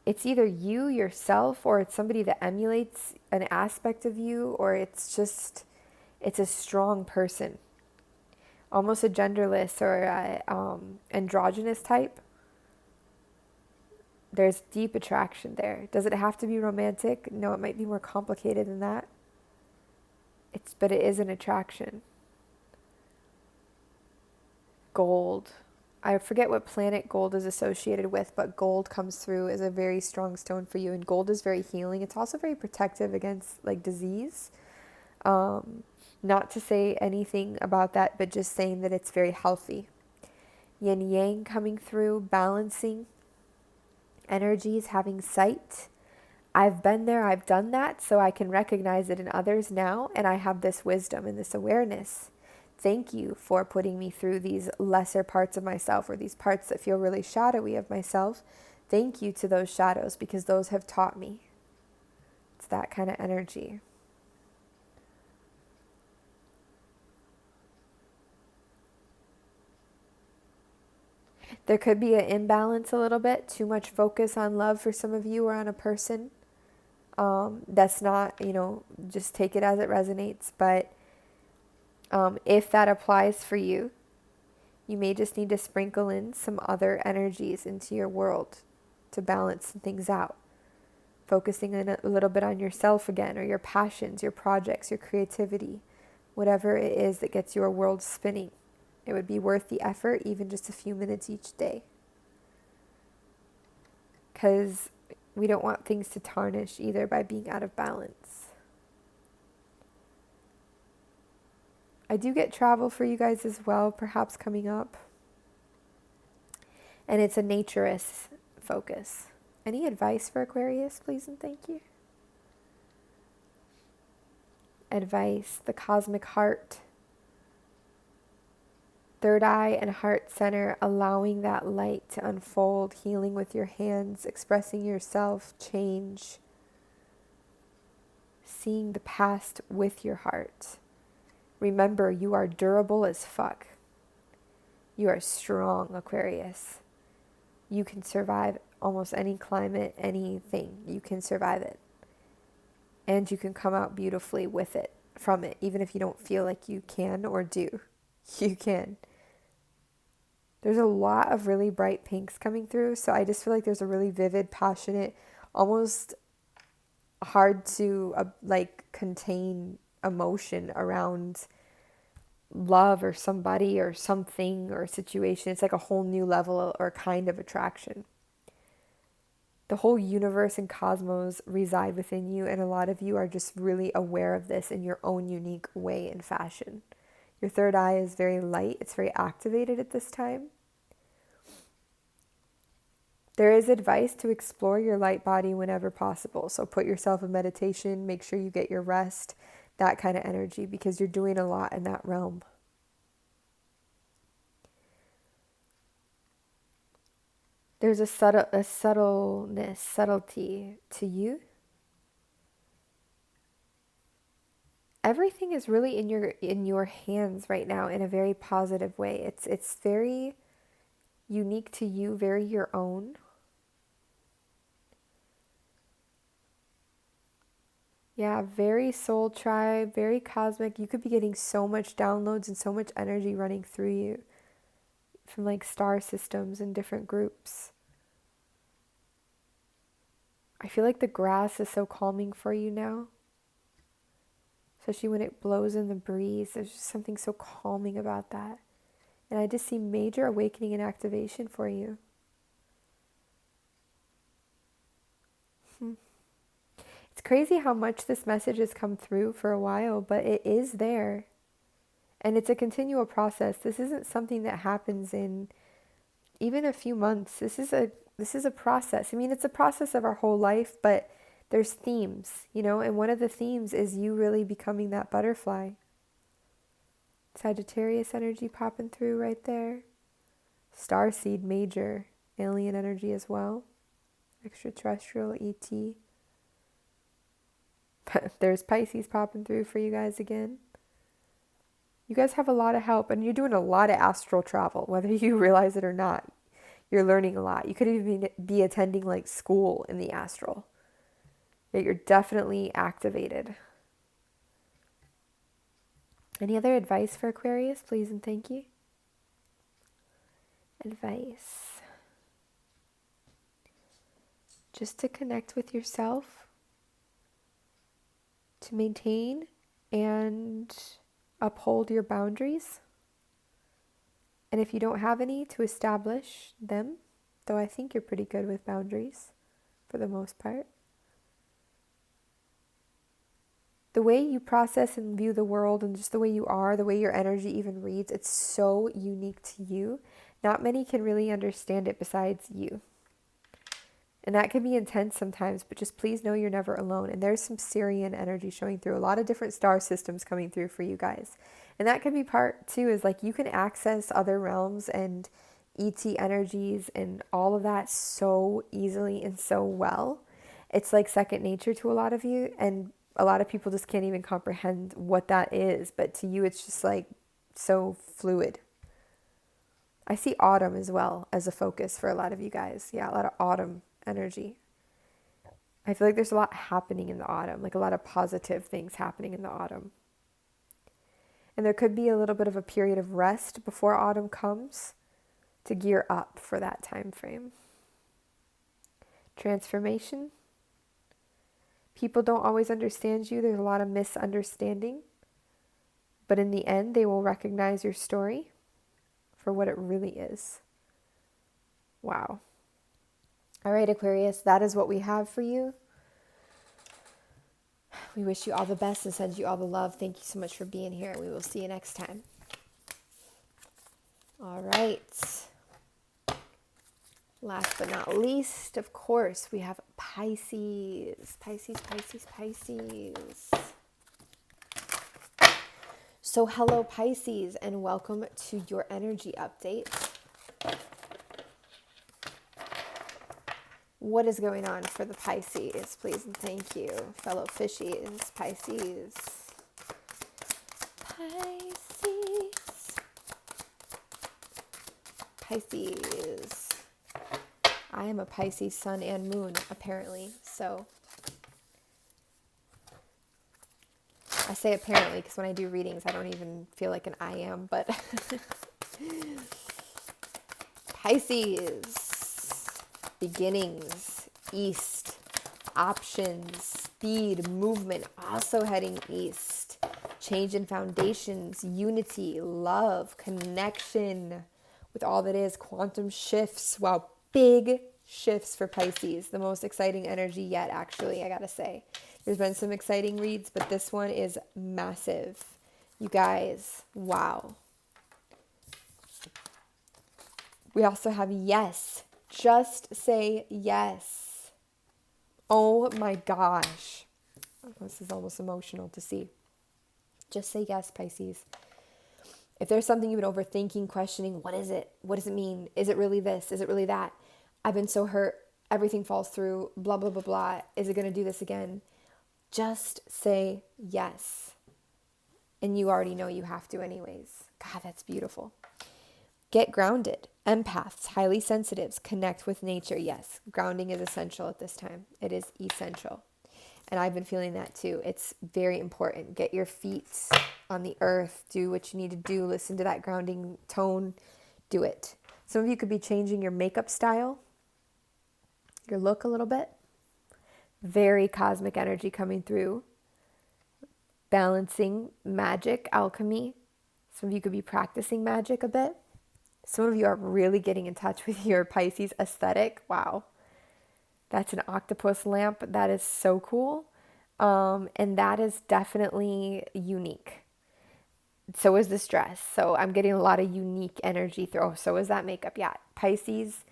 it's either you yourself, or it's somebody that emulates an aspect of you, or it's a strong person. Almost a genderless or androgynous type. There's deep attraction there. Does it have to be romantic? No, it might be more complicated than that. But it is an attraction. Gold. I forget what planet gold is associated with, but gold comes through as a very strong stone for you. And gold is very healing. It's also very protective against like disease. Not to say anything about that, but just saying that it's very healthy. Yin yang coming through, balancing energies, having sight. I've been there, I've done that, so I can recognize it in others now, and I have this wisdom and this awareness. Thank you for putting me through these lesser parts of myself, or these parts that feel really shadowy of myself. Thank you to those shadows, because those have taught me. It's that kind of energy. There could be an imbalance a little bit, too much focus on love for some of you or on a person. That's not, just take it as it resonates. But if that applies for you, you may just need to sprinkle in some other energies into your world to balance things out. Focusing in a little bit on yourself again, or your passions, your projects, your creativity, whatever it is that gets your world spinning. It would be worth the effort, even just a few minutes each day. Because we don't want things to tarnish either by being out of balance. I do get travel for you guys as well, perhaps coming up. And it's a naturist focus. Any advice for Aquarius, please and thank you? Advice, the cosmic heart. Third eye and heart center, allowing that light to unfold, healing with your hands, expressing yourself, change, seeing the past with your heart. Remember, you are durable as fuck. You are strong, Aquarius. You can survive almost any climate, anything. You can survive it. And you can come out beautifully with it, from it, even if you don't feel like you can or do. You can. There's a lot of really bright pinks coming through, so I just feel like there's a really vivid, passionate, almost hard to contain emotion around love or somebody or something or situation. It's like a whole new level or kind of attraction. the whole universe and cosmos reside within you, and a lot of you are just really aware of this in your own unique way and fashion. Your third eye is very light. It's very activated at this time. There is advice to explore your light body whenever possible. So put yourself in meditation, make sure you get your rest, that kind of energy, because you're doing a lot in that realm. There's a subtlety to you. Everything is really in your hands right now in a very positive way. It's very unique to you, very your own. Yeah, very soul tribe, very cosmic. You could be getting so much downloads and so much energy running through you from like star systems and different groups. I feel like the grass is so calming for you now. Especially when it blows in the breeze. There's just something so calming about that. And I just see major awakening and activation for you. It's crazy how much this message has come through for a while, but it is there. And it's a continual process. This isn't something that happens in even a few months. This is a process. I mean, it's a process of our whole life, but there's themes, you know, and one of the themes is you really becoming that butterfly. Sagittarius energy popping through right there. Starseed major, alien energy as well. Extraterrestrial ET. But there's Pisces popping through for you guys again. You guys have a lot of help, and you're doing a lot of astral travel, whether you realize it or not. You're learning a lot. You could even be attending like school in the astral. Yet you're definitely activated. Any other advice for Aquarius, please and thank you? Advice. Just to connect with yourself, to maintain and uphold your boundaries. And if you don't have any, to establish them, though I think you're pretty good with boundaries for the most part. The way you process and view the world and just the way you are, the way your energy even reads, it's so unique to you. Not many can really understand it besides you. And that can be intense sometimes, but just please know you're never alone. And there's some Syrian energy showing through, a lot of different star systems coming through for you guys. And that can be part too, is like you can access other realms and ET energies and all of that so easily and so well. It's like second nature to a lot of you, and a lot of people just can't even comprehend what that is. But to you, it's just like so fluid. I see autumn as well as a focus for a lot of you guys. Yeah, a lot of autumn energy. I feel like there's a lot happening in the autumn, like a lot of positive things happening in the autumn. And there could be a little bit of a period of rest before autumn comes to gear up for that time frame. Transformation. People don't always understand you. There's a lot of misunderstanding. But in the end, they will recognize your story for what it really is. Wow. All right, Aquarius, that is what we have for you. We wish you all the best and send you all the love. Thank you so much for being here. We will see you next time. All right. Last but not least, of course, we have Pisces. Pisces. So hello, Pisces, and welcome to your energy update. What is going on for the Pisces? Please and thank you, fellow fishies. Pisces. I am a Pisces sun and moon, apparently. So I say apparently because when I do readings, I don't even feel like an I am, but Pisces. Beginnings, east, options, speed, movement, also heading east, change in foundations, unity, love, connection with all that is, quantum shifts. Wow, big shifts for Pisces. The most exciting energy yet, actually, I gotta say. There's been some exciting reads, but this one is massive. You guys, wow. We also have yes. Just say yes. Oh my gosh. This is almost emotional to see. Just say yes, Pisces. If there's something you've been overthinking, questioning, what is it? What does it mean? Is it really this? Is it really that? I've been so hurt. Everything falls through. Blah, blah, blah, blah. Is it going to do this again? Just say yes. And you already know you have to anyways. God, that's beautiful. Get grounded. Empaths, highly sensitives, connect with nature. Yes, grounding is essential at this time. It is essential. And I've been feeling that too. It's very important. Get your feet on the earth. Do what you need to do. Listen to that grounding tone. Do it. Some of you could be changing your makeup style, your look a little bit. Very cosmic energy coming through. Balancing magic, alchemy. Some of you could be practicing magic a bit. Some of you are really getting in touch with your Pisces aesthetic. Wow. That's an octopus lamp. That is so cool. And that is definitely unique. So is this dress. So I'm getting a lot of unique energy through. Oh, so is that makeup. Yeah. Pisces,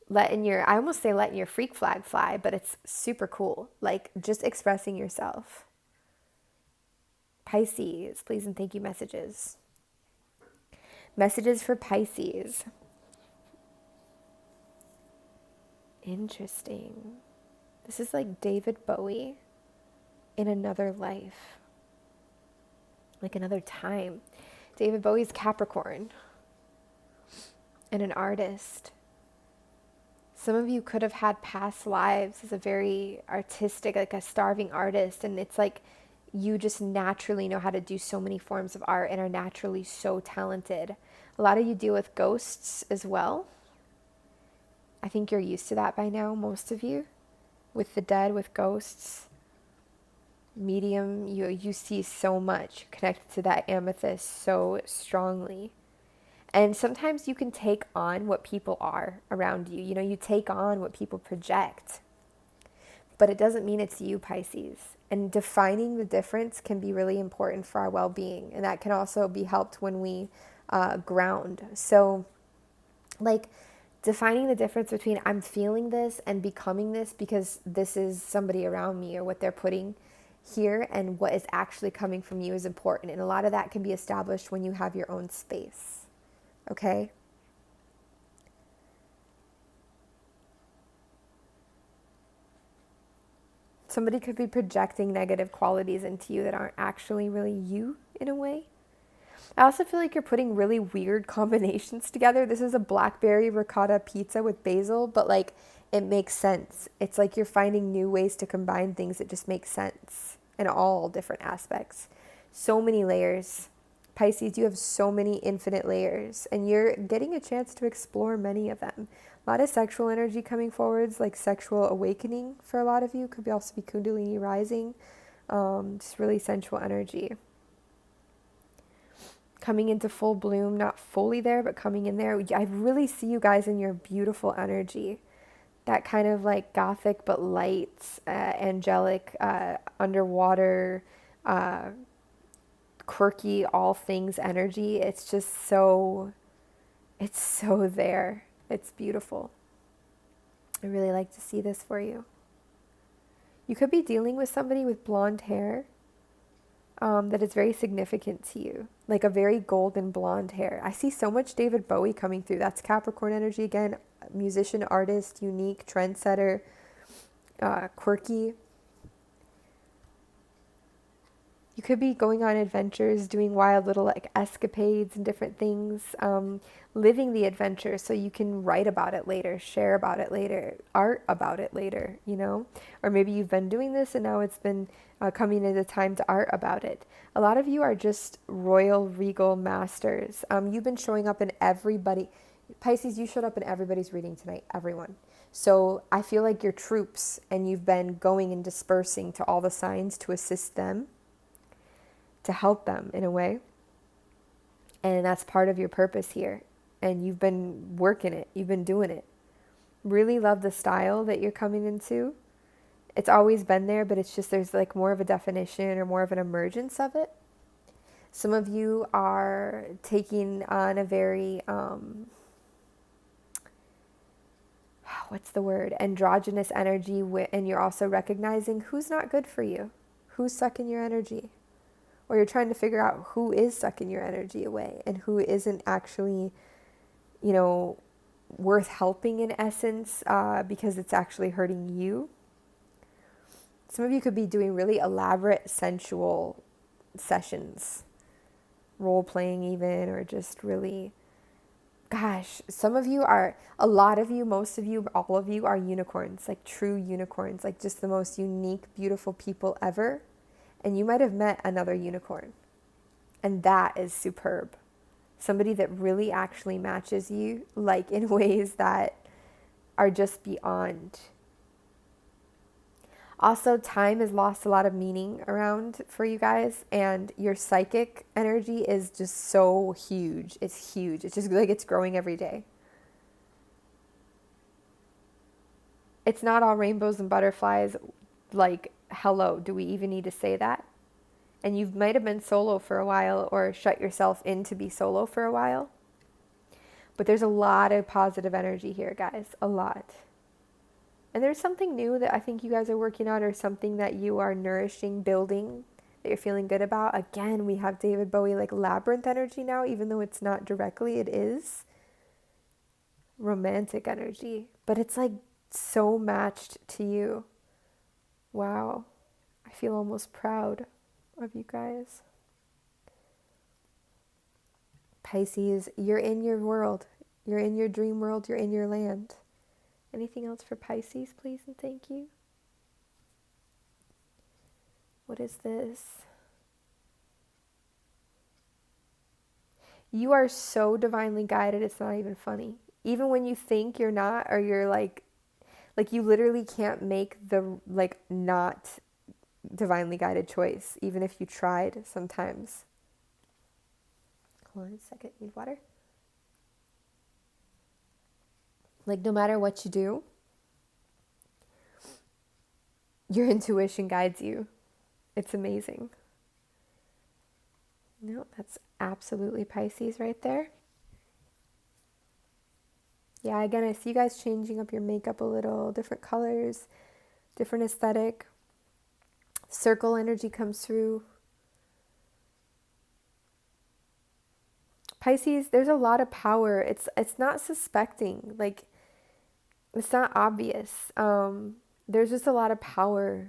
I almost say letting your freak flag fly, but it's super cool. Like just expressing yourself. Pisces, please and thank you messages. Messages for Pisces. Interesting. This is like David Bowie in another life. Like another time. David Bowie's Capricorn. And an artist. Some of you could have had past lives as a very artistic, like a starving artist. And it's like you just naturally know how to do so many forms of art and are naturally so talented. A lot of you deal with ghosts as well. I think you're used to that by now, most of you. With the dead, with ghosts. Medium, you see so much connected to that amethyst so strongly. And sometimes you can take on what people are around you. You know, you take on what people project. But it doesn't mean it's you, Pisces. And defining the difference can be really important for our well-being. And that can also be helped when we ground. So, like, defining the difference between I'm feeling this and becoming this because this is somebody around me or what they're putting here and what is actually coming from you is important. And a lot of that can be established when you have your own space. Okay? Somebody could be projecting negative qualities into you that aren't actually really you in a way. I also feel like you're putting really weird combinations together. This is a blackberry ricotta pizza with basil, but like it makes sense. It's like you're finding new ways to combine things that just make sense in all different aspects. So many layers. Pisces, you have so many infinite layers, and you're getting a chance to explore many of them. A lot of sexual energy coming forwards, like sexual awakening for a lot of you. Could also be Kundalini rising. Just really sensual energy. Coming into full bloom, not fully there, but coming in there. I really see you guys in your beautiful energy. That kind of like gothic but light, angelic, underwater, quirky, all things energy. It's just so there. It's beautiful. I really like to see this for you. You could be dealing with somebody with blonde hair that is very significant to you, like a very golden blonde hair. I see so much David Bowie coming through. That's Capricorn energy again. Musician, artist, unique, trendsetter, quirky. You could be going on adventures, doing wild little like escapades and different things, living the adventure so you can write about it later, share about it later, art about it later, you know? Or maybe you've been doing this and now it's been coming into time to art about it. A lot of you are just royal, regal masters. You've been showing up in everybody. Pisces, you showed up in everybody's reading tonight, everyone. So I feel like you're troops and you've been going and dispersing to all the signs to assist them, to help them in a way. And that's part of your purpose here. And you've been working it. You've been doing it. Really love the style that you're coming into. It's always been there, but it's just there's like more of a definition or more of an emergence of it. Some of you are taking on a very, what's the word, androgynous energy, and you're also recognizing who's not good for you, who's sucking your energy. Or you're trying to figure out who is sucking your energy away and who isn't actually, you know, worth helping in essence, because it's actually hurting you. Some of you could be doing really elaborate sensual sessions, role playing even, or just really, gosh, some of you are, a lot of you, most of you, all of you are unicorns, like true unicorns, like just the most unique, beautiful people ever. And you might have met another unicorn, and that is superb. Somebody that really actually matches you, like in ways that are just beyond. Also, time has lost a lot of meaning around for you guys, and your psychic energy is just so huge. It's huge. It's just like it's growing every day. It's not all rainbows and butterflies. Like, hello, do we even need to say that? And you might have been solo for a while or shut yourself in to be solo for a while. But there's a lot of positive energy here, guys. A lot. And there's something new that I think you guys are working on, or something that you are nourishing, building, that you're feeling good about. Again, we have David Bowie, like labyrinth energy now, even though it's not directly, it is romantic energy. But it's like so matched to you. Wow. I feel almost proud of you guys. Pisces, you're in your world. You're in your dream world. You're in your land. Anything else for Pisces, please and thank you? What is this? You are so divinely guided, it's not even funny. Even when you think you're not, or you're like you literally can't make the like not divinely guided choice, even if you tried sometimes. Hold on a second, need water? Like no matter what you do, your intuition guides you. It's amazing. No, that's absolutely Pisces right there. Yeah, again, I see you guys changing up your makeup a little, different colors, different aesthetic. Circle energy comes through. Pisces, there's a lot of power. It's not suspecting, like it's not obvious. There's just a lot of power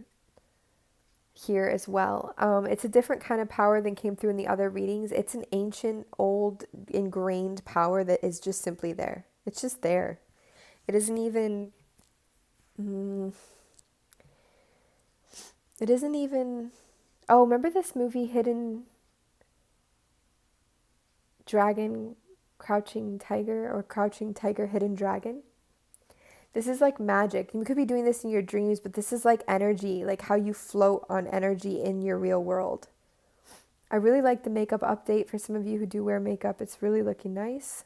here as well. It's a different kind of power than came through in the other readings. It's an ancient, old, ingrained power that is just simply there. It's just there. It isn't even... it isn't even... Oh, remember this movie, Hidden Dragon, Crouching Tiger, or Crouching Tiger, Hidden Dragon? This is like magic. You could be doing this in your dreams, but this is like energy, like how you float on energy in your real world. I really like the makeup update for some of you who do wear makeup. It's really looking nice.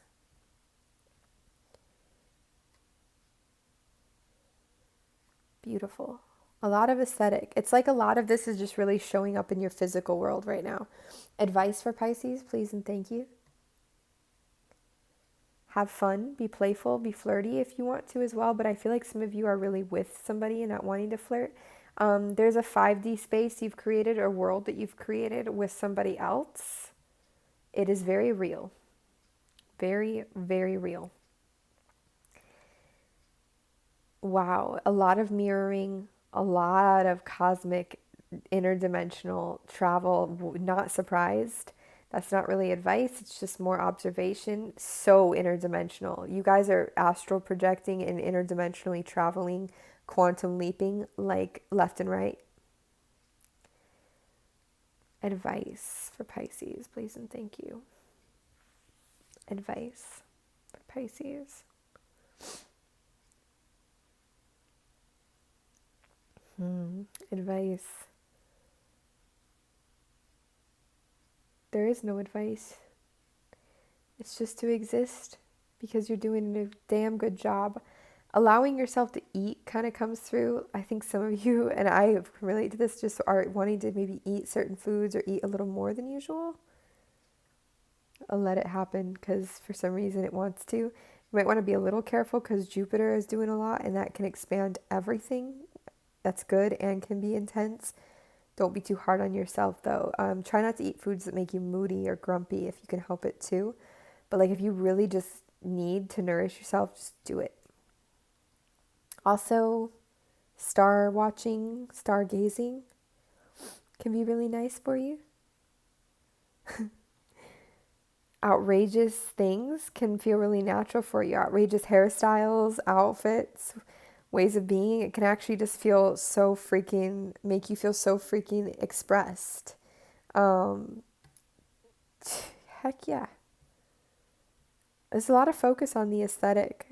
Beautiful. A lot of aesthetic. It's like a lot of this is just really showing up in your physical world right now. Advice for Pisces, please and thank you. Have fun, be playful, be flirty if you want to as well, but I feel like some of you are really with somebody and not wanting to flirt. There's a 5D space you've created, or world that you've created with somebody else. It is very real. Very, very real. Wow, a lot of mirroring, a lot of cosmic, interdimensional travel. Not surprised. That's not really advice. It's just more observation. So interdimensional. You guys are astral projecting and interdimensionally traveling, quantum leaping like left and right. Advice for Pisces, please and thank you. Advice for Pisces. Advice. There is no advice. It's just to exist, because you're doing a damn good job allowing yourself to eat kind of comes through. I think some of you, and I can relate to this, just are wanting to maybe eat certain foods or eat a little more than usual. I'll let it happen because for some reason it wants to. You might want to be a little careful because Jupiter is doing a lot and that can expand everything. That's good and can be intense. Don't be too hard on yourself though. Try not to eat foods that make you moody or grumpy if you can help it too. But like if you really just need to nourish yourself, just do it. Also, star watching, stargazing can be really nice for you. Outrageous things can feel really natural for you. Outrageous hairstyles, outfits, ways of being. It can actually just feel so freaking, make you feel so freaking expressed. Heck yeah. There's a lot of focus on the aesthetic.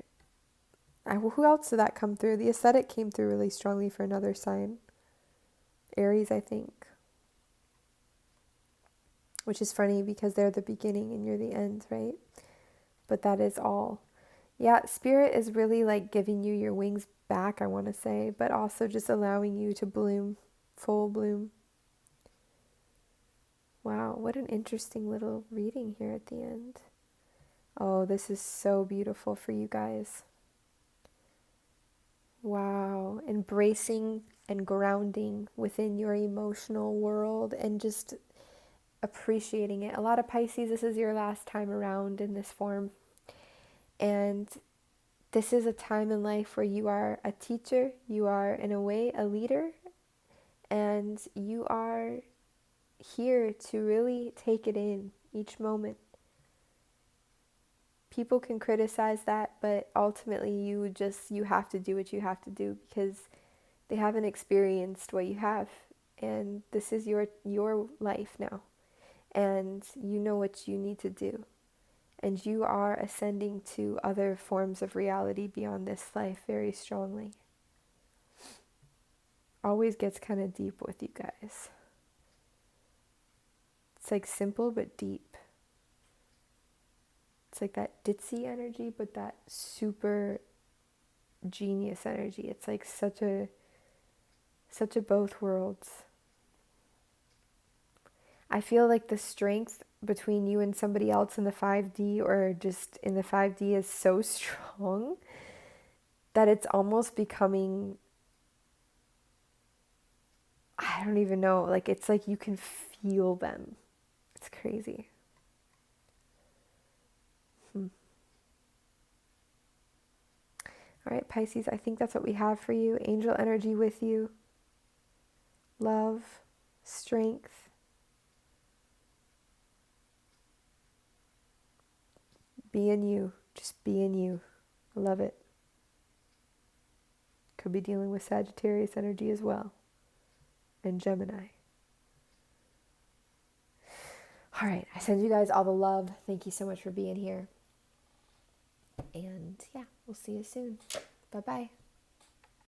Who else did that come through? The aesthetic came through really strongly for another sign. Aries, I think. Which is funny because they're the beginning and you're the end, right? But that is all. Yeah, spirit is really like giving you your wings back, I want to say, but also just allowing you to bloom, full bloom. Wow, what an interesting little reading here at the end. Oh, this is so beautiful for you guys. Wow, embracing and grounding within your emotional world and just appreciating it. A lot of Pisces, this is your last time around in this form. And this is a time in life where you are a teacher, you are in a way a leader, and you are here to really take it in each moment. People can criticize that, but ultimately you have to do what you have to do because they haven't experienced what you have, and this is your life now. And you know what you need to do. And you are ascending to other forms of reality beyond this life very strongly. Always gets kind of deep with you guys. It's like simple but deep. It's like that ditzy energy, but that super genius energy. It's like such a both worlds. I feel like the strength between you and somebody else in the 5D or just in the 5D is so strong that it's almost becoming, I don't even know, like it's like you can feel them. It's crazy. All right, Pisces, I think that's what we have for you. Angel energy with you. Love, strength. Being you, just being you. I love it. Could be dealing with Sagittarius energy as well. And Gemini. All right, I send you guys all the love. Thank you so much for being here. And yeah, we'll see you soon. Bye-bye.